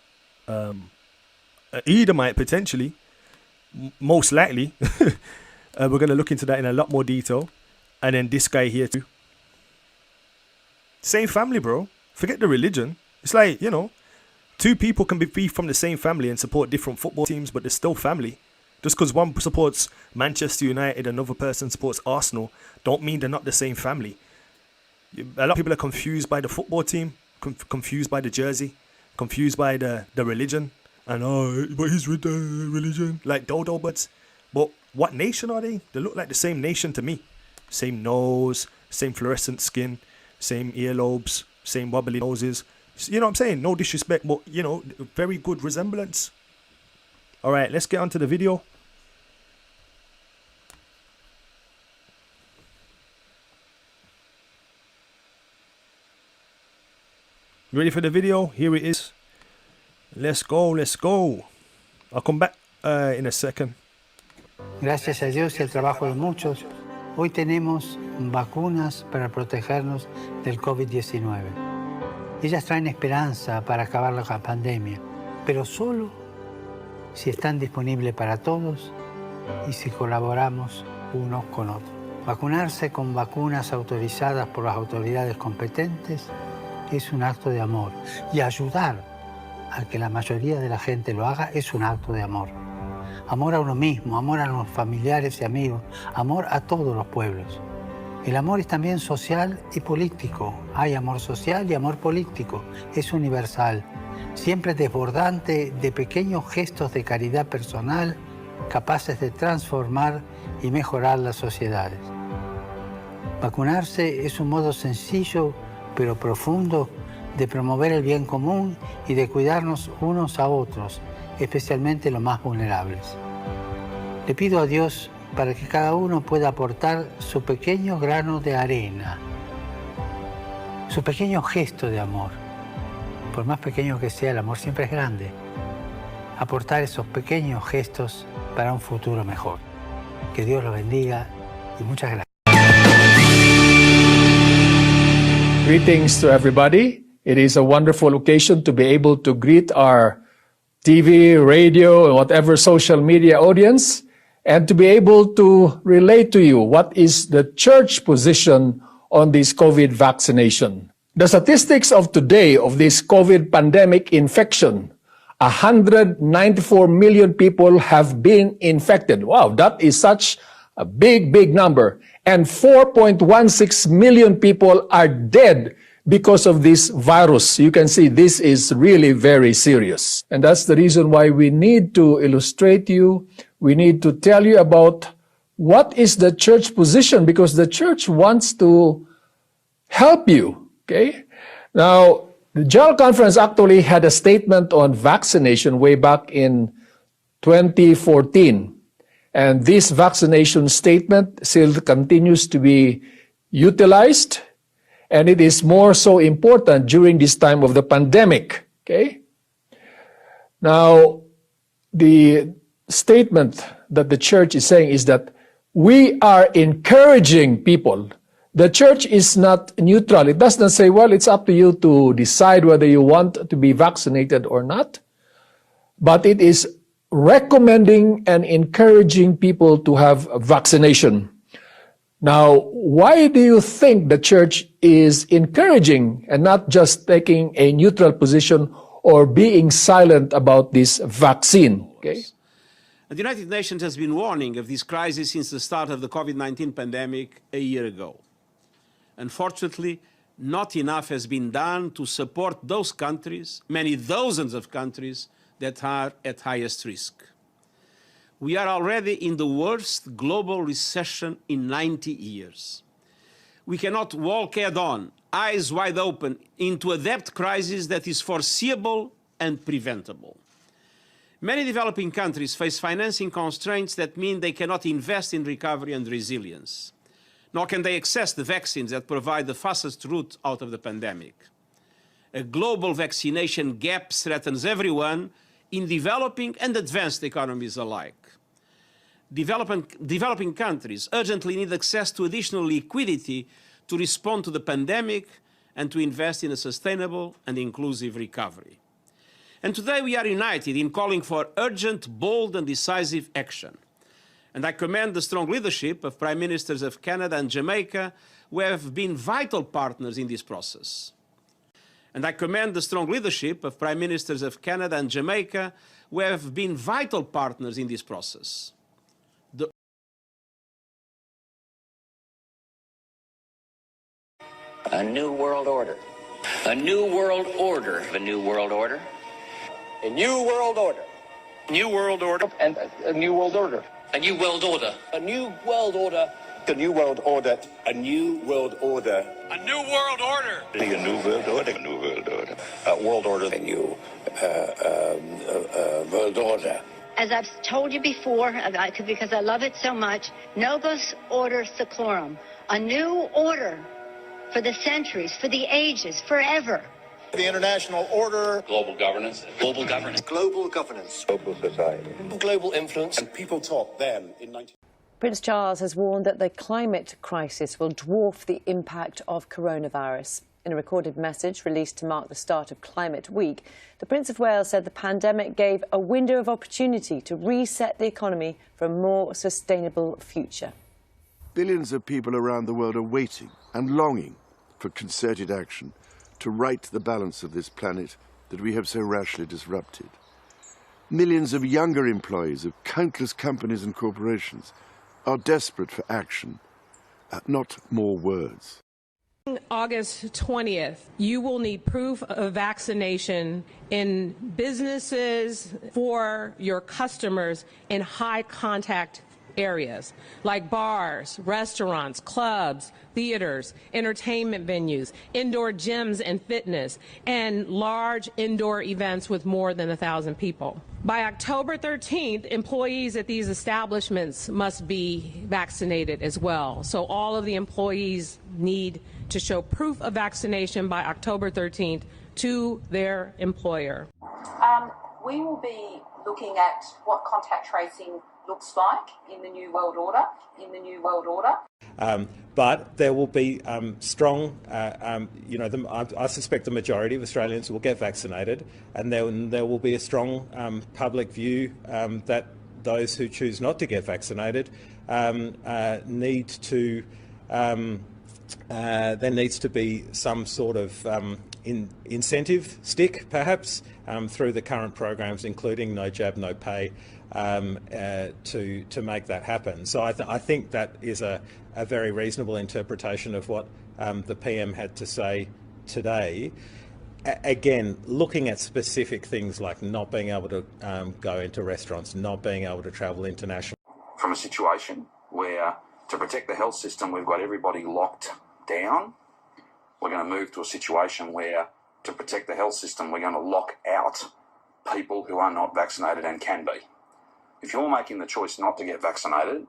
an Edomite potentially, most likely. We're going to look into that in a lot more detail. And then this guy here too. Same family, bro. Forget the religion. It's like, you know, two people can be from the same family and support different football teams, but they're still family. Just because one supports Manchester United, another person supports Arsenal, don't mean they're not the same family. A lot of people are confused by the football team, confused by the jersey, confused by the religion. And but he's with the religion, like dodo buds. But what nation are they? They look like the same nation to me. Same nose, same fluorescent skin, same earlobes, same wobbly noses. You know what I'm saying? No disrespect, but, you know, very good resemblance. All right, let's get on to the video. Ready for the video? Here it is. Let's go, let's go. I'll come back in a second. Gracias a Dios y al trabajo de muchos, hoy tenemos vacunas para protegernos del COVID-19. Ellas traen esperanza para acabar la pandemia, pero solo si están disponibles para todos y si colaboramos unos con otros. Vacunarse con vacunas autorizadas por las autoridades competentes es un acto de amor, y ayudar a que la mayoría de la gente lo haga es un acto de amor. Amor a uno mismo, amor a los familiares y amigos, amor a todos los pueblos. El amor es también social y político. Hay amor social y amor político. Es universal, siempre desbordante de pequeños gestos de caridad personal capaces de transformar y mejorar las sociedades. Vacunarse es un modo sencillo pero profundo de promover el bien común y de cuidarnos unos a otros, especialmente los más vulnerables. Le pido a Dios para que cada uno pueda aportar su pequeño grano de arena, su pequeño gesto de amor. Por más pequeño que sea, el amor siempre es grande. Aportar esos pequeños gestos para un futuro mejor. Que Dios los bendiga y muchas gracias. Greetings to everybody. It is a wonderful occasion to be able to greet our TV, radio, and whatever social media audience, and to be able to relate to you what is the church position on this COVID vaccination. The statistics of today of this COVID pandemic infection, 194 million people have been infected. Wow, that is such a big number. And 4.16 million people are dead because of this virus. You can see this is really very serious. And that's the reason why we need to illustrate you. We need to tell you about what is the church position, because the church wants to help you. Okay? Now, the General Conference actually had a statement on vaccination way back in 2014. And this vaccination statement still continues to be utilized, and it is more so important during this time of the pandemic. Okay? Now, the statement that the church is saying is that we are encouraging people. The church is not neutral. It does not say, well, it's up to you to decide whether you want to be vaccinated or not. But it is recommending and encouraging people to have vaccination. Now, why do you think the church is encouraging and not just taking a neutral position or being silent about this vaccine? Okay? The United Nations has been warning of this crisis since the start of the COVID-19 pandemic a year ago. Unfortunately, not enough has been done to support those countries, many thousands of countries, that are at highest risk. We are already in the worst global recession in 90 years. We cannot walk head-on, eyes wide open, into a debt crisis that is foreseeable and preventable. Many developing countries face financing constraints that mean they cannot invest in recovery and resilience, nor can they access the vaccines that provide the fastest route out of the pandemic. A global vaccination gap threatens everyone in developing and advanced economies alike. Developing countries urgently need access to additional liquidity to respond to the pandemic and to invest in a sustainable and inclusive recovery. And today we are united in calling for urgent, bold and decisive action. And I commend the strong leadership of Prime Ministers of Canada and Jamaica, who have been vital partners in this process. And I commend the strong leadership of Prime Ministers of Canada and Jamaica, who have been vital partners in this process. A new world order. A new world order. A new world order. A new world order. New world order. And a new world order. A new world order. A new world order. A new world order. A new world order. A new world order. A new world order. A new world order. World order. A new world order. As I've told you before, because I love it so much, Novus Order Seclorum, a new order for the centuries, for the ages, forever. The international order. Global governance. Global governance. Global governance. Global society. Global influence. And people talk then in 19... Prince Charles has warned that the climate crisis will dwarf the impact of coronavirus. In a recorded message released to mark the start of Climate Week, the Prince of Wales said the pandemic gave a window of opportunity to reset the economy for a more sustainable future. Billions of people around the world are waiting and longing for concerted action to right the balance of this planet that we have so rashly disrupted. Millions of younger employees of countless companies and corporations are desperate for action, not more words. August 20th, you will need proof of vaccination in businesses for your customers in high contact areas like bars, restaurants, clubs, theaters, entertainment venues, indoor gyms and fitness, and large indoor events with more than 1,000 people. By October 13th, employees at these establishments must be vaccinated as well. So all of the employees need to show proof of vaccination by October 13th to their employer. We will be looking at what contact tracing looks like in the New World Order. But there will be strong, I suspect the majority of Australians will get vaccinated, and then there will be a strong public view that those who choose not to get vaccinated need to, there needs to be some sort of incentive stick, perhaps, through the current programs, including No Jab, No Pay, to make that happen. So I think that is a very reasonable interpretation of what the PM had to say today. Again, looking at specific things like not being able to go into restaurants, not being able to travel internationally. From a situation where, to protect the health system, we've got everybody locked down, we're going to move to a situation where, to protect the health system, we're going to lock out people who are not vaccinated and can be. If you're making the choice not to get vaccinated,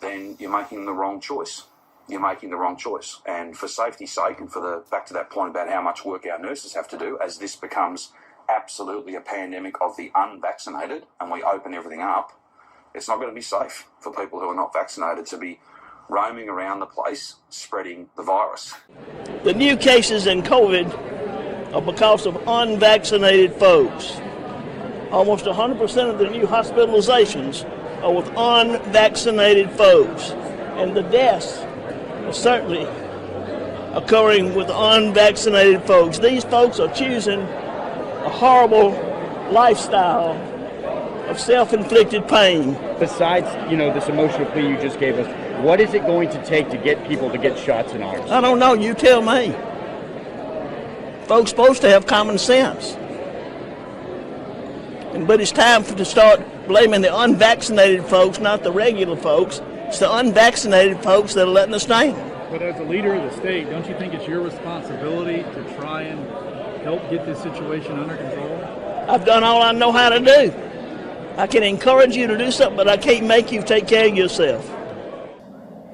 then you're making the wrong choice. You're making the wrong choice. And for safety's sake, and back to that point about how much work our nurses have to do, as this becomes absolutely a pandemic of the unvaccinated and we open everything up, it's not going to be safe for people who are not vaccinated to be roaming around the place spreading the virus. The new cases in COVID are because of unvaccinated folks. Almost 100% of the new hospitalizations are with unvaccinated folks. And the deaths are certainly occurring with unvaccinated folks. These folks are choosing a horrible lifestyle of self-inflicted pain. Besides, this emotional plea you just gave us, what is it going to take to get people to get shots in arms? I don't know, you tell me. Folks supposed to have common sense. But it's time to start blaming the unvaccinated folks, not the regular folks. It's the unvaccinated folks that are letting us down. But as a leader of the state, don't you think it's your responsibility to try and help get this situation under control? I've done all I know how to do. I can encourage you to do something, but I can't make you take care of yourself.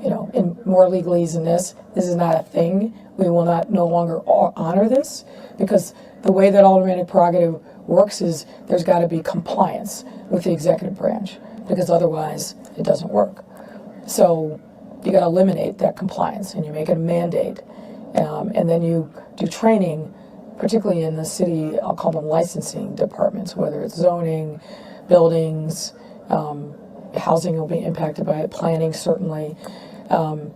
You know, in more legalese than this is not a thing. We will not no longer honor this, because the way that automatic prerogative works is there's got to be compliance with the executive branch, because otherwise it doesn't work. So you got to eliminate that compliance, and you make it a mandate, and then you do training, particularly in the city. I'll call them licensing departments, whether it's zoning, buildings, housing will be impacted by it, planning certainly, and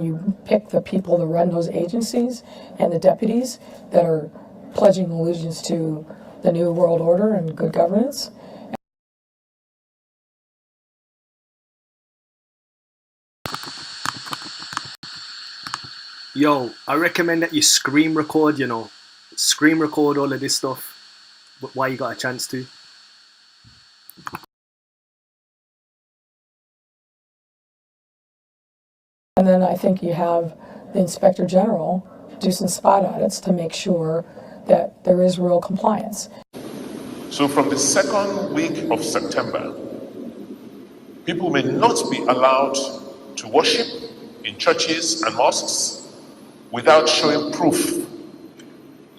you pick the people to run those agencies and the deputies that are pledging allegiance to the New World Order and good governance. Yo, I recommend that you screen record, you know. Screen record all of this stuff while you got a chance to. And then I think you have the Inspector General do some spot audits to make sure that there is real compliance. So from the second week of September, people may not be allowed to worship in churches and mosques without showing proof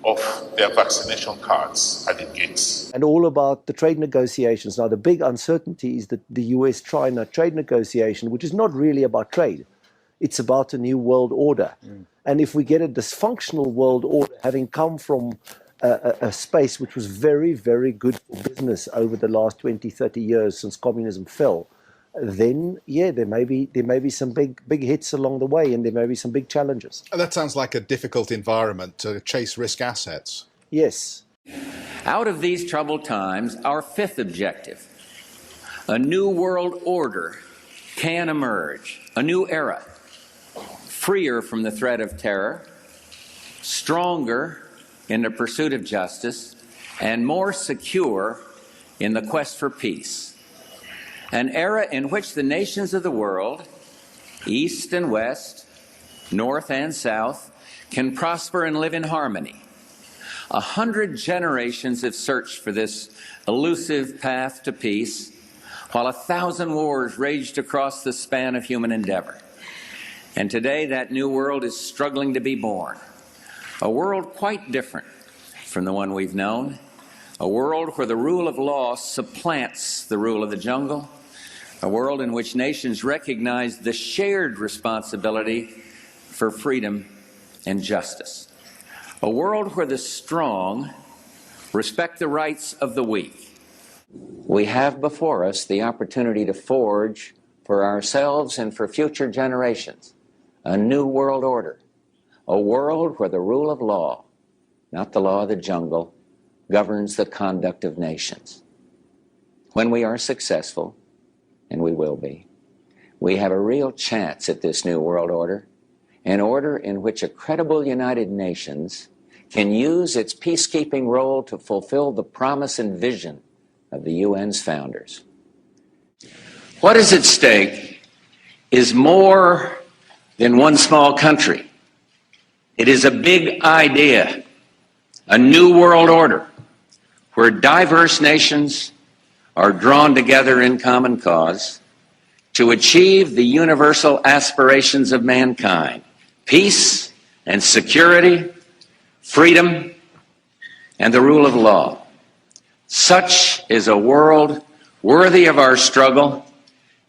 of their vaccination cards at the gates. And all about the trade negotiations. Now, the big uncertainty is that the US-China trade negotiation, which is not really about trade. It's about a new world order. And if we get a dysfunctional world order, having come from a space which was very, very good for business over the last 20, 30 years since communism fell, then, yeah, there may be some big hits along the way, and there may be some big challenges. That sounds like a difficult environment to chase risk assets. Yes. Out of these troubled times, our fifth objective, a new world order, can emerge, a new era, freer from the threat of terror, stronger in the pursuit of justice, and more secure in the quest for peace. An era in which the nations of the world, East and West, North and South, can prosper and live in harmony. 100 generations have searched for this elusive path to peace, while 1,000 wars raged across the span of human endeavor. And today that new world is struggling to be born. A world quite different from the one we've known. A world where the rule of law supplants the rule of the jungle. A world in which nations recognize the shared responsibility for freedom and justice. A world where the strong respect the rights of the weak. We have before us the opportunity to forge for ourselves and for future generations a new world order, a world where the rule of law, not the law of the jungle, governs the conduct of nations. When we are successful, and we will be, we have a real chance at this new world order, an order in which a credible United Nations can use its peacekeeping role to fulfill the promise and vision of the UN's founders. What is at stake is more than one small country. It is a big idea, a new world order, where diverse nations are drawn together in common cause to achieve the universal aspirations of mankind: peace and security, freedom, and the rule of law. Such is a world worthy of our struggle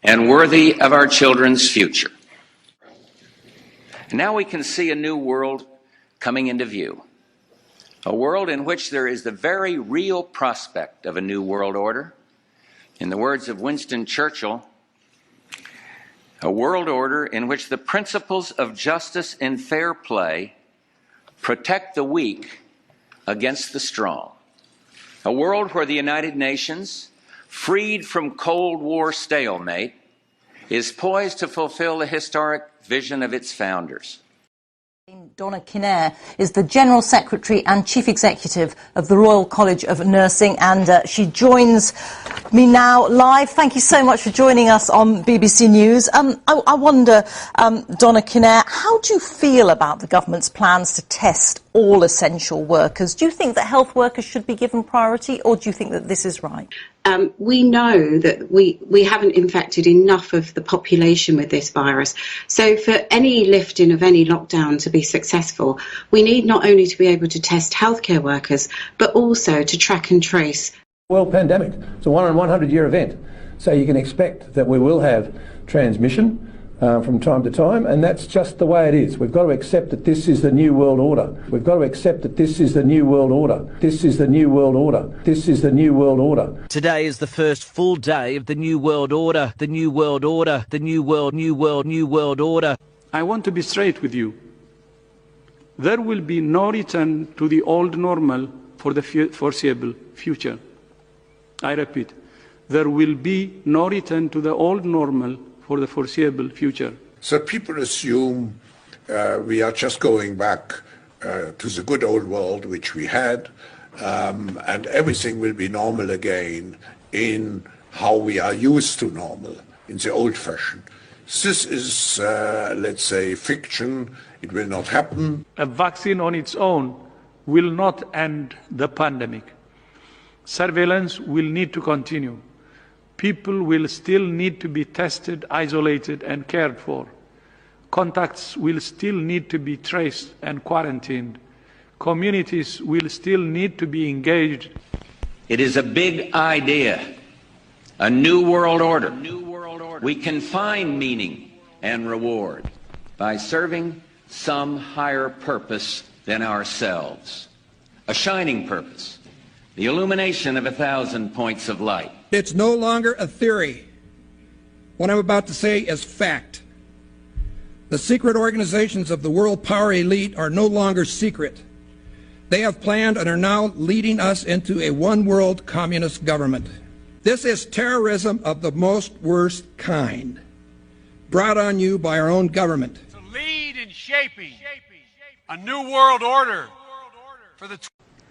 and worthy of our children's future. And now we can see a new world coming into view. A world in which there is the very real prospect of a new world order. In the words of Winston Churchill, a world order in which the principles of justice and fair play protect the weak against the strong. A world where the United Nations, freed from Cold War stalemate, is poised to fulfill the historic vision of its founders. Donna Kinnair is the General Secretary and Chief Executive of the Royal College of Nursing, and she joins me now live. Thank you so much for joining us on BBC News. I wonder, Donna Kinnair, how do you feel about the government's plans to test all essential workers? Do you think that health workers should be given priority, or do you think that this is right? We know that we haven't infected enough of the population with this virus. So for any lifting of any lockdown to be successful, we need not only to be able to test healthcare workers, but also to track and trace. World pandemic. It's a 1 in 100 year event. So you can expect that we will have transmission from time to time, and that's just the way it is. We've got to accept that this is the new world order. We've got to accept that this is the new world order. This is the new world order. This is the new world order. Today is the first full day of the new world order. The new world order. The new world order. I want to be straight with you. There will be no return to the old normal for the foreseeable future. I repeat, there will be no return to the old normal for the foreseeable future. So people assume we are just going back to the good old world which we had, and everything will be normal again in how we are used to normal, in the old fashion. This is, let's say, fiction. It will not happen. A vaccine on its own will not end the pandemic. Surveillance will need to continue. People will still need to be tested, isolated, and cared for. Contacts will still need to be traced and quarantined. Communities will still need to be engaged. It is a big idea, a new world order. We can find meaning and reward by serving some higher purpose than ourselves. A shining purpose, the illumination of 1,000 points of light. It's no longer a theory. What I'm about to say is fact. The secret organizations of the world power elite are no longer secret. They have planned and are now leading us into a one-world communist government. This is terrorism of the most worst kind, brought on you by our own government. To lead in shaping a new world order for the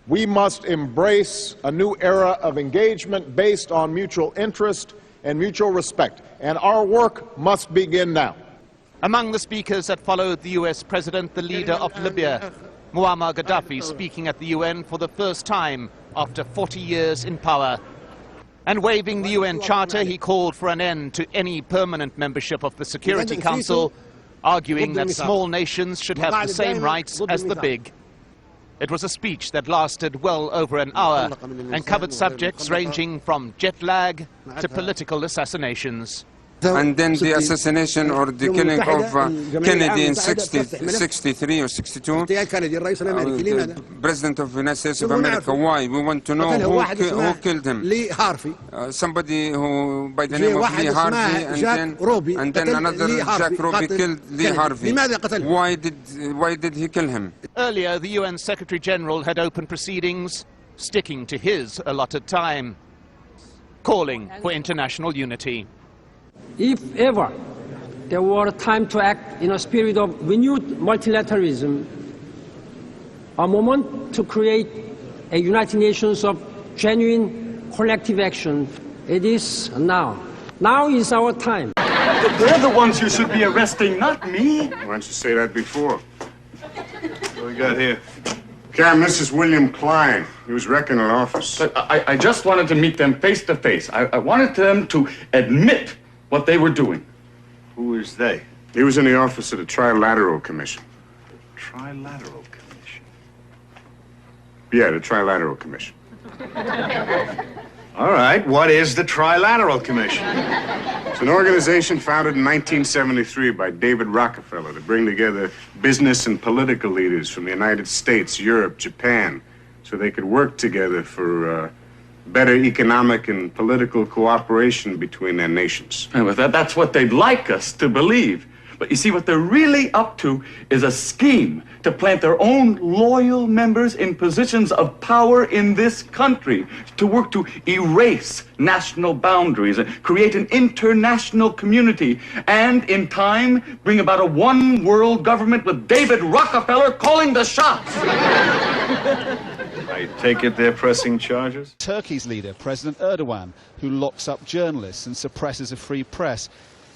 We must embrace a new era of engagement based on mutual interest and mutual respect, and our work must begin now. Among the speakers that followed the US president, the leader of Libya, Muammar Gaddafi, speaking at the UN for the first time after 40 years in power. And waiving the UN Charter, he called for an end to any permanent membership of the Security Council, arguing that small nations should have the same rights as the big. It was a speech that lasted well over an hour and covered subjects ranging from jet lag to political assassinations. And then the assassination or the killing of Kennedy in 63 or 62, the President of the United States of America. Why? We want to know who killed him. Somebody who, by the name of Lee Harvey, and then another Jack Ruby killed Lee Harvey. Why did he kill him? Earlier, the UN Secretary General had opened proceedings, sticking to his allotted time, calling for international unity. If ever there were a time to act in a spirit of renewed multilateralism, a moment to create a United Nations of genuine collective action, it is now. Now is our time. They're the ones you should be arresting, not me. Why don't you say that before? What do we got here? Cam, this is William Klein. He was wrecking an office. But I just wanted to meet them face to face. I wanted them to admit what they were doing. Who is they? He was in the office of the Trilateral Commission. Trilateral Commission? Yeah, the Trilateral Commission. All right, what is the Trilateral Commission? It's an organization founded in 1973 by David Rockefeller to bring together business and political leaders from the United States, Europe, Japan, so they could work together for better economic and political cooperation between their nations. That's what they'd like us to believe. But you see, what they're really up to is a scheme to plant their own loyal members in positions of power in this country, to work to erase national boundaries and create an international community, and in time bring about a one world government with David Rockefeller calling the shots. I take it they're pressing charges? Turkey's leader, President Erdogan, who locks up journalists and suppresses a free press,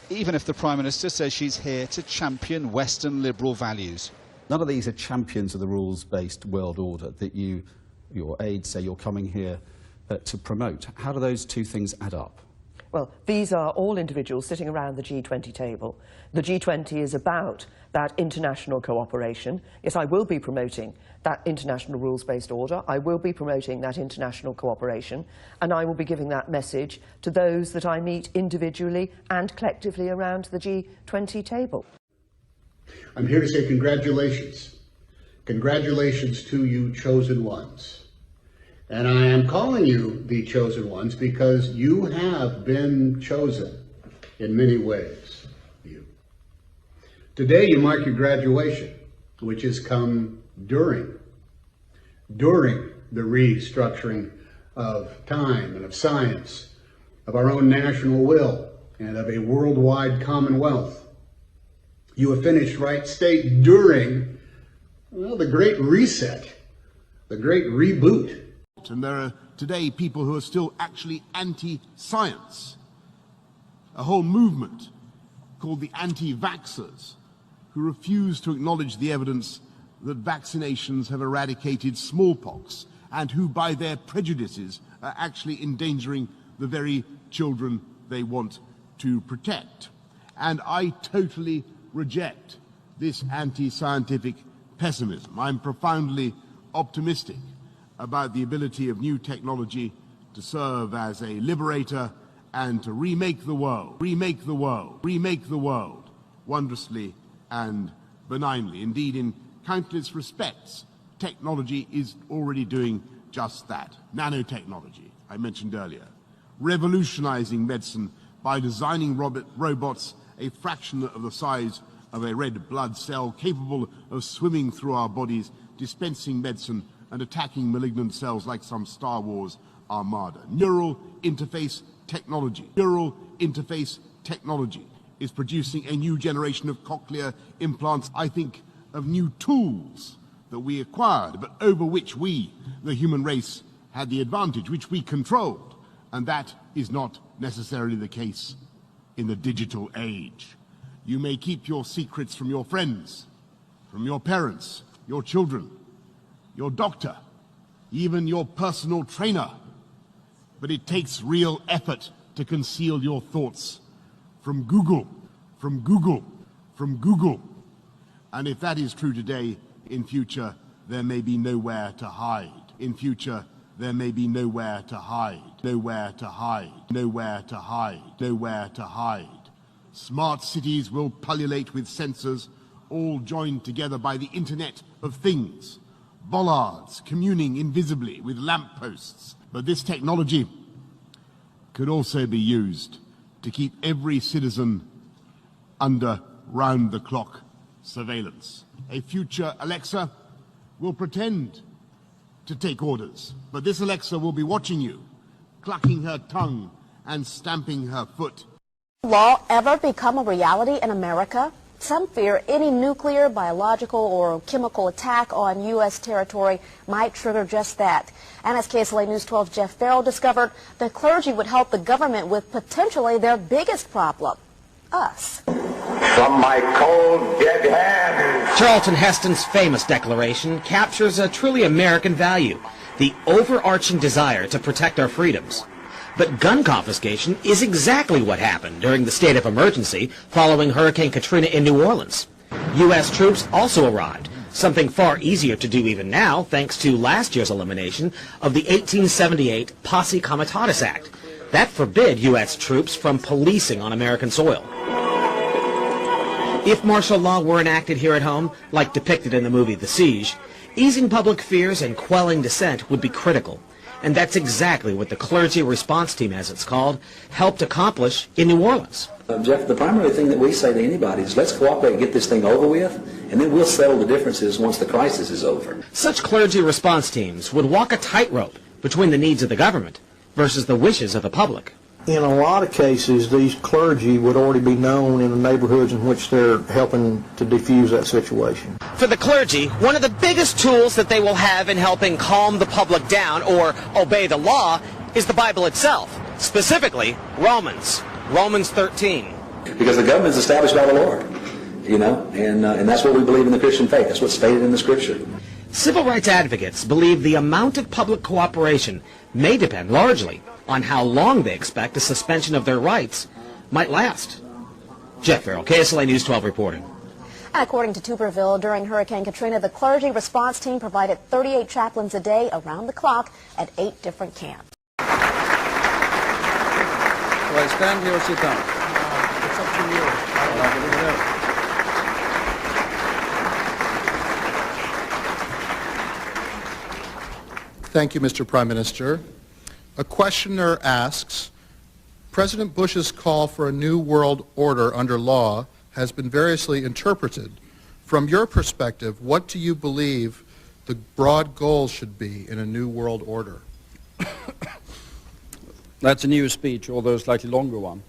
even if the Prime Minister says she's here to champion Western liberal values. None of these are champions of the rules-based world order that your aides say you're coming here to promote. How do those two things add up? Well, these are all individuals sitting around the G20 table. The G20 is about that international cooperation. Yes, I will be promoting that international rules-based order. I will be promoting that international cooperation, and I will be giving that message to those that I meet individually and collectively around the G20 table. I'm here to say congratulations. Congratulations to you chosen ones. And I am calling you the chosen ones because you have been chosen in many ways. Today you mark your graduation, which has come during the restructuring of time and of science, of our own national will, and of a worldwide commonwealth. You have finished right state during, well, the Great Reset, the Great Reboot. And there are today people who are still actually anti-science. A whole movement called the anti-vaxxers, who refuse to acknowledge the evidence that vaccinations have eradicated smallpox, and who, by their prejudices, are actually endangering the very children they want to protect. And I totally reject this anti-scientific pessimism. I'm profoundly optimistic about the ability of new technology to serve as a liberator and to remake the world wondrously and benignly. Indeed, in countless respects, technology is already doing just that. Nanotechnology, I mentioned earlier, revolutionizing medicine by designing robots a fraction of the size of a red blood cell, capable of swimming through our bodies, dispensing medicine and attacking malignant cells like some Star Wars armada. Neural interface technology is producing a new generation of cochlear implants. I think of new tools that we acquired, but over which we, the human race, had the advantage, which we controlled. And that is not necessarily the case in the digital age. You may keep your secrets from your friends, from your parents, your children, your doctor, even your personal trainer. But it takes real effort to conceal your thoughts from Google. And if that is true today, in future, there may be nowhere to hide. Smart cities will pullulate with sensors, all joined together by the Internet of Things. Bollards communing invisibly with lampposts. But this technology could also be used to keep every citizen under round-the-clock surveillance. A future Alexa will pretend to take orders, but this Alexa will be watching you, clucking her tongue and stamping her foot. Law ever become a reality in America? Some fear any nuclear, biological, or chemical attack on U.S. territory might trigger just that. And as KSLA News 12's Jeff Farrell discovered, the clergy would help the government with potentially their biggest problem, us. From my cold, dead hands. Charlton Heston's famous declaration captures a truly American value, the overarching desire to protect our freedoms. But gun confiscation is exactly what happened during the state of emergency following Hurricane Katrina in New Orleans. U.S. troops also arrived, something far easier to do even now thanks to last year's elimination of the 1878 Posse Comitatus Act. That forbid U.S. troops from policing on American soil. If martial law were enacted here at home, like depicted in the movie The Siege, easing public fears and quelling dissent would be critical. And that's exactly what the Clergy Response Team, as it's called, helped accomplish in New Orleans. Jeff, the primary thing that we say to anybody is let's cooperate and get this thing over with, and then we'll settle the differences once the crisis is over. Such clergy response teams would walk a tightrope between the needs of the government versus the wishes of the public. In a lot of cases, these clergy would already be known in the neighborhoods in which they're helping to defuse that situation. For the clergy, one of the biggest tools that they will have in helping calm the public down or obey the law is the Bible itself, specifically Romans 13. Because the government is established by the Lord, you know, and that's what we believe in the Christian faith. That's what's stated in the Scripture. Civil rights advocates believe the amount of public cooperation may depend largely on how long they expect a suspension of their rights might last. Jeff Farrell, KSLA News 12 reporting. And according to Tuberville, during Hurricane Katrina, the clergy response team provided 38 chaplains a day around the clock at 8 different camps. Well, stand here or sit down? It's up to you. Thank you, Mr. Prime Minister. A questioner asks, President Bush's call for a new world order under law has been variously interpreted. From your perspective, what do you believe the broad goals should be in a new world order? That's a new speech, although a slightly longer one.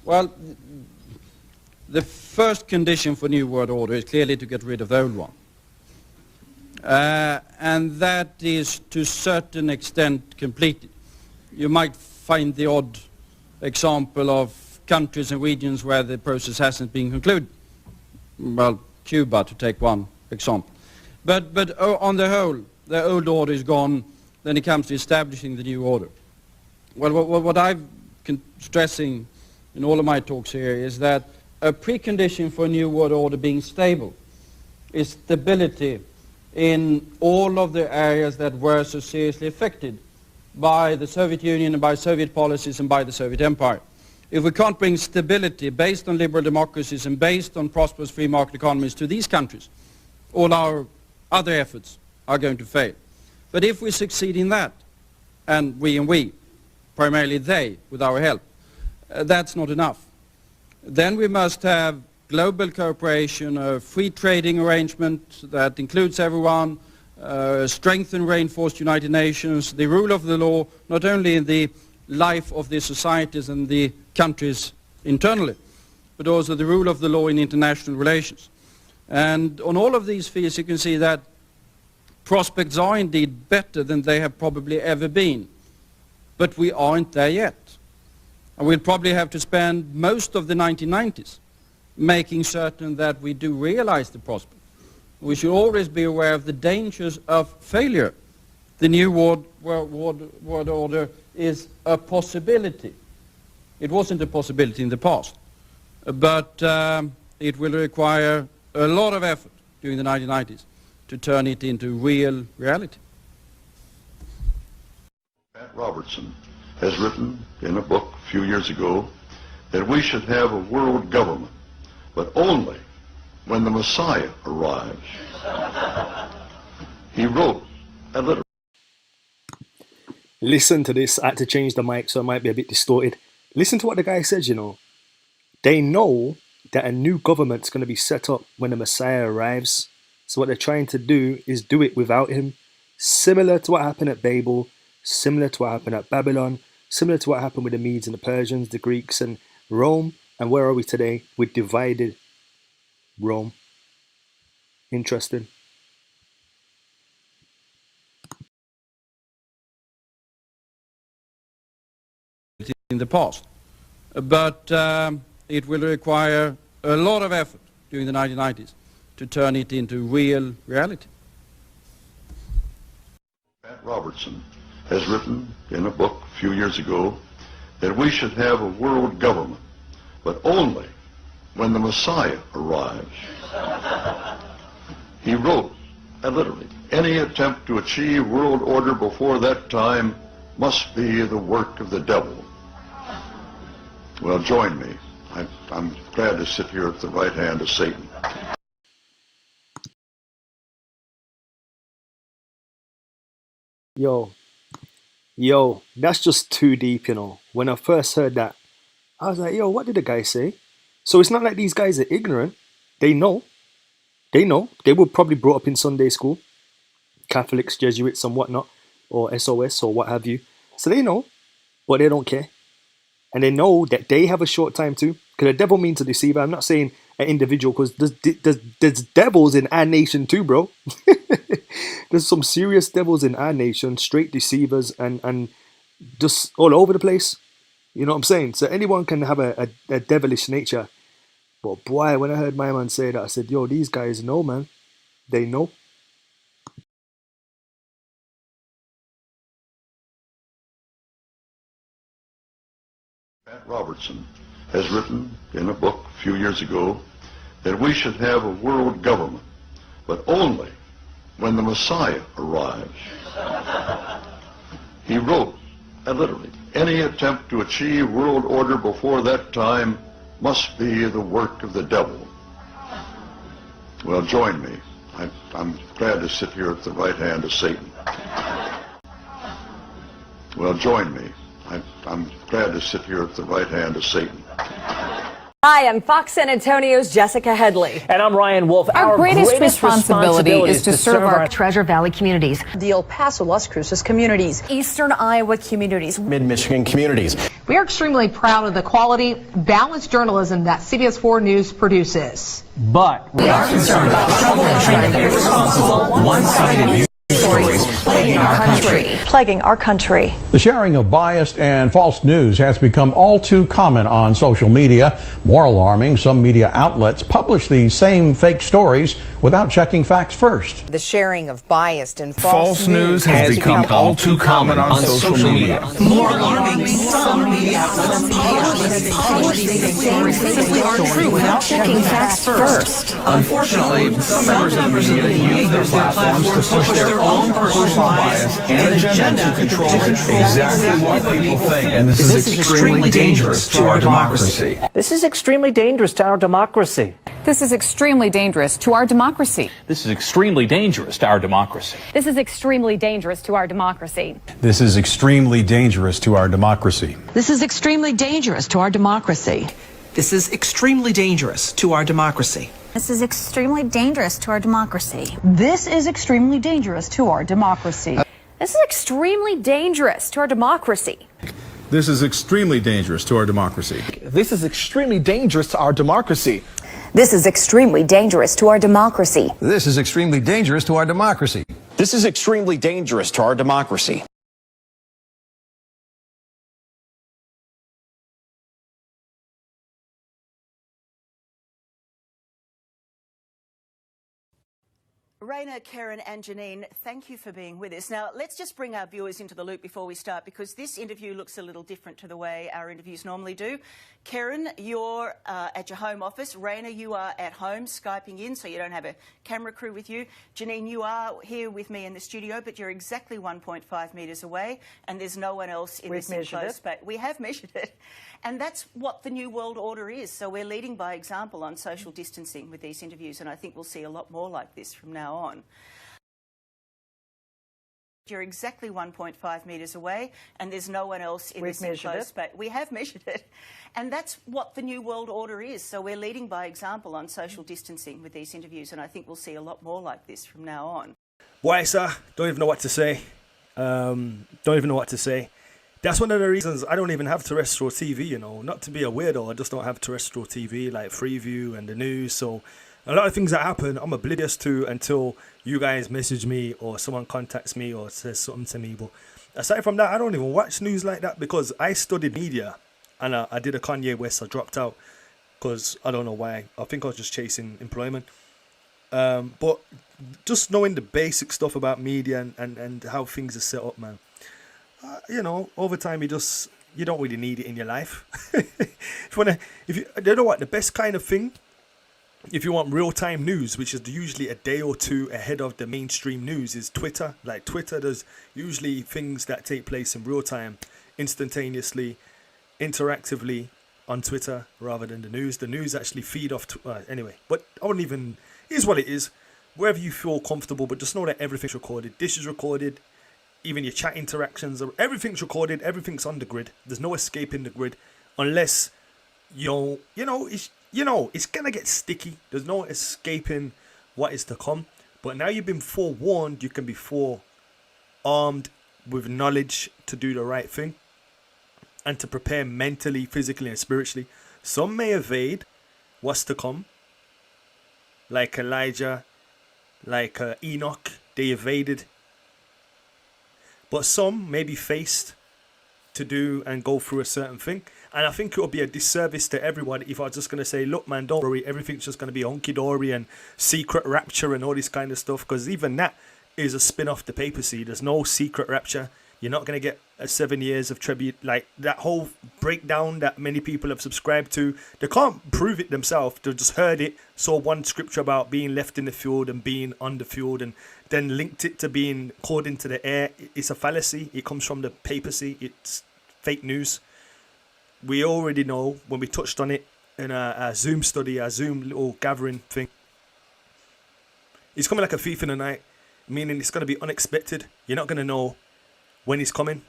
Well, the first condition for new world order is clearly to get rid of the old one. And that is to a certain extent completed. You might find the odd example of countries and regions where the process hasn't been concluded. Well, Cuba, to take one example. But on the whole, the old order is gone. Then it comes to establishing the new order. Well, what I've been stressing in all of my talks here is that a precondition for a new world order being stable is stability in all of the areas that were so seriously affected by the Soviet Union and by Soviet policies and by the Soviet Empire. If we can't bring stability based on liberal democracies and based on prosperous free market economies to these countries, all our other efforts are going to fail. But if we succeed in that, and we, primarily they, with our help, that's not enough. Then we must have global cooperation, a free trading arrangement that includes everyone, strengthened, reinforced United Nations, the rule of the law, not only in the life of the societies and the countries internally, but also the rule of the law in international relations. And on all of these fields you can see that prospects are indeed better than they have probably ever been. But we aren't there yet. And we'll probably have to spend most of the 1990s making certain that we do realize the prospect. We should always be aware of the dangers of failure. The new world order is a possibility. It wasn't a possibility in the past. But it will require a lot of effort during the 1990s to turn it into real reality. Pat Robertson has written in a book a few years ago that we should have a world government, but only when the Messiah arrives. He wrote a letter. Listen to this. I had to change the mic so it might be a bit distorted. Listen to what the guy says, you know. They know that a new government's going to be set up when the Messiah arrives. So what they're trying to do is do it without him. Similar to what happened at Babel, similar to what happened at Babylon, similar to what happened with the Medes and the Persians, the Greeks and Rome. And where are we today? With divided Rome. Interesting. In the past. But it will require a lot of effort during the 1990s to turn it into real reality. Pat Robertson has written in a book a few years ago that we should have a world government, but only when the Messiah arrives. He wrote, and literally, any attempt to achieve world order before that time must be the work of the devil. Well, join me. I'm glad to sit here at the right hand of Satan. Yo, that's just too deep, you know. When I first heard that, I was like, yo, what did the guy say? So it's not like these guys are ignorant. They know. They know. They were probably brought up in Sunday school, Catholics, Jesuits and whatnot, or SOS or what have you. So they know, but they don't care. And they know that they have a short time too. Because the devil means to deceive. I'm not saying an individual, because there's devils in our nation too, bro. There's some serious devils in our nation, straight deceivers and just all over the place. You know what I'm saying? So anyone can have a devilish nature. But boy, when I heard my man say that, I said, yo, these guys know, man. They know. Pat Robertson has written in a book a few years ago that we should have a world government, but only when the Messiah arrives. He wrote, and literally, any attempt to achieve world order before that time must be the work of the devil. Well, join me. I'm glad to sit here at the right hand of Satan. Well, join me. I'm glad to sit here at the right hand of Satan. Hi, I'm Fox San Antonio's Jessica Headley. And I'm Ryan Wolf. Our greatest responsibility is to serve our Treasure Valley communities, the El Paso, Las Cruces communities, Eastern Iowa communities, Mid-Michigan communities. We are extremely proud of the quality, balanced journalism that CBS 4 News produces. But we are concerned about trouble and trying to be responsible, one-sided news stories plaguing our country. The sharing of biased and false news has become all too common on social media. More alarming, some media outlets publish these same fake stories without checking facts first. The sharing of biased and false news has become all too common on social media. More alarming, some media outlets publish these same fake stories without checking facts first. Unfortunately, some members of the media use their platforms to push their own personal bias and agenda to control exactly what people think. And this is extremely dangerous to our democracy. This is extremely dangerous to our democracy. This is extremely dangerous to our democracy. This is extremely dangerous to our democracy. This is extremely dangerous to our democracy. This is extremely dangerous to our democracy. This is extremely dangerous to our democracy. This is extremely dangerous to our democracy. This is extremely dangerous to our democracy. This is extremely dangerous to our democracy. This is extremely dangerous to our democracy. This is extremely dangerous to our democracy. This is extremely dangerous to our democracy. This is extremely dangerous to our democracy. This is extremely dangerous to our democracy. This is extremely dangerous to our democracy. Raina, Karen and Janine, thank you for being with us. Now, let's just bring our viewers into the loop before we start, because this interview looks a little different to the way our interviews normally do. Karen, you're at your home office. Raina, you are at home, Skyping in, so you don't have a camera crew with you. Janine, you are here with me in the studio, but you're exactly 1.5 metres away, and there's no one else in this enclosed space. We have measured it. And that's what the new world order is. So we're leading by example on social distancing with these interviews, and I think we'll see a lot more like this from now on. You're exactly 1.5 metres away, and there's no one else in this enclosed space. We have measured it. And that's what the new world order is. So we're leading by example on social distancing with these interviews, and I think we'll see a lot more like this from now on. Why, sir? Don't even know what to say. Don't even know what to say. That's one of the reasons I don't even have terrestrial TV, you know. Not to be a weirdo, I just don't have terrestrial TV like Freeview and the news. So a lot of things that happen, I'm oblivious to until you guys message me or someone contacts me or says something to me. But aside from that, I don't even watch news like that because I studied media and I did a Kanye West. I dropped out because I don't know why. I think I was just chasing employment. But just knowing the basic stuff about media and how things are set up, man. You know, over time you don't really need it in your life. You know what, the best kind of thing, if you want real-time news, which is usually a day or two ahead of the mainstream news, is Twitter. Like Twitter, there's usually things that take place in real time, instantaneously, interactively on Twitter rather than the news. The news actually feed off anyway, but I wouldn't even, here's what it is. Wherever you feel comfortable, but just know that everything's recorded. This is recorded. even your chat interactions, everything's recorded, everything's on the grid. There's no escaping the grid unless it's gonna get sticky. There's no escaping what is to come. But now you've been forewarned, you can be forearmed with knowledge to do the right thing and to prepare mentally, physically, and spiritually. Some may evade what's to come, like Elijah, like Enoch. They evaded. But some may be faced to do and go through a certain thing. And I think it would be a disservice to everyone if I was just going to say, look, man, don't worry, everything's just going to be hunky-dory and secret rapture and all this kind of stuff. Because even that is a spin-off to papacy. There's no secret rapture. You're not going to get 7 years of tribute. Like, that whole breakdown that many people have subscribed to, they can't prove it themselves. They just heard it, saw one scripture about being left in the field and being on the field, and then linked it to being called into the air. It's a fallacy. It comes from the papacy. It's fake news. We already know when we touched on it in a Zoom study, a Zoom little gathering thing. It's coming like a thief in the night, meaning it's going to be unexpected. You're not going to know when he's coming,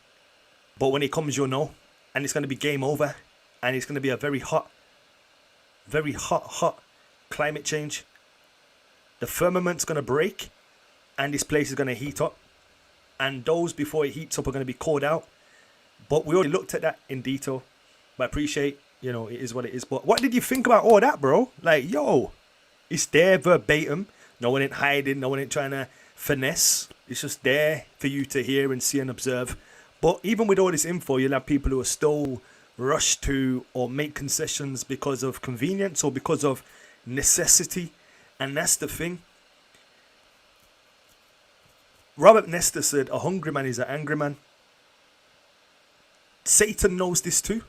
but when he comes, you'll know, and it's going to be game over, and it's going to be a very hot climate change. The firmament's going to break, and this place is going to heat up, and those before it heats up are going to be called out. But we already looked at that in detail. But I appreciate, it is what it is. But what did you think about all that, bro? Like, yo, it's there verbatim. No one ain't hiding. No one ain't trying to finesse. It's just there for you to hear and see and observe. But even with all this info, you'll have people who are still rushed to or make concessions because of convenience or because of necessity. And that's the thing. Robert Nesta said, a hungry man is an angry man. Satan knows this too.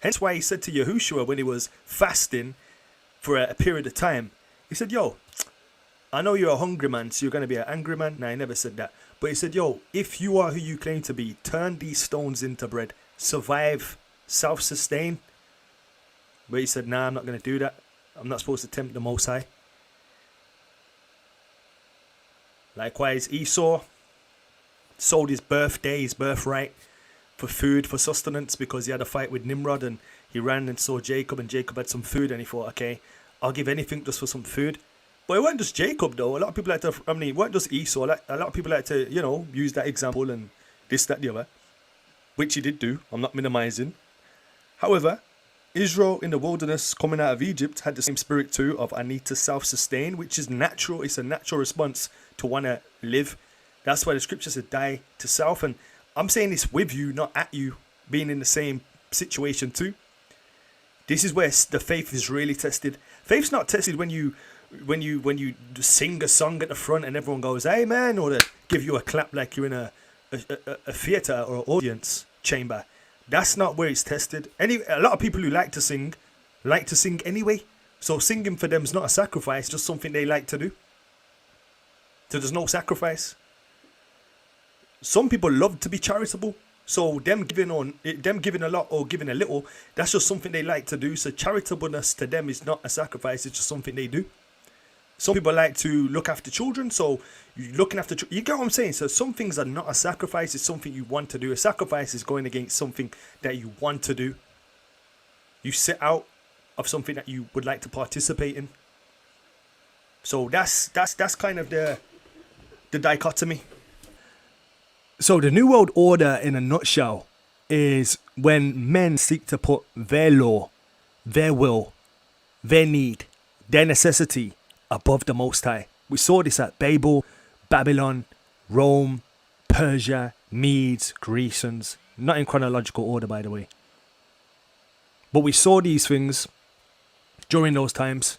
Hence why he said to Yahushua when he was fasting for a period of time, he said, yo, I know you're a hungry man, so you're going to be an angry man. Nah, he never said that. But he said, yo, if you are who you claim to be, turn these stones into bread. Survive, self-sustain. But he said, nah, I'm not going to do that. I'm not supposed to tempt the Most High. Likewise, Esau sold his birthday, his birthright, for food, for sustenance, because he had a fight with Nimrod, and he ran and saw Jacob, and Jacob had some food, and he thought, okay, I'll give anything just for some food. But it wasn't just Jacob, though. A lot of people like to, it wasn't just Esau. A lot of people like to, use that example and this, that, the other, which he did do. I'm not minimizing. However, Israel in the wilderness coming out of Egypt had the same spirit too of I need to self-sustain, which is natural. It's a natural response to want to live. That's why the scripture said die to self. And I'm saying this with you, not at you, being in the same situation too. This is where the faith is really tested. Faith's not tested when you sing a song at the front and everyone goes, amen, or they give you a clap like you're in a theatre or an audience chamber. That's not where it's tested. A lot of people who like to sing anyway. So singing for them is not a sacrifice, just something they like to do. So there's no sacrifice. Some people love to be charitable, so them giving a lot or giving a little, that's just something they like to do. So charitableness to them is not a sacrifice; it's just something they do. Some people like to look after children, so you're looking after. You get what I'm saying? So some things are not a sacrifice; it's something you want to do. A sacrifice is going against something that you want to do. You set out of something that you would like to participate in. So that's kind of the dichotomy. So the New World Order in a nutshell is when men seek to put their law, their will, their need, their necessity above the Most High. We saw this at Babel, Babylon, Rome, Persia, Medes, Grecians. Not in chronological order, by the way. But we saw these things during those times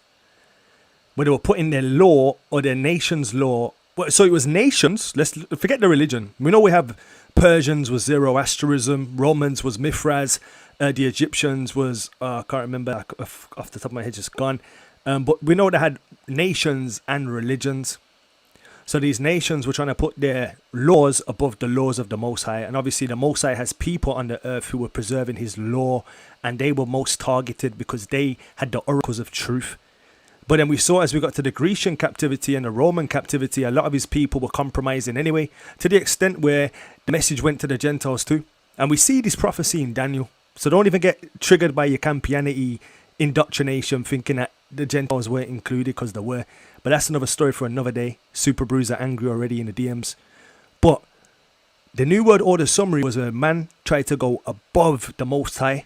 where they were putting their law or their nation's law. So it was nations. Let's forget the religion. We know we have Persians was Zoroastrianism, Romans was Mithras, the Egyptians was I can't remember off the top of my head, just gone. But we know they had nations and religions. So these nations were trying to put their laws above the laws of the Most High, and obviously the Most High has people on the earth who were preserving His law, and they were most targeted because they had the oracles of truth. But then we saw as we got to the Grecian captivity and the Roman captivity, a lot of his people were compromising anyway, to the extent where the message went to the Gentiles too. And we see this prophecy in Daniel. So don't even get triggered by your Campianity indoctrination, thinking that the Gentiles weren't included, because they were. But that's another story for another day. Super Bruiser angry already in the DMs. But the New World Order summary was a man tried to go above the Most High.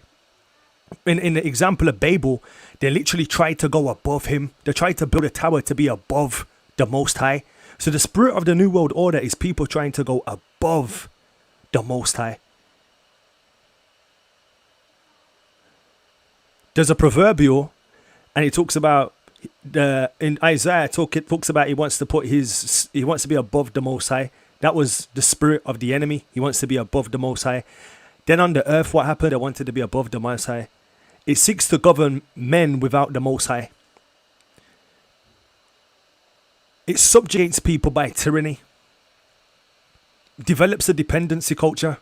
In the example of Babel, they literally tried to go above him. They tried to build a tower to be above the Most High. So the spirit of the New World Order is people trying to go above the Most High. There's a proverbial, and it talks about in Isaiah it talks about he wants to be above the Most High. That was the spirit of the enemy. He wants to be above the Most High. Then on the earth, what happened? They wanted to be above the Most High. It seeks to govern men without the Most High. It subjugates people by tyranny. Develops a dependency culture.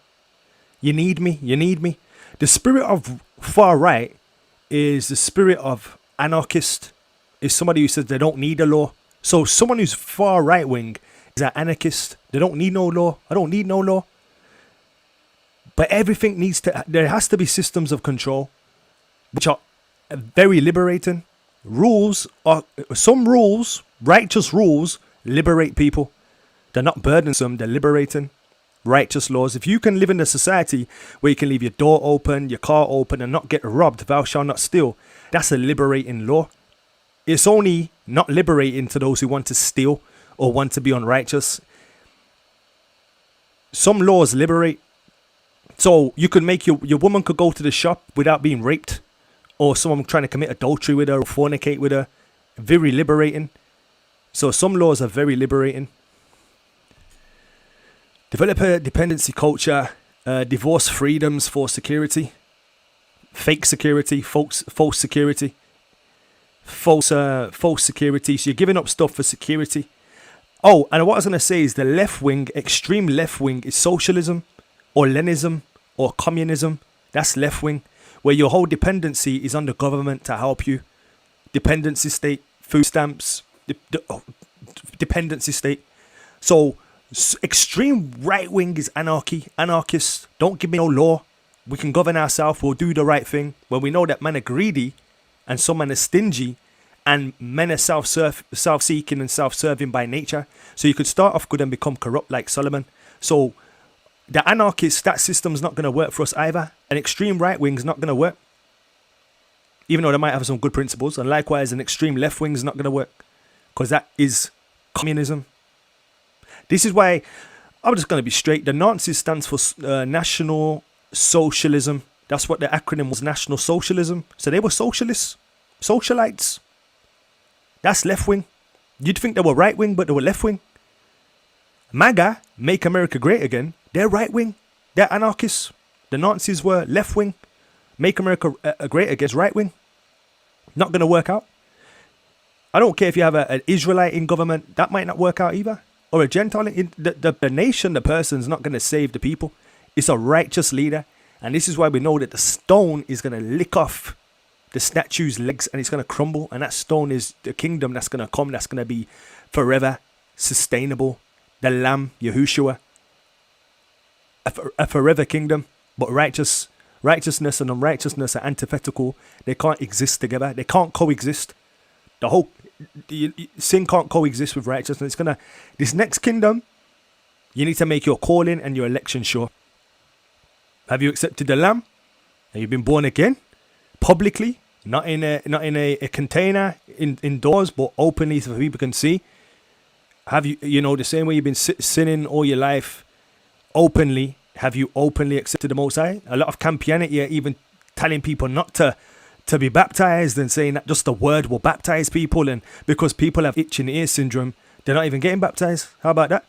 You need me, you need me. The spirit of far right is the spirit of anarchist. Is somebody who says they don't need a law. So someone who's far right wing is an anarchist. They don't need no law. I don't need no law. But everything there has to be systems of control, which are very liberating. Some rules, righteous rules, liberate people. They're not burdensome, they're liberating. Righteous laws. If you can live in a society where you can leave your door open, your car open, and not get robbed, thou shalt not steal, that's a liberating law. It's only not liberating to those who want to steal or want to be unrighteous. Some laws liberate. So you could make your woman could go to the shop without being raped, or someone trying to commit adultery with her or fornicate with her. Very liberating. So some laws are very liberating. Develop a dependency culture, divorce freedoms for security, fake security, false security, false security. So you're giving up stuff for security. Oh, and what I was going to say is the left wing, extreme left wing, is socialism or Leninism or communism. That's left wing, where your whole dependency is on the government to help you. Dependency state, food stamps, dependency state. So extreme right wing is anarchist. Don't give me no law. We can govern ourselves. We'll do the right thing. When we know that men are greedy and some men are stingy and men are self-seeking and self-serving by nature. So you could start off good and become corrupt like Solomon. So the anarchist, that system's not going to work for us either. An extreme right wing's not going to work, even though they might have some good principles. And likewise, an extreme left wing's not going to work, because that is communism. This is why I'm just going to be straight. The Nazis stands for National Socialism. That's what the acronym was, National Socialism. So they were socialists, socialites. That's left wing. You'd think they were right wing, but they were left wing. MAGA, Make America Great Again, they're right wing. They're anarchists. The Nazis were left wing. Make America Great Again is right wing. Not going to work out. I don't care if you have an Israelite in government. That might not work out either. Or a Gentile. The nation, the person's not going to save the people. It's a righteous leader. And this is why we know that the stone is going to lick off the statue's legs and it's going to crumble. And that stone is the kingdom that's going to come. That's going to be forever sustainable. The Lamb, Yahushua. A forever kingdom. But righteousness and unrighteousness are antithetical. They can't exist together. They can't coexist. Sin can't coexist with righteousness. This next kingdom, you need to make your calling and your election sure. Have you accepted the Lamb? Have you been born again? Publicly, not in a container indoors, but openly so people can see. Have you, the same way you've been sinning all your life, openly, have you openly accepted the Most High? A lot of Campianity are even telling people not to be baptized and saying that just the word will baptize people, and because people have itching ear syndrome, they're not even getting baptized. How about that?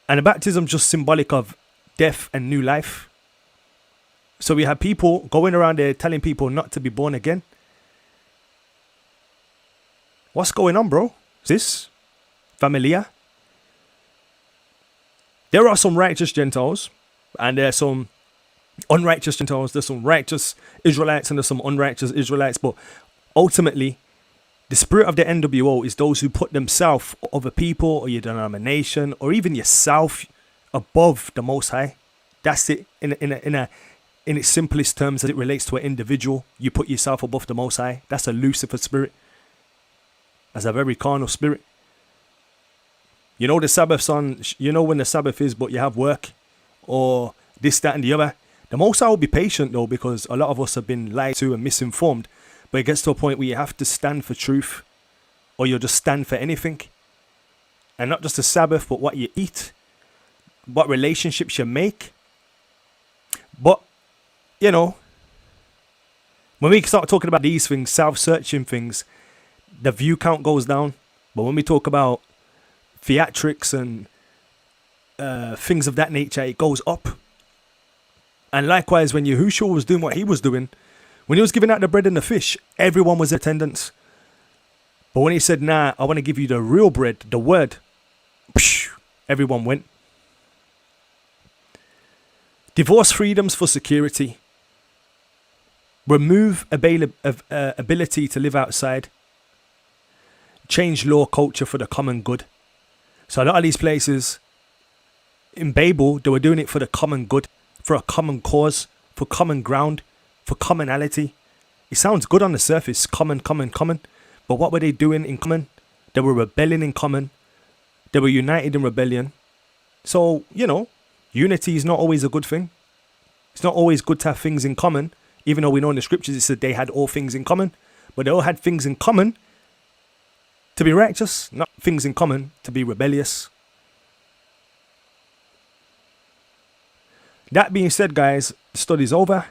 And the baptism just symbolic of death and new life. So we have people going around there telling people not to be born again. What's going on, bro? Is this familiar? There are some righteous Gentiles and there are some unrighteous Gentiles. There's some righteous Israelites and there's some unrighteous Israelites. But ultimately, The spirit of the NWO is those who put themselves, other people, or your denomination, or even yourself above the Most High. That's it. In its simplest terms, as it relates to an individual, you put yourself above the Most High. That's a Lucifer spirit. That's a very carnal spirit. You know the Sabbath's on. You know when the Sabbath is, but you have work, or this, that, and the other. The Most High will be patient though, because a lot of us have been lied to and misinformed. But it gets to a point where you have to stand for truth, or you'll just stand for anything. And not just the Sabbath, but what you eat, what relationships you make. But, you know, when we start talking about these things, self-searching things, the view count goes down. But when we talk about theatrics and things of that nature, it goes up. And likewise, when Yahushua was doing what he was doing, when he was giving out the bread and the fish, everyone was in attendance. But when he said, nah, I want to give you the real bread, the word, everyone went. Divorce freedoms for security. Remove ability to live outside. Change law culture for the common good. So a lot of these places, in Babel, they were doing it for the common good, for a common cause, for common ground, for commonality. It sounds good on the surface, common. But what were they doing in common? They were rebelling in common. They were united in rebellion. So, you know, unity is not always a good thing. It's not always good to have things in common, even though we know in the scriptures it said they had all things in common. But they all had things in common to be righteous, not things in common to be rebellious. That being said, guys, the study's over.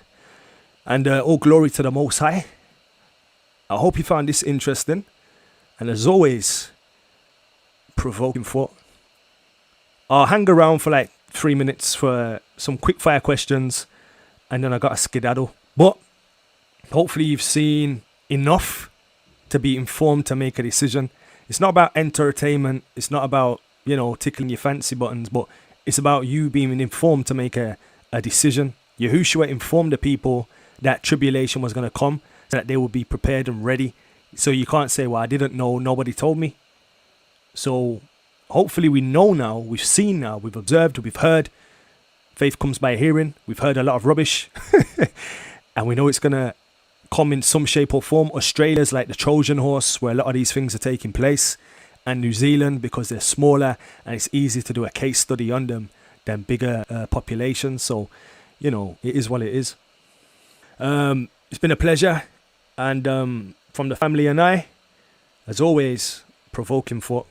And all glory to the Most High. I hope you found this interesting. And as always, provoking thought. I'll hang around for like 3 minutes for some quick fire questions. And then I got a skedaddle. But hopefully you've seen enough to be informed to make a decision. It's not about entertainment. It's not about, you know, tickling your fancy buttons. But it's about you being informed to make a decision. Yahushua informed the people that tribulation was going to come, so that they would be prepared and ready. So you can't say, well, I didn't know, nobody told me. So hopefully we know now, we've seen now, we've observed, we've heard. Faith comes by hearing. We've heard a lot of rubbish. And we know it's going to come in some shape or form. Australia's like the Trojan horse, where a lot of these things are taking place. And New Zealand, because they're smaller and it's easy to do a case study on them than bigger populations. So, you know, it is what it is. It's been a pleasure, and from the family and I, as always, provoking thought.